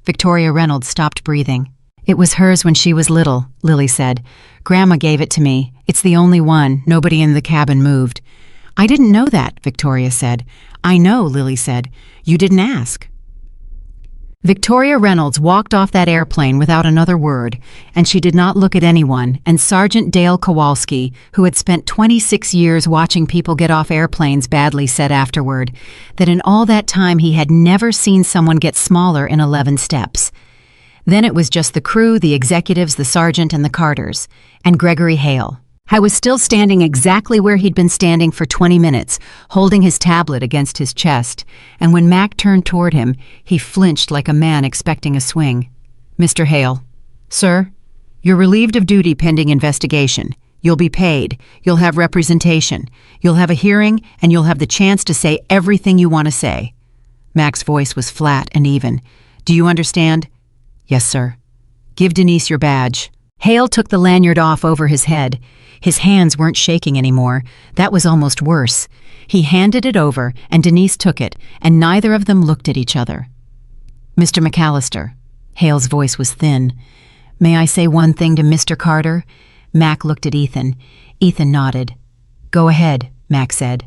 Speaker 1: Victoria Reynolds stopped breathing. It was hers when she was little, Lily said. Grandma gave it to me. It's the only one. Nobody in the cabin moved. I didn't know that, Victoria said. I know, Lily said. You didn't ask. Victoria Reynolds walked off that airplane without another word, and she did not look at anyone, and Sergeant Dale Kowalski, who had spent 26 years watching people get off airplanes badly, said afterward that in all that time he had never seen someone get smaller in 11 steps. Then it was just the crew, the executives, the sergeant, and the Carters, and Gregory Hale. I was still standing exactly where he'd been standing for 20 minutes, holding his tablet against his chest, and when Mac turned toward him, he flinched like a man expecting a swing. Mr. Hale. Sir, you're relieved of duty pending investigation. You'll be paid. You'll have representation. You'll have a hearing, and you'll have the chance to say everything you want to say. Mac's voice was flat and even. Do you understand? Yes, sir. Give Denise your badge. Hale took the lanyard off over his head. His hands weren't shaking anymore. That was almost worse. He handed it over, and Denise took it, and neither of them looked at each other. Mr. McAllister. Hale's voice was thin. May I say one thing to Mr. Carter? Mac looked at Ethan. Ethan nodded. Go ahead, Mac said.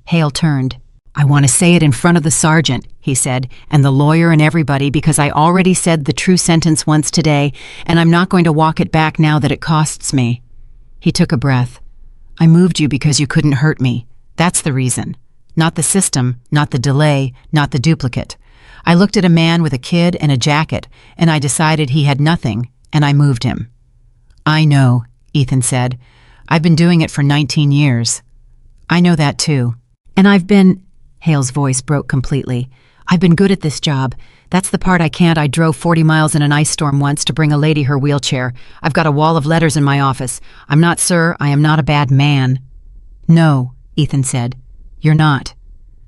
Speaker 1: Hale turned. I want to say it in front of the sergeant, he said, and the lawyer and everybody, because I already said the true sentence once today, and I'm not going to walk it back now that it costs me. He took a breath. I moved you because you couldn't hurt me. That's the reason. Not the system, not the delay, not the duplicate. I looked at a man with a kid and a jacket, and I decided he had nothing, and I moved him. I know, Ethan said. I've been doing it for 19 years. I know that too. And Hale's voice broke completely. I've been good at this job. That's the part I can't. I drove 40 miles in an ice storm once to bring a lady her wheelchair. I've got a wall of letters in my office. I'm not, sir. I am not a bad man. No, Ethan said. You're not.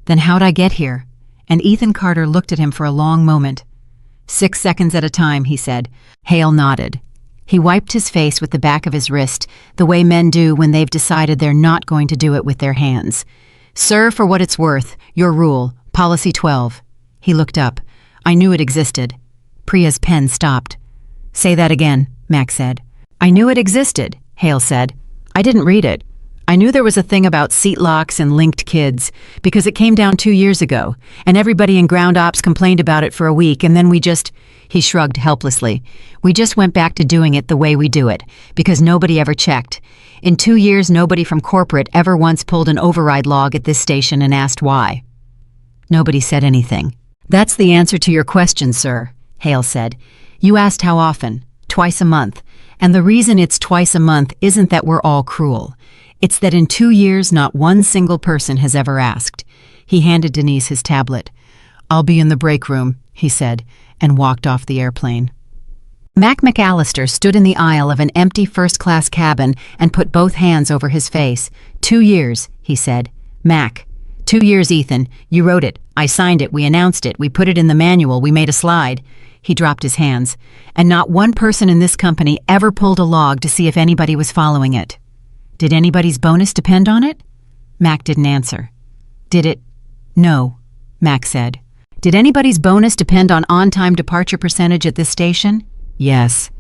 Speaker 1: Then how'd I get here? And Ethan Carter looked at him for a long moment. 6 seconds at a time, he said. Hale nodded. He wiped his face with the back of his wrist, the way men do when they've decided they're not going to do it with their hands. Sir, for what it's worth, your rule, Policy 12. He looked up. I knew it existed. Priya's pen stopped. Say that again, Mac said. I knew it existed, Hale said. I didn't read it. I knew there was a thing about seat locks and linked kids, because it came down 2 years ago, and everybody in ground ops complained about it for a week, and then he shrugged helplessly. We just went back to doing it the way we do it, because nobody ever checked. In 2 years, nobody from corporate ever once pulled an override log at this station and asked why. Nobody said anything. That's the answer to your question, sir, Hale said. You asked how often. Twice a month. And the reason it's twice a month isn't that we're all cruel. It's that in 2 years, not one single person has ever asked. He handed Denise his tablet. I'll be in the break room, he said, and walked off the airplane. Mac McAllister stood in the aisle of an empty first-class cabin and put both hands over his face. 2 years, he said. Mac. 2 years, Ethan. You wrote it. I signed it. We announced it. We put it in the manual. We made a slide. He dropped his hands. And not one person in this company ever pulled a log to see if anybody was following it. Did anybody's bonus depend on it? Mac didn't answer. Did it? No, Mac said. Did anybody's bonus depend on on-time departure percentage at this station? Yes.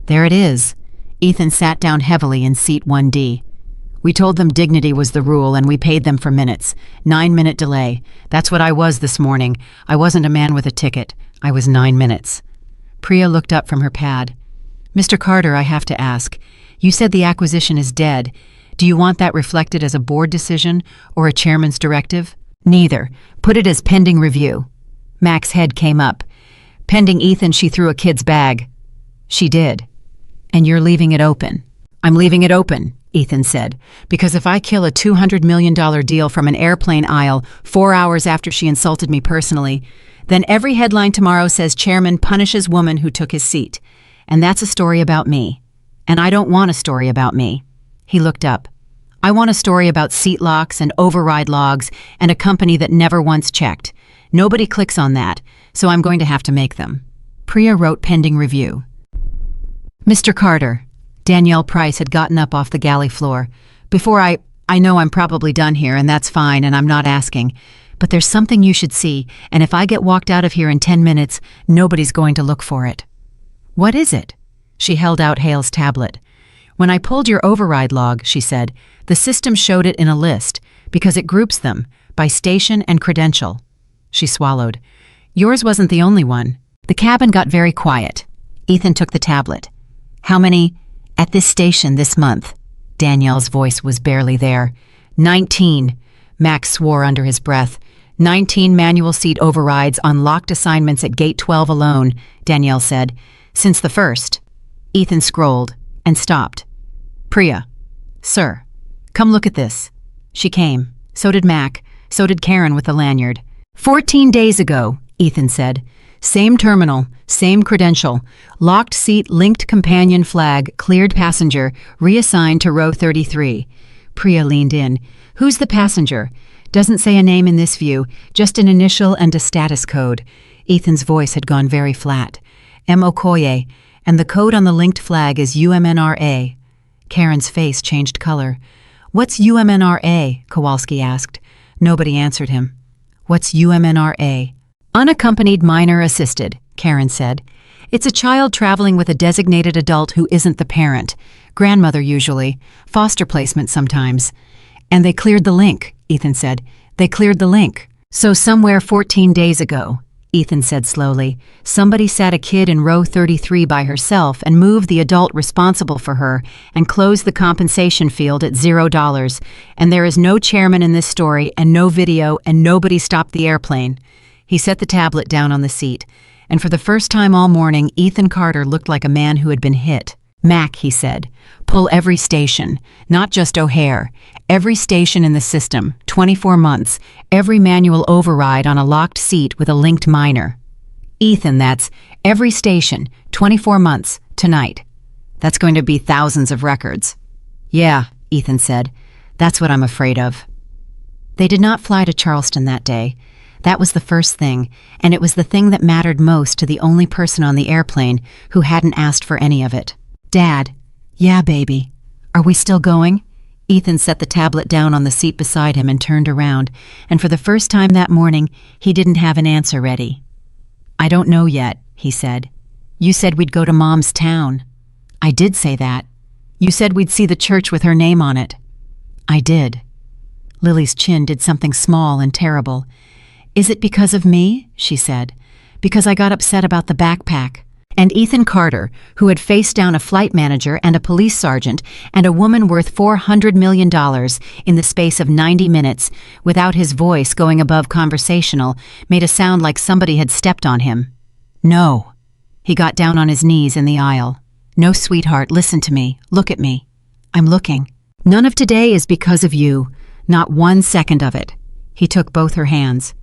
Speaker 1: There it is. Ethan sat down heavily in seat 1D. We told them dignity was the rule, and we paid them for minutes. 9-minute delay. That's what I was this morning. I wasn't a man with a ticket. I was 9 minutes. Priya looked up from her pad. Mr. Carter, I have to ask. You said the acquisition is dead. Do you want that reflected as a board decision or a chairman's directive? Neither. Put it as pending review. Mac's head came up. Pending Ethan, she threw a kid's bag. She did. And you're leaving it open. I'm leaving it open, Ethan said, because if I kill a $200 million deal from an airplane aisle 4 hours after she insulted me personally, then every headline tomorrow says chairman punishes woman who took his seat. And that's a story about me. And I don't want a story about me. He looked up. I want a story about seat locks and override logs and a company that never once checked. Nobody clicks on that, so I'm going to have to make them. Priya wrote pending review. Mr. Carter. Danielle Price had gotten up off the galley floor. Before I know I'm probably done here, and that's fine, and I'm not asking. But there's something you should see, and if I get walked out of here in 10 minutes, nobody's going to look for it. What is it? She held out Hale's tablet. When I pulled your override log, she said, the system showed it in a list, because it groups them, by station and credential. She swallowed. Yours wasn't the only one. The cabin got very quiet. Ethan took the tablet. How many? At this station this month. Danielle's voice was barely there. 19. Max swore under his breath. 19 manual seat overrides on locked assignments at Gate 12 alone, Danielle said. Since the first. Ethan scrolled and stopped. Priya. Sir. Come look at this. She came. So did Mac. So did Karen with the lanyard. 14 days ago, Ethan said. Same terminal, same credential. Locked seat, linked companion flag, cleared passenger, reassigned to row 33. Priya leaned in. Who's the passenger? Doesn't say a name in this view, just an initial and a status code. Ethan's voice had gone very flat. M. Okoye, and the code on the linked flag is UMNRA. Karen's face changed color. What's UMNRA? Kowalski asked. Nobody answered him. What's UMNRA? Unaccompanied minor assisted, Karen said. It's a child traveling with a designated adult who isn't the parent. Grandmother usually. Foster placement sometimes. And they cleared the link, Ethan said. They cleared the link. So somewhere 14 days ago. Ethan said slowly. Somebody sat a kid in row 33 by herself and moved the adult responsible for her and closed the compensation field at $0. And there is no chairman in this story and no video and nobody stopped the airplane. He set the tablet down on the seat. And for the first time all morning, Ethan Carter looked like a man who had been hit. Mac, he said, pull every station, not just O'Hare. Every station in the system, 24 months, every manual override on a locked seat with a linked miner. Ethan, that's every station, 24 months, tonight. That's going to be thousands of records. Yeah, Ethan said, that's what I'm afraid of. They did not fly to Charleston that day. That was the first thing, and it was the thing that mattered most to the only person on the airplane who hadn't asked for any of it. Dad. Yeah, baby. Are we still going? Ethan set the tablet down on the seat beside him and turned around, and for the first time that morning, he didn't have an answer ready. I don't know yet, he said. You said we'd go to Mom's town. I did say that. You said we'd see the church with her name on it. I did. Lily's chin did something small and terrible. Is it because of me? She said. Because I got upset about the backpack. And Ethan Carter, who had faced down a flight manager and a police sergeant and a woman worth $400 million in the space of 90 minutes, without his voice going above conversational, made a sound like somebody had stepped on him. No. He got down on his knees in the aisle. No, sweetheart, listen to me. Look at me. I'm looking. None of today is because of you. Not 1 second of it. He took both her hands.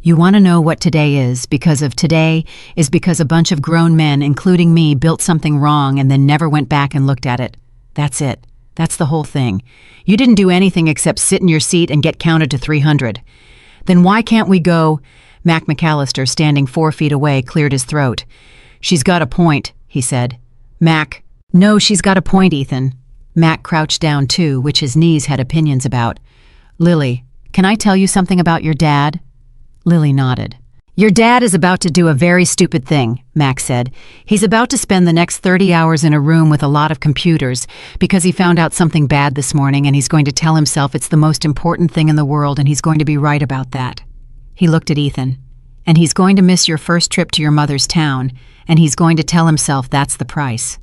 Speaker 1: You want to know what today is because a bunch of grown men, including me, built something wrong and then never went back and looked at it. That's it. That's the whole thing. You didn't do anything except sit in your seat and get counted to 300. Then why can't we go? Mac McAllister, standing 4 feet away, cleared his throat. She's got a point, he said. Mac. No, she's got a point, Ethan. Mac crouched down too, which his knees had opinions about. Lily, can I tell you something about your dad? Lily nodded. Your dad is about to do a very stupid thing, Mac said. He's about to spend the next 30 hours in a room with a lot of computers because he found out something bad this morning and he's going to tell himself it's the most important thing in the world and he's going to be right about that. He looked at Ethan. And he's going to miss your first trip to your mother's town and he's going to tell himself that's the price.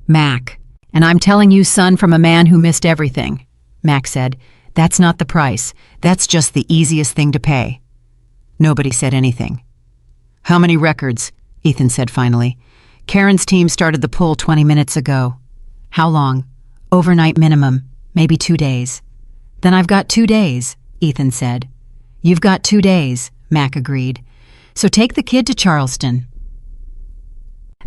Speaker 1: Mac. And I'm telling you, son, from a man who missed everything, Mac said. That's not the price. That's just the easiest thing to pay. Nobody said anything. How many records? Ethan said finally. Karen's team started the pull 20 minutes ago. How long? Overnight minimum, maybe 2 days. Then I've got 2 days, Ethan said. You've got 2 days, Mac agreed. So take the kid to Charleston.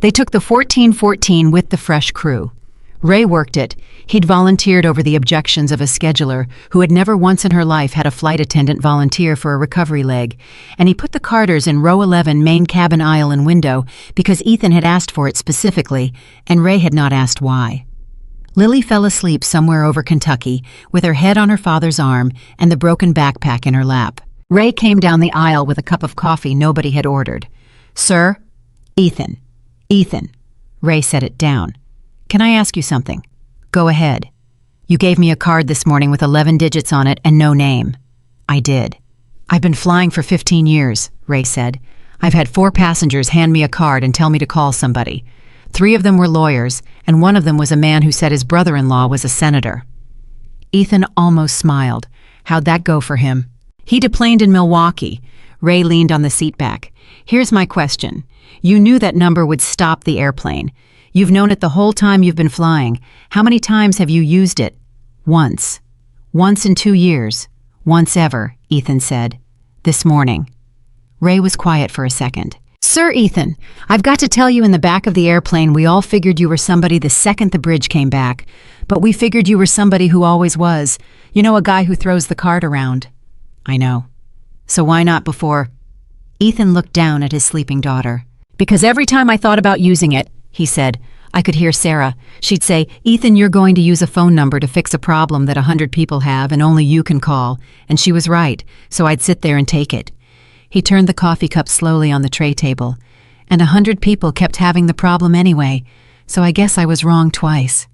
Speaker 1: They took the 1414 with the fresh crew. Ray worked it. He'd volunteered over the objections of a scheduler who had never once in her life had a flight attendant volunteer for a recovery leg, and he put the Carters in row 11 main cabin aisle and window because Ethan had asked for it specifically, and Ray had not asked why. Lily fell asleep somewhere over Kentucky with her head on her father's arm and the broken backpack in her lap. Ray came down the aisle with a cup of coffee nobody had ordered. Sir? Ethan. Ethan. Ray set it down. Can I ask you something? Go ahead. You gave me a card this morning with 11 digits on it and no name. I did. I've been flying for 15 years, Ray said. I've had 4 passengers hand me a card and tell me to call somebody. 3 of them were lawyers, and 1 of them was a man who said his brother-in-law was a senator. Ethan almost smiled. How'd that go for him? He deplaned in Milwaukee. Ray leaned on the seat back. Here's my question. You knew that number would stop the airplane. You've known it the whole time you've been flying. How many times have you used it? Once. Once in 2 years. Once ever, Ethan said. This morning. Ray was quiet for a second. Sir Ethan, I've got to tell you, in the back of the airplane we all figured you were somebody the second the bridge came back. But we figured you were somebody who always was. You know, a guy who throws the card around. I know. So why not before? Ethan looked down at his sleeping daughter. Because every time I thought about using it, he said, I could hear Sarah. She'd say, Ethan, you're going to use a phone number to fix a problem that 100 people have and only you can call. And she was right, so I'd sit there and take it. He turned the coffee cup slowly on the tray table. And 100 people kept having the problem anyway, so I guess I was wrong twice.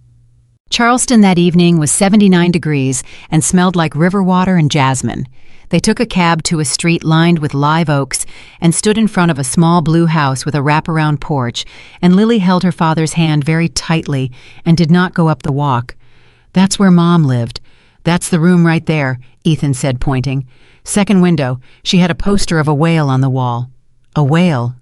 Speaker 1: Charleston that evening was 79 degrees and smelled like river water and jasmine. They took a cab to a street lined with live oaks and stood in front of a small blue house with a wraparound porch, and Lily held her father's hand very tightly and did not go up the walk. "That's where Mom lived. That's the room right there," Ethan said, pointing. "Second window, she had a poster of a whale on the wall." "A whale?"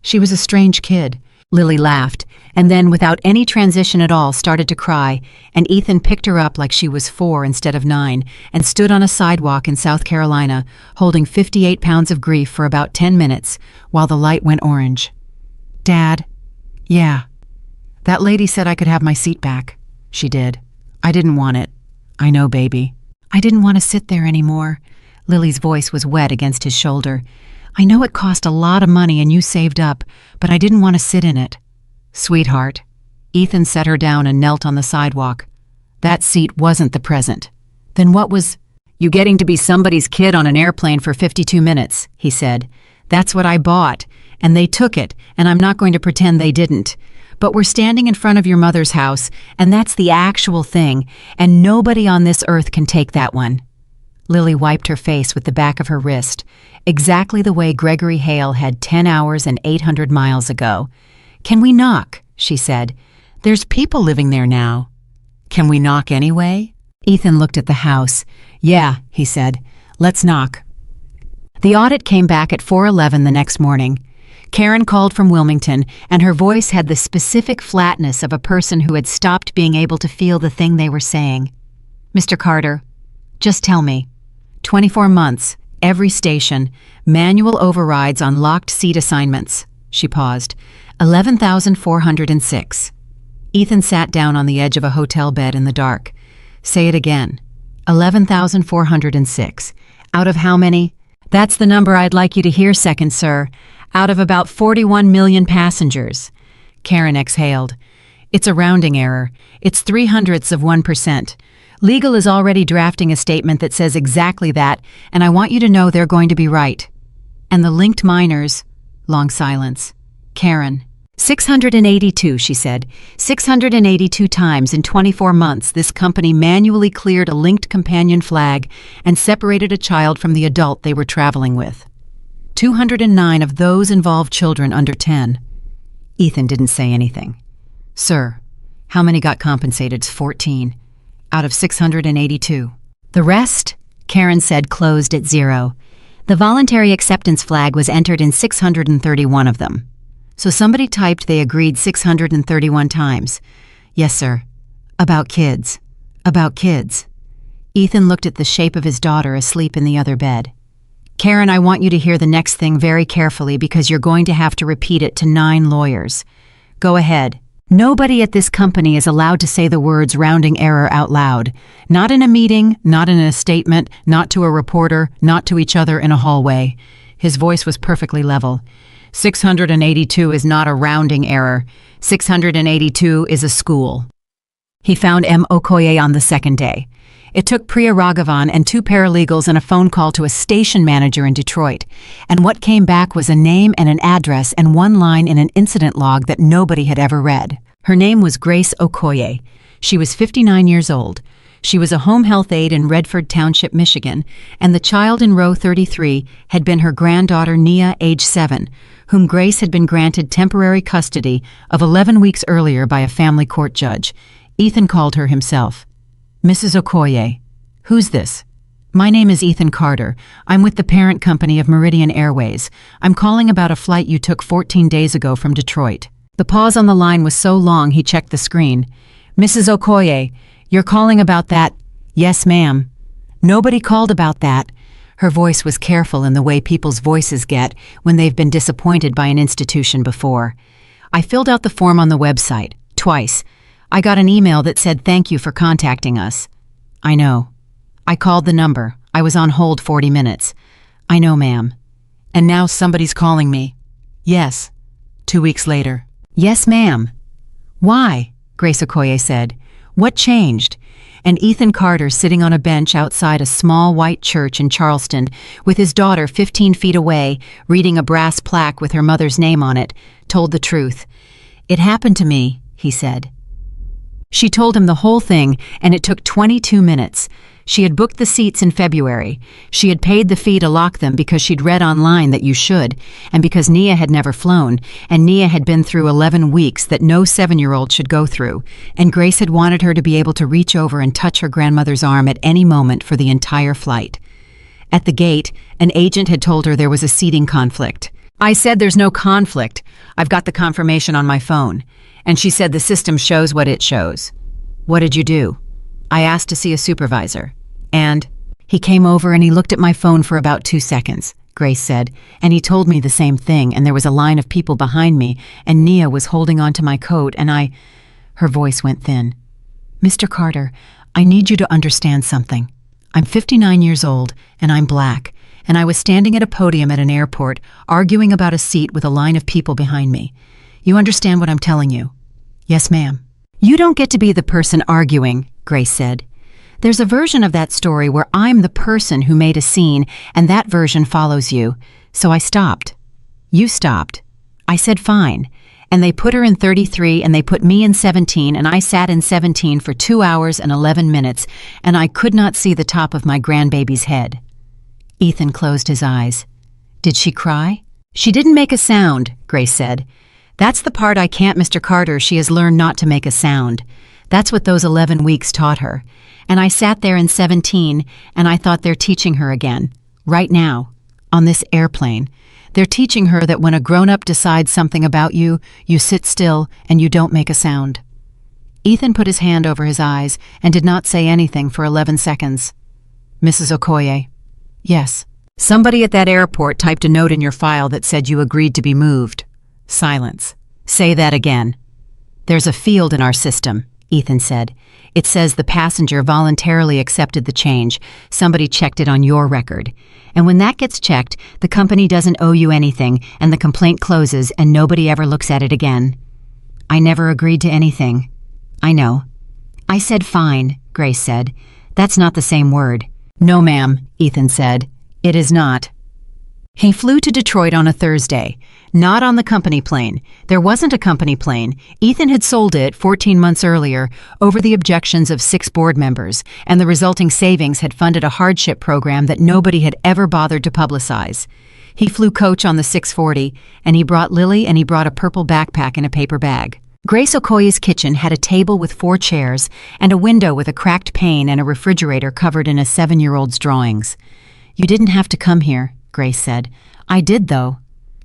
Speaker 1: "She was a strange kid." Lily laughed, and then, without any transition at all, started to cry, and Ethan picked her up like she was 4 instead of 9, and stood on a sidewalk in South Carolina, holding 58 pounds of grief for about 10 minutes, while the light went orange. "Dad?" "Yeah. That lady said I could have my seat back." "She did. I didn't want it." "I know, baby." "I didn't want to sit there anymore." Lily's voice was wet against his shoulder. "I know it cost a lot of money and you saved up, but I didn't want to sit in it." "Sweetheart." Ethan set her down and knelt on the sidewalk. "That seat wasn't the present." "Then what was—" "You getting to be somebody's kid on an airplane for 52 minutes, he said. "That's what I bought, and they took it, and I'm not going to pretend they didn't. But we're standing in front of your mother's house, and that's the actual thing, and nobody on this earth can take that one." Lily wiped her face with the back of her wrist, exactly the way Gregory Hale had 10 hours and 800 miles ago. "Can we knock?" she said. "There's people living there now." "Can we knock anyway?" Ethan looked at the house. "Yeah," he said. "Let's knock." The audit came back at 4:11 the next morning. Karen called from Wilmington, and her voice had the specific flatness of a person who had stopped being able to feel the thing they were saying. "Mr. Carter, just tell me. 24 months, every station, manual overrides on locked seat assignments." She paused. 11,406. Ethan sat down on the edge of a hotel bed in the dark. "Say it again." 11,406. "Out of how many?" "That's the number I'd like you to hear, second sir. Out of about 41 million passengers." Karen exhaled. "It's a rounding error. It's 0.03%. Legal is already drafting a statement that says exactly that, and I want you to know they're going to be right." "And the linked minors—" Long silence. "Karen." 682, she said. 682 times in 24 months this company manually cleared a linked companion flag and separated a child from the adult they were traveling with. 209 of those involved children under 10. Ethan didn't say anything. "Sir, how many got compensated?" 14. "Out of 682. "The rest," Karen said, "closed at 0. The voluntary acceptance flag was entered in 631 of them. So somebody typed they agreed 631 times. "Yes, sir. About kids. About kids." Ethan looked at the shape of his daughter asleep in the other bed. "Karen, I want you to hear the next thing very carefully because you're going to have to repeat it to 9 lawyers. Go ahead. Nobody at this company is allowed to say the words rounding error out loud. Not in a meeting, not in a statement, not to a reporter, not to each other in a hallway." His voice was perfectly level. 682 is not a rounding error. 682 is a school. He found M. Okoye on the second day. It took Priya Raghavan and 2 paralegals and a phone call to a station manager in Detroit, and what came back was a name and an address and 1 line in an incident log that nobody had ever read. Her name was Grace Okoye. She was 59 years old. She was a home health aide in Redford Township, Michigan, and the child in row 33 had been her granddaughter Nia, age 7, whom Grace had been granted temporary custody of 11 weeks earlier by a family court judge. Ethan called her himself. "Mrs. Okoye." "Who's this?" "My name is Ethan Carter. I'm with the parent company of Meridian Airways. I'm calling about a flight you took 14 days ago from Detroit." The pause on the line was so long he checked the screen. "Mrs. Okoye, you're calling about that?" "Yes, ma'am." "Nobody called about that." Her voice was careful in the way people's voices get when they've been disappointed by an institution before. "I filled out the form on the website, twice. I got an email that said thank you for contacting us." "I know." "I called the number. I was on hold 40 minutes." "I know, ma'am." "And now somebody's calling me." "Yes." 2 weeks later. "Yes, ma'am." "Why?" Grace Okoye said. "What changed?" And Ethan Carter, sitting on a bench outside a small white church in Charleston, with his daughter 15 feet away, reading a brass plaque with her mother's name on it, told the truth. "It happened to me," he said. She told him the whole thing, and it took 22 minutes. She had booked the seats in February. She had paid the fee to lock them because she'd read online that you should, and because Nia had never flown, and Nia had been through 11 weeks that no 7-year-old should go through, and Grace had wanted her to be able to reach over and touch her grandmother's arm at any moment for the entire flight. At the gate, an agent had told her there was a seating conflict. I said there's no conflict. I've got the confirmation on my phone. And she said the system shows what it shows. What did you do? I asked to see a supervisor. And he came over and he looked at my phone for about 2 seconds, Grace said, and he told me the same thing, and there was a line of people behind me, and Nia was holding onto my coat, and Her voice went thin. Mr. Carter, I need you to understand something. I'm 59 years old, and I'm black, and I was standing at a podium at an airport, arguing about a seat with a line of people behind me. You understand what I'm telling you? Yes, ma'am. You don't get to be the person arguing, Grace said. There's a version of that story where I'm the person who made a scene, and that version follows you. So I stopped. You stopped. I said fine. And they put her in 33, and they put me in 17, and I sat in 17 for 2 hours and 11 minutes, and I could not see the top of my grandbaby's head. Ethan closed his eyes. Did she cry? She didn't make a sound, Grace said. That's the part I can't, Mr. Carter. She has learned not to make a sound. That's what those 11 weeks taught her. And I sat there in 17, and I thought they're teaching her again. Right now. On this airplane. They're teaching her that when a grown-up decides something about you, you sit still and you don't make a sound. Ethan put his hand over his eyes and did not say anything for 11 seconds. Mrs. Okoye. Yes. Somebody at that airport typed a note in your file that said you agreed to be moved. Silence. Say that again. There's a field in our system, Ethan said. It says the passenger voluntarily accepted the change. Somebody checked it on your record. And when that gets checked, the company doesn't owe you anything, and the complaint closes, and nobody ever looks at it again. I never agreed to anything. I know. I said fine, Grace said. That's not the same word. No, ma'am, Ethan said. It is not. He flew to Detroit on a Thursday. Not on the company plane. There wasn't a company plane. Ethan had sold it 14 months earlier over the objections of 6 board members, and the resulting savings had funded a hardship program that nobody had ever bothered to publicize. He flew coach on the 640, and he brought Lily, and he brought a purple backpack in a paper bag. Grace Okoye's kitchen had a table with 4 chairs and a window with a cracked pane and a refrigerator covered in a 7-year-old's drawings. You didn't have to come here, Grace said. I did, though.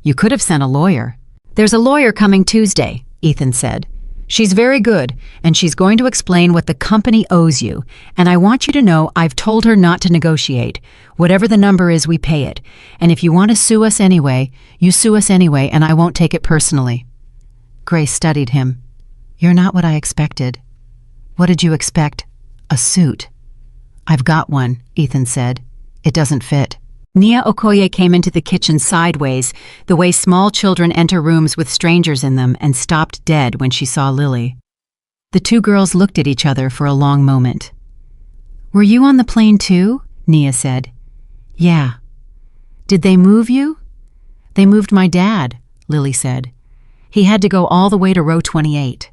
Speaker 1: You could have sent a lawyer. There's a lawyer coming Tuesday, Ethan said. She's very good, and she's going to explain what the company owes you, and I want you to know I've told her not to negotiate. Whatever the number is, we pay it. And if you want to sue us anyway, you sue us anyway, and I won't take it personally. Grace studied him. You're not what I expected. What did you expect? A suit. I've got one, Ethan said. It doesn't fit. Nia Okoye came into the kitchen sideways, the way small children enter rooms with strangers in them, and stopped dead when she saw Lily. The 2 girls looked at each other for a long moment. Were you on the plane too? Nia said. Yeah. Did they move you? They moved my dad, Lily said. He had to go all the way to row 28.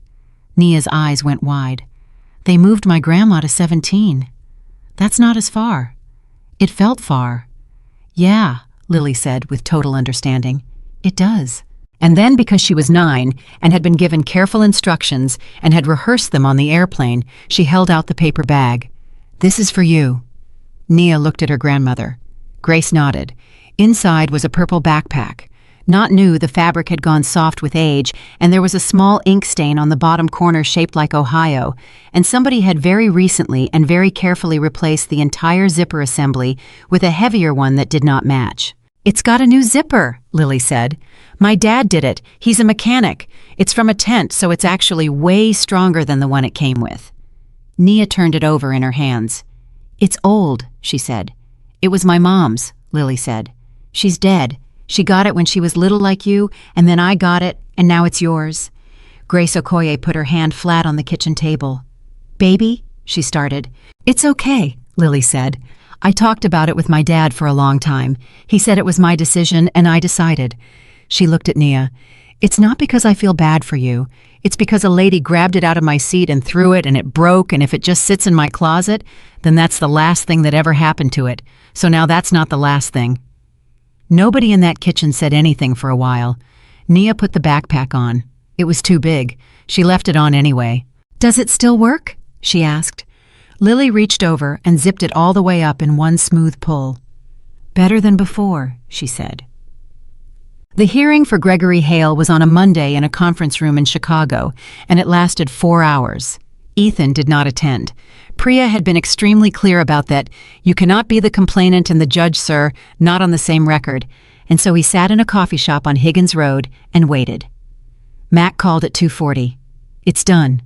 Speaker 1: Nia's eyes went wide. They moved my grandma to 17. That's not as far. It felt far. Yeah, Lily said with total understanding. It does. And then because she was 9 and had been given careful instructions and had rehearsed them on the airplane, she held out the paper bag. This is for you. Nia looked at her grandmother. Grace nodded. Inside was a purple backpack. Not new, the fabric had gone soft with age, and there was a small ink stain on the bottom corner shaped like Ohio, and somebody had very recently and very carefully replaced the entire zipper assembly with a heavier one that did not match. It's got a new zipper, Lily said. My dad did it. He's a mechanic. It's from a tent, so it's actually way stronger than the one it came with. Nia turned it over in her hands. It's old, she said. It was my mom's, Lily said. She's dead. She got it when she was little like you, and then I got it, and now it's yours. Grace Okoye put her hand flat on the kitchen table. Baby, she started. It's okay, Lily said. I talked about it with my dad for a long time. He said it was my decision, and I decided. She looked at Nia. It's not because I feel bad for you. It's because a lady grabbed it out of my seat and threw it and it broke, and if it just sits in my closet, then that's the last thing that ever happened to it. So now that's not the last thing. Nobody in that kitchen said anything for a while. Nia put the backpack on. It was too big. She left it on anyway. "Does it still work?" she asked. Lily reached over and zipped it all the way up in one smooth pull. "Better than before," she said. The hearing for Gregory Hale was on a Monday in a conference room in Chicago, and it lasted 4 hours. Ethan did not attend. Priya had been extremely clear about that. "You cannot be the complainant and the judge, sir, not on the same record." And so he sat in a coffee shop on Higgins Road and waited. Mac called at 2:40. "It's done.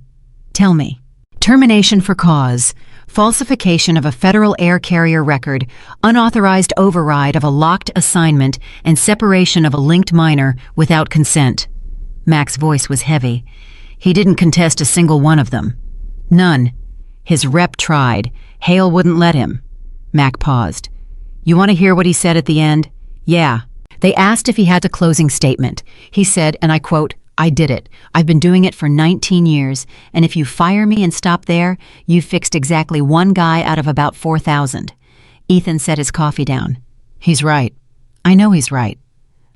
Speaker 1: Tell me." Termination for cause. Falsification of a federal air carrier record, unauthorized override of a locked assignment, and separation of a linked minor without consent. Mac's voice was heavy. He didn't contest a single one of them. None. His rep tried. Hale wouldn't let him. Mac paused. "You want to hear what he said at the end?" "Yeah." They asked if he had a closing statement. He said, and I quote, "I did it. I've been doing it for 19 years, and if you fire me and stop there, you've fixed exactly one guy out of about 4,000. Ethan set his coffee down. "He's right. I know he's right.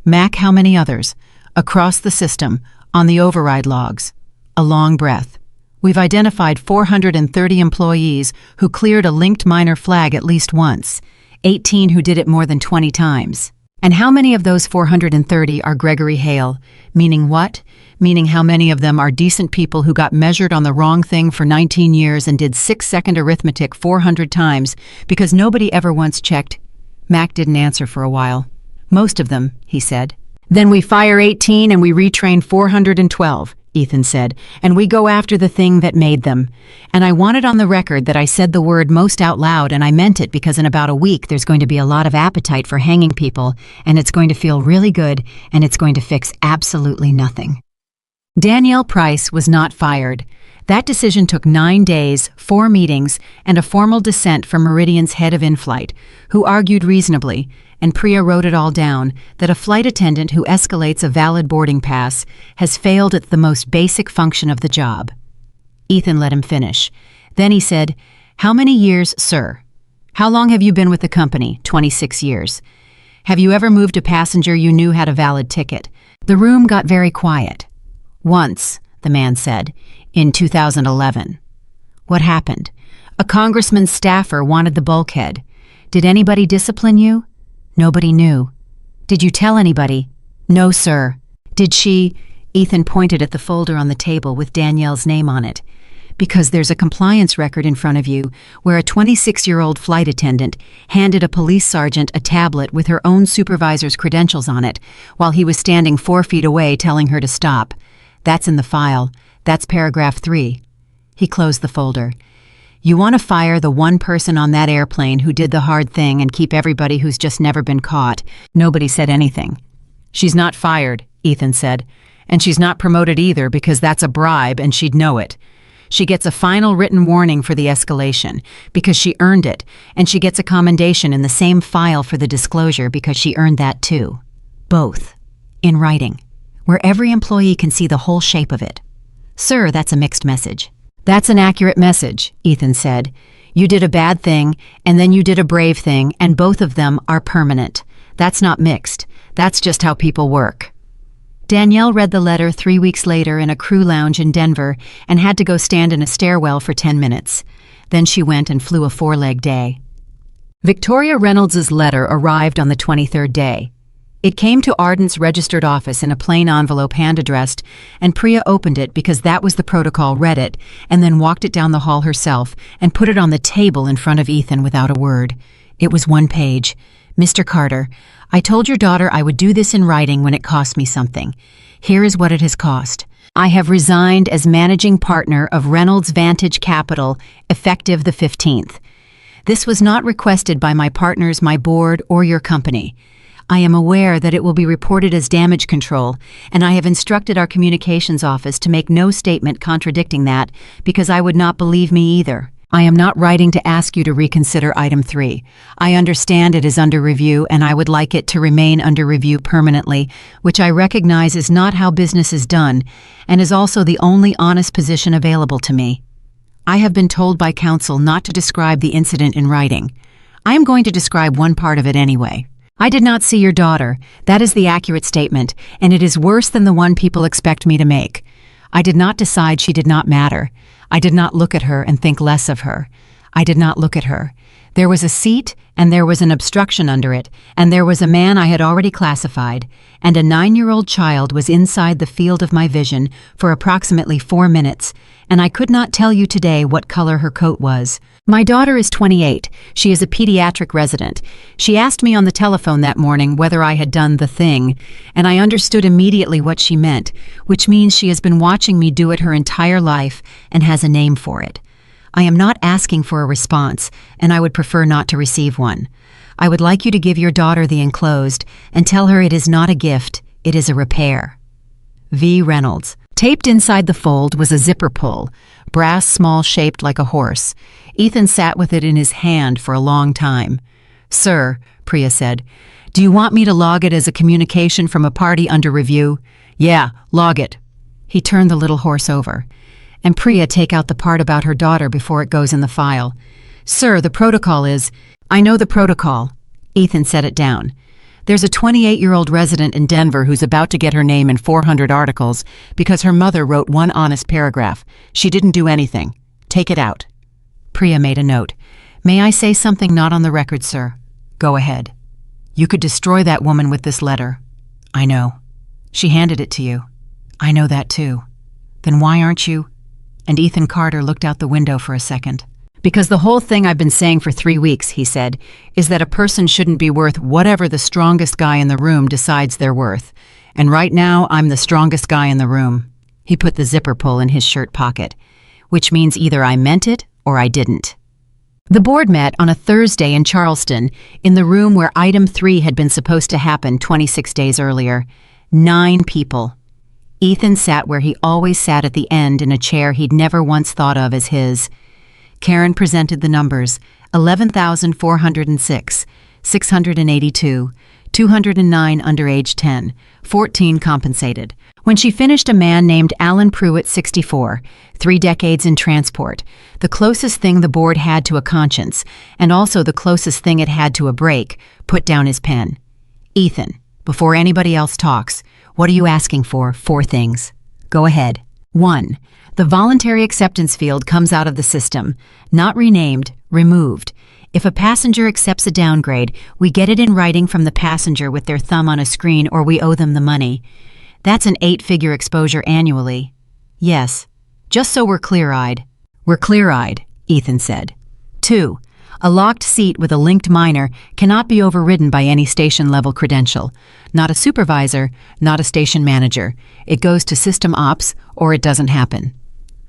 Speaker 1: Mac, how many others? Across the system, on the override logs." A long breath. "We've identified 430 employees who cleared a linked minor flag at least once, 18 who did it more than 20 times. And how many of those 430 are Gregory Hale? Meaning what? Meaning how many of them are decent people who got measured on the wrong thing for 19 years and did 6-second arithmetic 400 times because nobody ever once checked?" Mac didn't answer for a while. "Most of them," he said. "Then we fire 18 and we retrain 412, Ethan said, "and we go after the thing that made them. And I want it on the record that I said the word most out loud, and I meant it, because in about a week there's going to be a lot of appetite for hanging people, and it's going to feel really good, and it's going to fix absolutely nothing." Danielle Price was not fired. That decision took 9 days, 4 meetings, and a formal dissent from Meridian's head of in-flight, who argued reasonably, and Priya wrote it all down, that a flight attendant who escalates a valid boarding pass has failed at the most basic function of the job. Ethan let him finish. Then he said, "How many years, sir? How long have you been with the company?" 26 years. "Have you ever moved a passenger you knew had a valid ticket?" The room got very quiet. "Once," the man said, "in 2011. "What happened?" "A congressman's staffer wanted the bulkhead." "Did anybody discipline you?" "Nobody knew." "Did you tell anybody?" "No, sir." "Did she—" Ethan pointed at the folder on the table with Danielle's name on it. "Because there's a compliance record in front of you where a 26-year-old flight attendant handed a police sergeant a tablet with her own supervisor's credentials on it while he was standing 4 feet away telling her to stop. That's in the file. That's paragraph 3. He closed the folder. "You want to fire the one person on that airplane who did the hard thing and keep everybody who's just never been caught." Nobody said anything. "She's not fired," Ethan said. "And she's not promoted either, because that's a bribe and she'd know it. She gets a final written warning for the escalation because she earned it, and she gets a commendation in the same file for the disclosure because she earned that too. Both. In writing, where every employee can see the whole shape of it." "Sir, that's a mixed message." "That's an accurate message," Ethan said. "You did a bad thing, and then you did a brave thing, and both of them are permanent. That's not mixed. That's just how people work." Danielle read the letter 3 weeks later in a crew lounge in Denver and had to go stand in a stairwell for 10 minutes. Then she went and flew a 4-leg day. Victoria Reynolds's letter arrived on the 23rd day. It came to Ardent's registered office in a plain envelope hand-addressed, and Priya opened it because that was the protocol, read it, and then walked it down the hall herself and put it on the table in front of Ethan without a word. It was 1 page. "Mr. Carter, I told your daughter I would do this in writing when it cost me something. Here is what it has cost. I have resigned as managing partner of Reynolds Vantage Capital, effective the 15th. This was not requested by my partners, my board, or your company. I am aware that it will be reported as damage control, and I have instructed our communications office to make no statement contradicting that because I would not believe me either. I am not writing to ask you to reconsider item 3. I understand it is under review and I would like it to remain under review permanently, which I recognize is not how business is done and is also the only honest position available to me. I have been told by counsel not to describe the incident in writing. I am going to describe one part of it anyway. I did not see your daughter. That is the accurate statement, and it is worse than the one people expect me to make. I did not decide she did not matter. I did not look at her and think less of her. I did not look at her. There was a seat, and there was an obstruction under it, and there was a man I had already classified, and a 9-year-old child was inside the field of my vision for approximately 4 minutes, and I could not tell you today what color her coat was. My daughter is 28. She is a pediatric resident. She asked me on the telephone that morning whether I had done the thing, and I understood immediately what she meant, which means she has been watching me do it her entire life and has a name for it. I am not asking for a response, and I would prefer not to receive one. I would like you to give your daughter the enclosed and tell her it is not a gift, it is a repair. V. Reynolds. Taped inside the fold was a zipper pull, brass small shaped like a horse. Ethan sat with it in his hand for a long time. "Sir," Priya said, "do you want me to log it as a communication from a party under review?" "Yeah, log it." He turned the little horse over. "And Priya, take out the part about her daughter before it goes in the file." "Sir, the protocol is—" "I know the protocol." Ethan set it down. "There's a 28-year-old resident in Denver who's about to get her name in 400 articles because her mother wrote one honest paragraph. She didn't do anything. Take it out." Priya made a note. "May I say something not on the record, sir?" "Go ahead." "You could destroy that woman with this letter." "I know." "She handed it to you." "I know that too." "Then why aren't you—" And Ethan Carter looked out the window for a second. "Because the whole thing I've been saying for 3 weeks," he said, "is that a person shouldn't be worth whatever the strongest guy in the room decides they're worth. And right now, I'm the strongest guy in the room." He put the zipper pull in his shirt pocket, which means either I meant it or I didn't. The board met on a Thursday in Charleston, in the room where item 3 had been supposed to happen 26 days earlier. 9 people. Ethan sat where he always sat at the end in a chair he'd never once thought of as his. Karen presented the numbers: 11,406, 682, 209 under age 10, 14 compensated. When she finished, a man named Alan Pruitt, 64, 3 decades in transport, the closest thing the board had to a conscience, and also the closest thing it had to a break, put down his pen. "Ethan, before anybody else talks, what are you asking for? 4 things. Go ahead. 1. The voluntary acceptance field comes out of the system, not renamed, removed. If a passenger accepts a downgrade, we get it in writing from the passenger with their thumb on a screen, or we owe them the money. That's an 8-figure exposure annually." "Yes. Just so we're clear-eyed." "We're clear-eyed," Ethan said. 2. A locked seat with a linked minor cannot be overridden by any station-level credential. Not a supervisor, not a station manager. It goes to system ops, or it doesn't happen.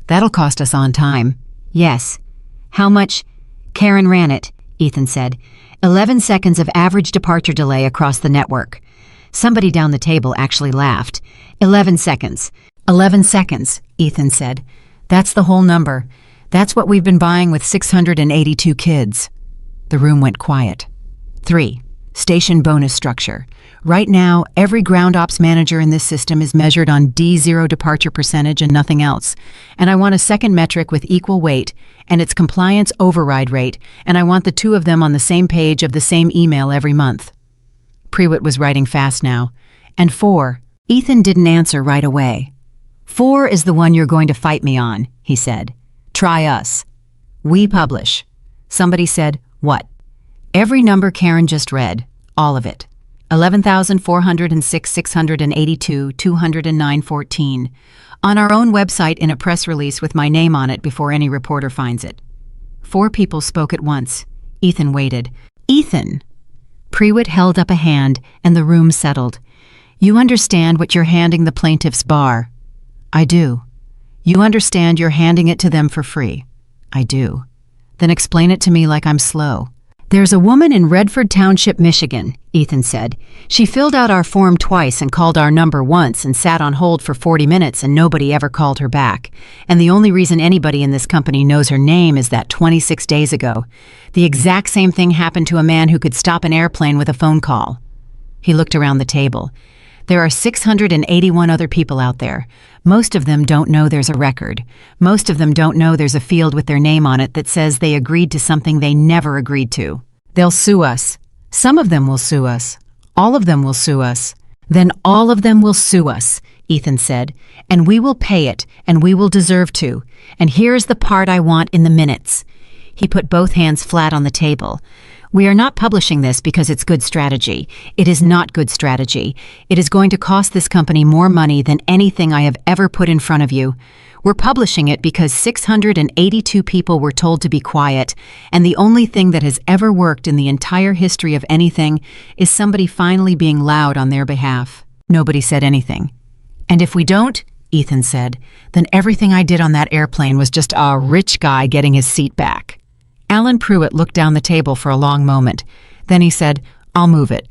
Speaker 1: "That'll cost us on time." "Yes." "How much?" "Karen ran it," Ethan said. 11 seconds of average departure delay across the network. Somebody down the table actually laughed. 11 seconds. 11 seconds, Ethan said. "That's the whole number. That's what we've been buying with 682 kids." The room went quiet. 3. Station bonus structure. Right now, every ground ops manager in this system is measured on D0 departure percentage and nothing else. And I want a second metric with equal weight, and its compliance override rate, and I want the 2 of them on the same page of the same email every month. Pruitt was writing fast now. "And 4. Ethan didn't answer right away. 4 is the one you're going to fight me on," he said. "Try us. We publish." Somebody said, "What?" Every number Karen just read. All of it. 11,406, 682, 209, 14. On our own website in a press release with my name on it before any reporter finds it. 4 people spoke at once. Ethan waited. "Ethan!" Pruitt held up a hand, and the room settled. "You understand what you're handing the plaintiff's bar?" "I do." "You understand you're handing it to them for free?" "I do." "Then explain it to me like I'm slow." "There's a woman in Redford Township, Michigan," Ethan said. "She filled out our form twice and called our number once and sat on hold for 40 minutes and nobody ever called her back. And the only reason anybody in this company knows her name is that 26 days ago. The exact same thing happened to a man who could stop an airplane with a phone call." He looked around the table. "There are 681 other people out there. Most of them don't know there's a record. Most of them don't know there's a field with their name on it that says they agreed to something they never agreed to. They'll sue us. Some of them will sue us. All of them will sue us. Then all of them will sue us," Ethan said, "and we will pay it, and we will deserve to. And here's the part I want in the minutes." He put both hands flat on the table. "We are not publishing this because it's good strategy. It is not good strategy. It is going to cost this company more money than anything I have ever put in front of you. We're publishing it because 682 people were told to be quiet, and the only thing that has ever worked in the entire history of anything is somebody finally being loud on their behalf." Nobody said anything. "And if we don't," Ethan said, "then everything I did on that airplane was just a rich guy getting his seat back." Alan Pruitt looked down the table for a long moment. Then he said, "I'll move it."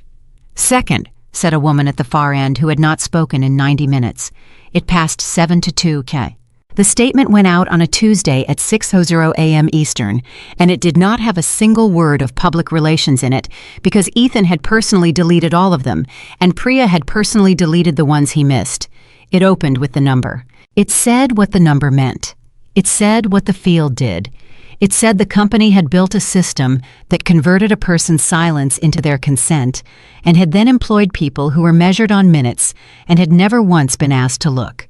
Speaker 1: "Second," said a woman at the far end who had not spoken in 90 minutes. It passed 7-2. The statement went out on a Tuesday at 6:00 a.m. Eastern, and it did not have a single word of public relations in it because Ethan had personally deleted all of them, and Priya had personally deleted the ones he missed. It opened with the number. It said what the number meant. It said what the field did. It said the company had built a system that converted a person's silence into their consent and had then employed people who were measured on minutes and had never once been asked to look.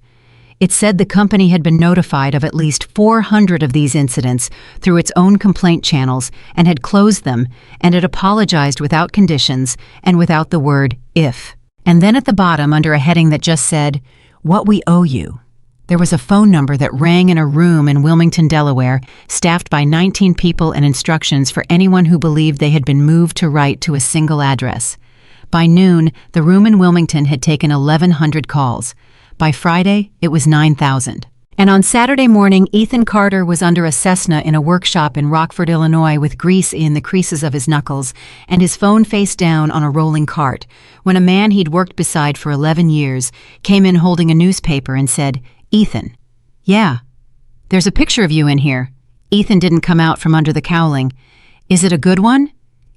Speaker 1: It said the company had been notified of at least 400 of these incidents through its own complaint channels and had closed them, and had apologized without conditions and without the word if. And then at the bottom, under a heading that just said, "What we owe you," there was a phone number that rang in a room in Wilmington, Delaware, staffed by 19 people, and instructions for anyone who believed they had been moved to write to a single address. By noon, the room in Wilmington had taken 1,100 calls. By Friday, it was 9,000. And on Saturday morning, Ethan Carter was under a Cessna in a workshop in Rockford, Illinois, with grease in the creases of his knuckles and his phone face down on a rolling cart, when a man he'd worked beside for 11 years came in holding a newspaper and said, "Ethan." "Yeah." "There's a picture of you in here." Ethan didn't come out from under the cowling. "Is it a good one?"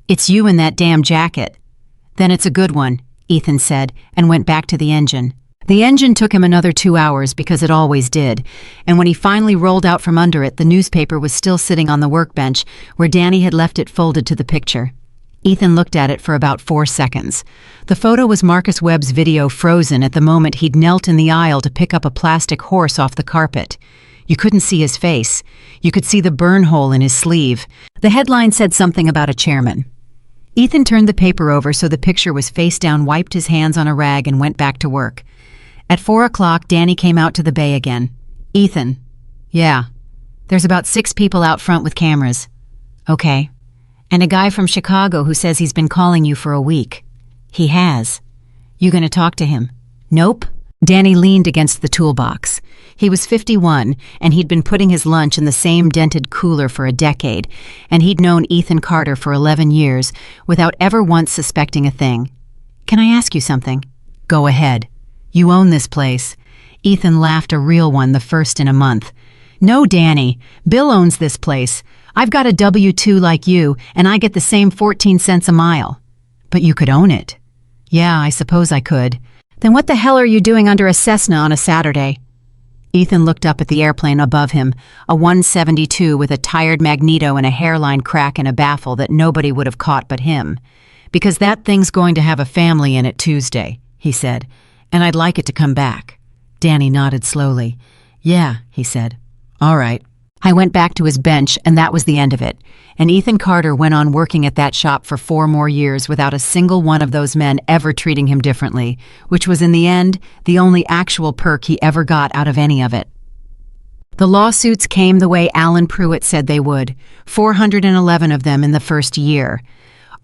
Speaker 1: "It's you in that damn jacket." "Then it's a good one," Ethan said, and went back to the engine. The engine took him another 2 hours because it always did, and when he finally rolled out from under it, the newspaper was still sitting on the workbench where Danny had left it folded to the picture. Ethan looked at it for about 4 seconds. The photo was Marcus Webb's video frozen at the moment he'd knelt in the aisle to pick up a plastic horse off the carpet. You couldn't see his face. You could see the burn hole in his sleeve. The headline said something about a chairman. Ethan turned the paper over so the picture was face down, wiped his hands on a rag, and went back to work. At 4 o'clock, Danny came out to the bay again. "Ethan." "Yeah." "There's about 6 people out front with cameras." "Okay." "And a guy from Chicago who says he's been calling you for a week." "He has." "You gonna talk to him?" "Nope." Danny leaned against the toolbox. He was 51, and he'd been putting his lunch in the same dented cooler for a decade, and he'd known Ethan Carter for 11 years without ever once suspecting a thing. "Can I ask you something?" "Go ahead." "You own this place." Ethan laughed, a real one, the first in a month. "No, Danny. Bill owns this place. I've got a W-2 like you, and I get the same 14 cents a mile." "But you could own it." "Yeah, I suppose I could." "Then what the hell are you doing under a Cessna on a Saturday?" Ethan looked up at the airplane above him, a 172 with a tired magneto and a hairline crack and a baffle that nobody would have caught but him. "Because that thing's going to have a family in it Tuesday," he said, "and I'd like it to come back." Danny nodded slowly. "Yeah," he said. "All right." I went back to his bench, and that was the end of it. And Ethan Carter went on working at that shop for 4 more years without a single one of those men ever treating him differently, which was in the end the only actual perk he ever got out of any of it. The lawsuits came the way Alan Pruitt said they would, 411 of them in the first year.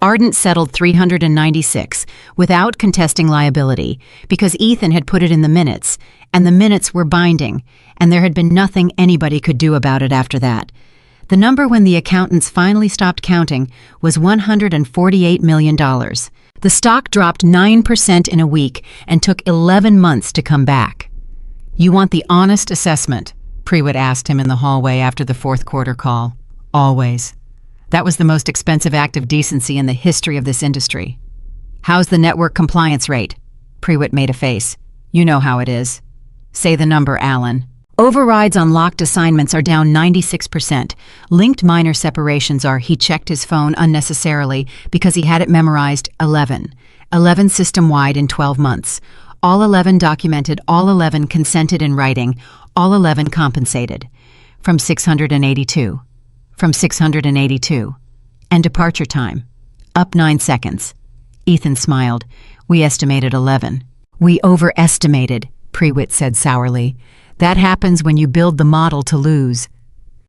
Speaker 1: Ardent settled 396 without contesting liability because Ethan had put it in the minutes, and the minutes were binding, and there had been nothing anybody could do about it after that. The number when the accountants finally stopped counting was $148 million. The stock dropped 9% in a week and took 11 months to come back. "You want the honest assessment?" Prewitt asked him in the hallway after the fourth quarter call. "Always. That was the most expensive act of decency in the history of this industry." "How's the network compliance rate?" Prewitt made a face. "You know how it is." "Say the number, Alan." "Overrides on locked assignments are down 96%. Linked minor separations are," he checked his phone unnecessarily because he had it memorized, 11. 11 system-wide in 12 months. All 11 documented, all 11 consented in writing, all 11 compensated. From 682. From 682. And departure time. Up 9 seconds. Ethan smiled. "We estimated 11. "We overestimated," Prewitt said sourly. "That happens when you build the model to lose."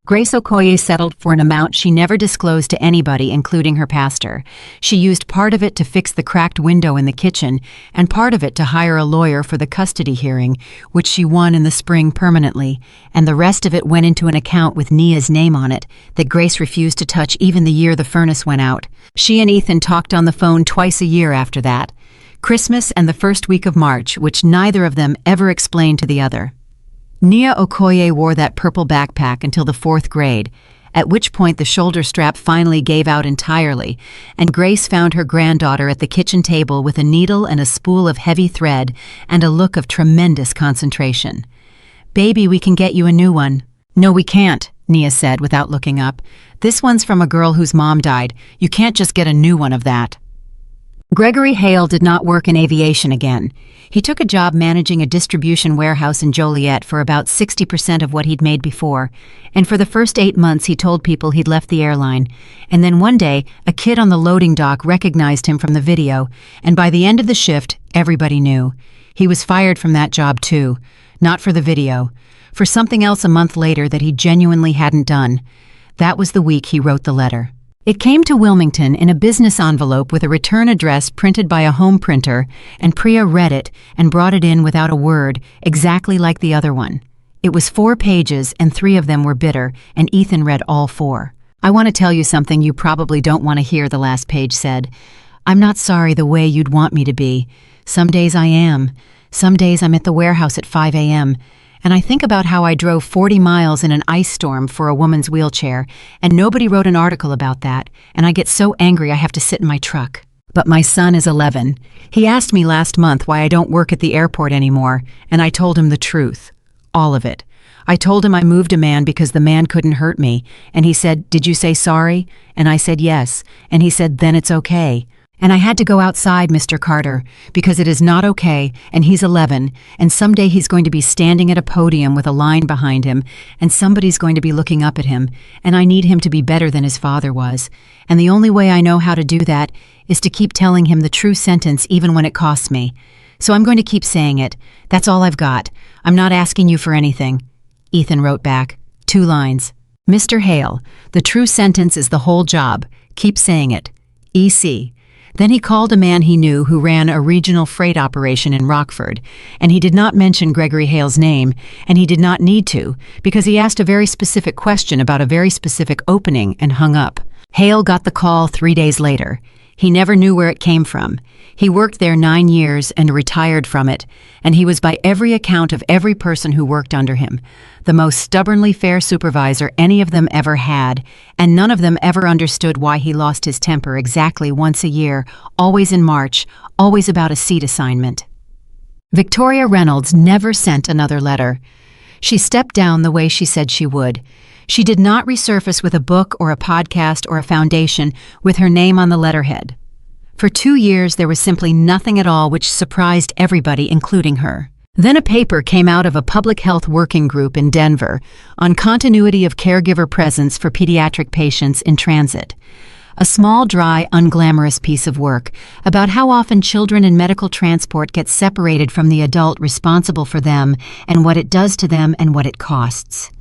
Speaker 1: Grace Okoye settled for an amount she never disclosed to anybody, including her pastor. She used part of it to fix the cracked window in the kitchen, and part of it to hire a lawyer for the custody hearing, which she won in the spring permanently, and the rest of it went into an account with Nia's name on it that Grace refused to touch even the year the furnace went out. She and Ethan talked on the phone twice a year after that. Christmas and the first week of March, which neither of them ever explained to the other. Nia Okoye wore that purple backpack until the 4th grade, at which point the shoulder strap finally gave out entirely, and Grace found her granddaughter at the kitchen table with a needle and a spool of heavy thread and a look of tremendous concentration. "Baby, we can get you a new one." "No, we can't," Nia said without looking up. "This one's from a girl whose mom died. You can't just get a new one of that." Gregory Hale did not work in aviation again. He took a job managing a distribution warehouse in Joliet for about 60% of what he'd made before, and for the first 8 months he told people he'd left the airline. And then one day, a kid on the loading dock recognized him from the video, and by the end of the shift, everybody knew. He was fired from that job too, not for the video, for something else a month later that he genuinely hadn't done. That was the week he wrote the letter. It came to Wilmington in a business envelope with a return address printed by a home printer, and Priya read it and brought it in without a word, exactly like the other one. It was 4 pages, and 3 of them were bitter, and Ethan read all 4. "I want to tell you something you probably don't want to hear," the last page said. "I'm not sorry the way you'd want me to be. Some days I am. Some days I'm at the warehouse at 5 a.m., and I think about how I drove 40 miles in an ice storm for a woman's wheelchair, and nobody wrote an article about that, and I get so angry I have to sit in my truck. But my son is 11. He asked me last month why I don't work at the airport anymore, and I told him the truth. All of it. I told him I moved a man because the man couldn't hurt me, and he said, 'Did you say sorry?' And I said yes, and he said, 'Then it's okay.' And I had to go outside, Mr. Carter, because it is not okay, and he's 11, and someday he's going to be standing at a podium with a line behind him, and somebody's going to be looking up at him, and I need him to be better than his father was. And the only way I know how to do that is to keep telling him the true sentence even when it costs me. So I'm going to keep saying it. That's all I've got. I'm not asking you for anything." Ethan wrote back, 2 lines. "Mr. Hale, the true sentence is the whole job. Keep saying it. E.C." Then he called a man he knew who ran a regional freight operation in Rockford, and he did not mention Gregory Hale's name, and he did not need to, because he asked a very specific question about a very specific opening and hung up. Hale got the call 3 days later. He never knew where it came from. He worked there 9 years and retired from it, and he was by every account of every person who worked under him, the most stubbornly fair supervisor any of them ever had, and none of them ever understood why he lost his temper exactly once a year, always in March, always about a seat assignment. Victoria Reynolds never sent another letter. She stepped down the way she said she would. She did not resurface with a book or a podcast or a foundation with her name on the letterhead. For 2 years, there was simply nothing at all, which surprised everybody, including her. Then a paper came out of a public health working group in Denver on continuity of caregiver presence for pediatric patients in transit. A small, dry, unglamorous piece of work about how often children in medical transport get separated from the adult responsible for them and what it does to them and what it costs.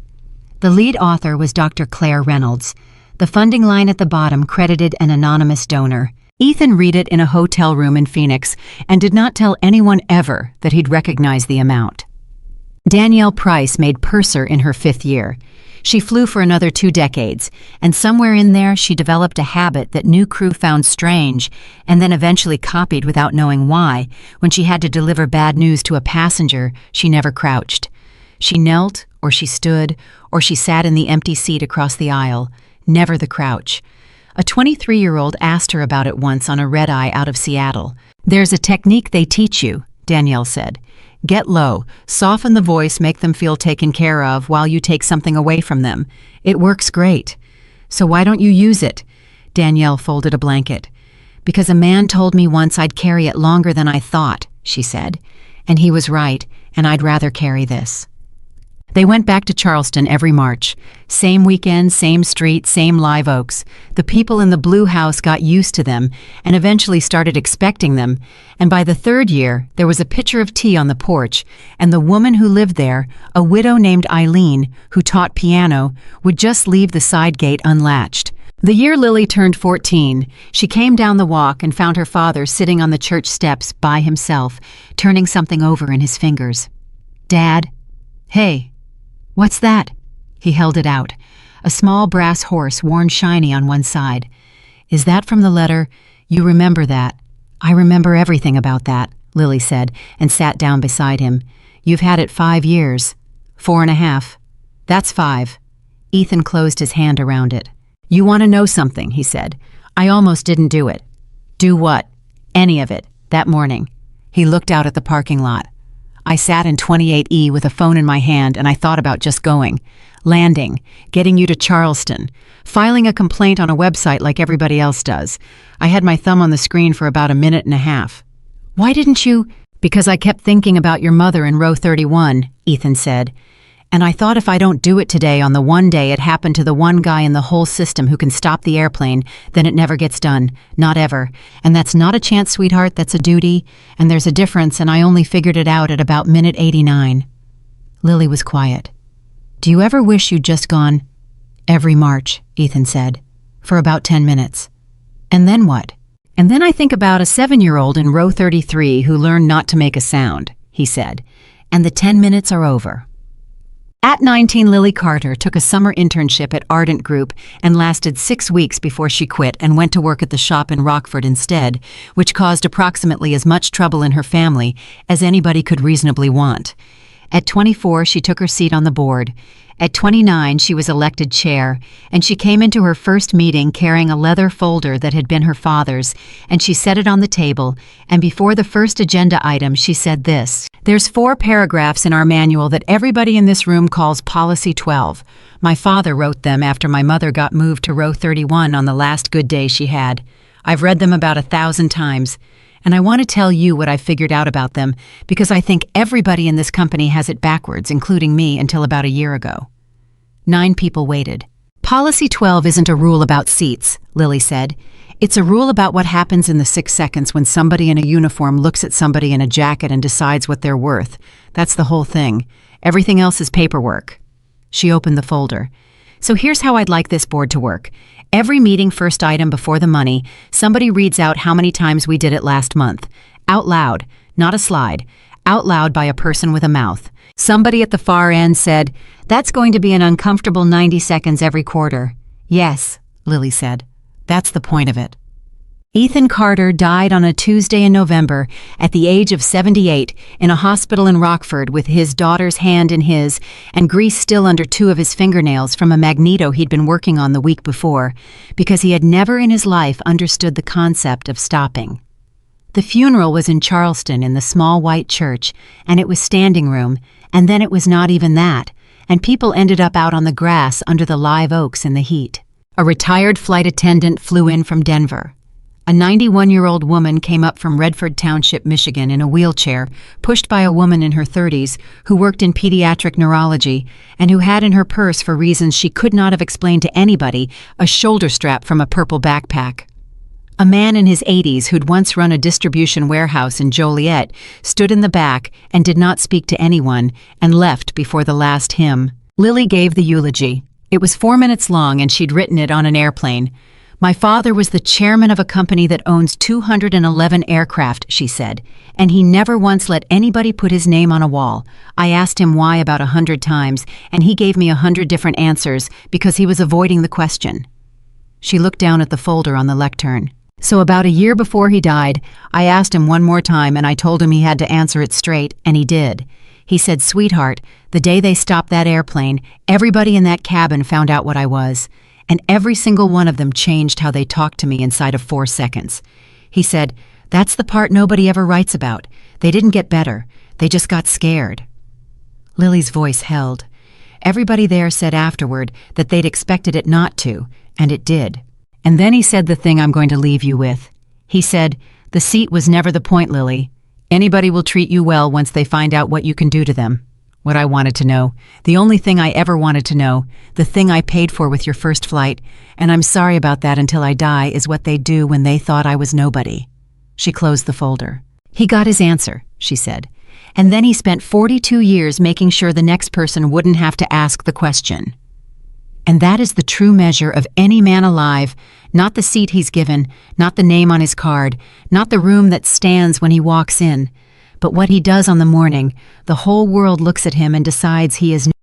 Speaker 1: The lead author was Dr. Claire Reynolds. The funding line at the bottom credited an anonymous donor. Ethan read it in a hotel room in Phoenix and did not tell anyone ever that he'd recognize the amount. Danielle Price made purser in her 5th year. She flew for another 2 decades, and somewhere in there she developed a habit that new crew found strange and then eventually copied without knowing why. When she had to deliver bad news to a passenger, she never crouched. She knelt, or she stood, or she sat in the empty seat across the aisle, never the crouch. A 23-year-old asked her about it once on a red-eye out of Seattle. "There's a technique they teach you," Danielle said. "Get low, soften the voice, make them feel taken care of while you take something away from them. It works great." "So why don't you use it?" Danielle folded a blanket. "Because a man told me once I'd carry it longer than I thought," she said. "And he was right, and I'd rather carry this." They went back to Charleston every March. Same weekend, same street, same live oaks. The people in the blue house got used to them and eventually started expecting them, and by the 3rd year, there was a pitcher of tea on the porch, and the woman who lived there, a widow named Eileen, who taught piano, would just leave the side gate unlatched. The year Lily turned 14, she came down the walk and found her father sitting on the church steps by himself, turning something over in his fingers. "Dad?" "Hey. What's that?" He held it out, a small brass horse worn shiny on one side. "Is that from the letter? You remember that?" "I remember everything about that," Lily said, and sat down beside him. "You've had it 5 years. 4.5. That's 5. Ethan closed his hand around it. "You want to know something," he said. "I almost didn't do it." "Do what?" "Any of it, that morning." He looked out at the parking lot. "I sat in 28E with a phone in my hand and I thought about just going. Landing, getting you to Charleston, filing a complaint on a website like everybody else does. I had my thumb on the screen for about 1.5 minutes. "Why didn't you?" "Because I kept thinking about your mother in row 31, Ethan said. "And I thought if I don't do it today on the one day it happened to the one guy in the whole system who can stop the airplane, then it never gets done. Not ever. And that's not a chance, sweetheart, that's a duty. And there's a difference, and I only figured it out at about minute 89. Lily was quiet. "Do you ever wish you'd just gone?" "Every March," Ethan said. "For about 10 minutes. "And then what?" "And then I think about a 7-year-old in row 33 who learned not to make a sound," he said. "And the 10 minutes are over." At 19, Lily Carter took a summer internship at Ardent Group and lasted 6 weeks before she quit and went to work at the shop in Rockford instead, which caused approximately as much trouble in her family as anybody could reasonably want. At 24, she took her seat on the board. At 29, she was elected chair, and she came into her first meeting carrying a leather folder that had been her father's, and she set it on the table, and before the first agenda item she said this: "There's 4 paragraphs in our manual that everybody in this room calls Policy 12. My father wrote them after my mother got moved to row 31 on the last good day she had. I've read them about 1,000 times. And I want to tell you what I figured out about them, because I think everybody in this company has it backwards, including me, until about a year ago." 9 people waited. "Policy 12 isn't a rule about seats," Lily said. "It's a rule about what happens in the 6 seconds when somebody in a uniform looks at somebody in a jacket and decides what they're worth. That's the whole thing. Everything else is paperwork." She opened the folder. "So here's how I'd like this board to work. Every meeting first item before the money, somebody reads out how many times we did it last month. Out loud, not a slide. Out loud by a person with a mouth. Somebody at the far end said, 'That's going to be an uncomfortable 90 seconds every quarter.'" "Yes," Lily said. "That's the point of it." Ethan Carter died on a Tuesday in November at the age of 78 in a hospital in Rockford with his daughter's hand in his and grease still under 2 of his fingernails from a magneto he'd been working on the week before, because he had never in his life understood the concept of stopping. The funeral was in Charleston in the small white church, and it was standing room, and then it was not even that, and people ended up out on the grass under the live oaks in the heat. A retired flight attendant flew in from Denver. A 91-year-old woman came up from Redford Township, Michigan in a wheelchair, pushed by a woman in her 30s who worked in pediatric neurology and who had in her purse, for reasons she could not have explained to anybody, a shoulder strap from a purple backpack. A man in his 80s who'd once run a distribution warehouse in Joliet stood in the back and did not speak to anyone and left before the last hymn. Lily gave the eulogy. It was 4 minutes long and she'd written it on an airplane. My father was the chairman of a company that owns 211 aircraft, she said, and he never once let anybody put his name on a wall. I asked him why about 100 times, and he gave me 100 different answers because he was avoiding the question. She looked down at the folder on the lectern. So about a year before he died, I asked him one more time and I told him he had to answer it straight, and he did. He said, "Sweetheart, the day they stopped that airplane, everybody in that cabin found out what I was. And every single one of them changed how they talked to me inside of 4 seconds." He said, "That's the part nobody ever writes about. They didn't get better. They just got scared." Lily's voice held. Everybody there said afterward that they'd expected it not to, and it did. And then he said the thing I'm going to leave you with. He said, "The seat was never the point, Lily. Anybody will treat you well once they find out what you can do to them." What I wanted to know, the only thing I ever wanted to know, the thing I paid for with your first flight, and I'm sorry about that until I die, is what they do when they thought I was nobody. She closed the folder. He got his answer, she said, and then he spent 42 years making sure the next person wouldn't have to ask the question. And that is the true measure of any man alive, not the seat he's given, not the name on his card, not the room that stands when he walks in, but what he does on the morning. The whole world looks at him and decides he is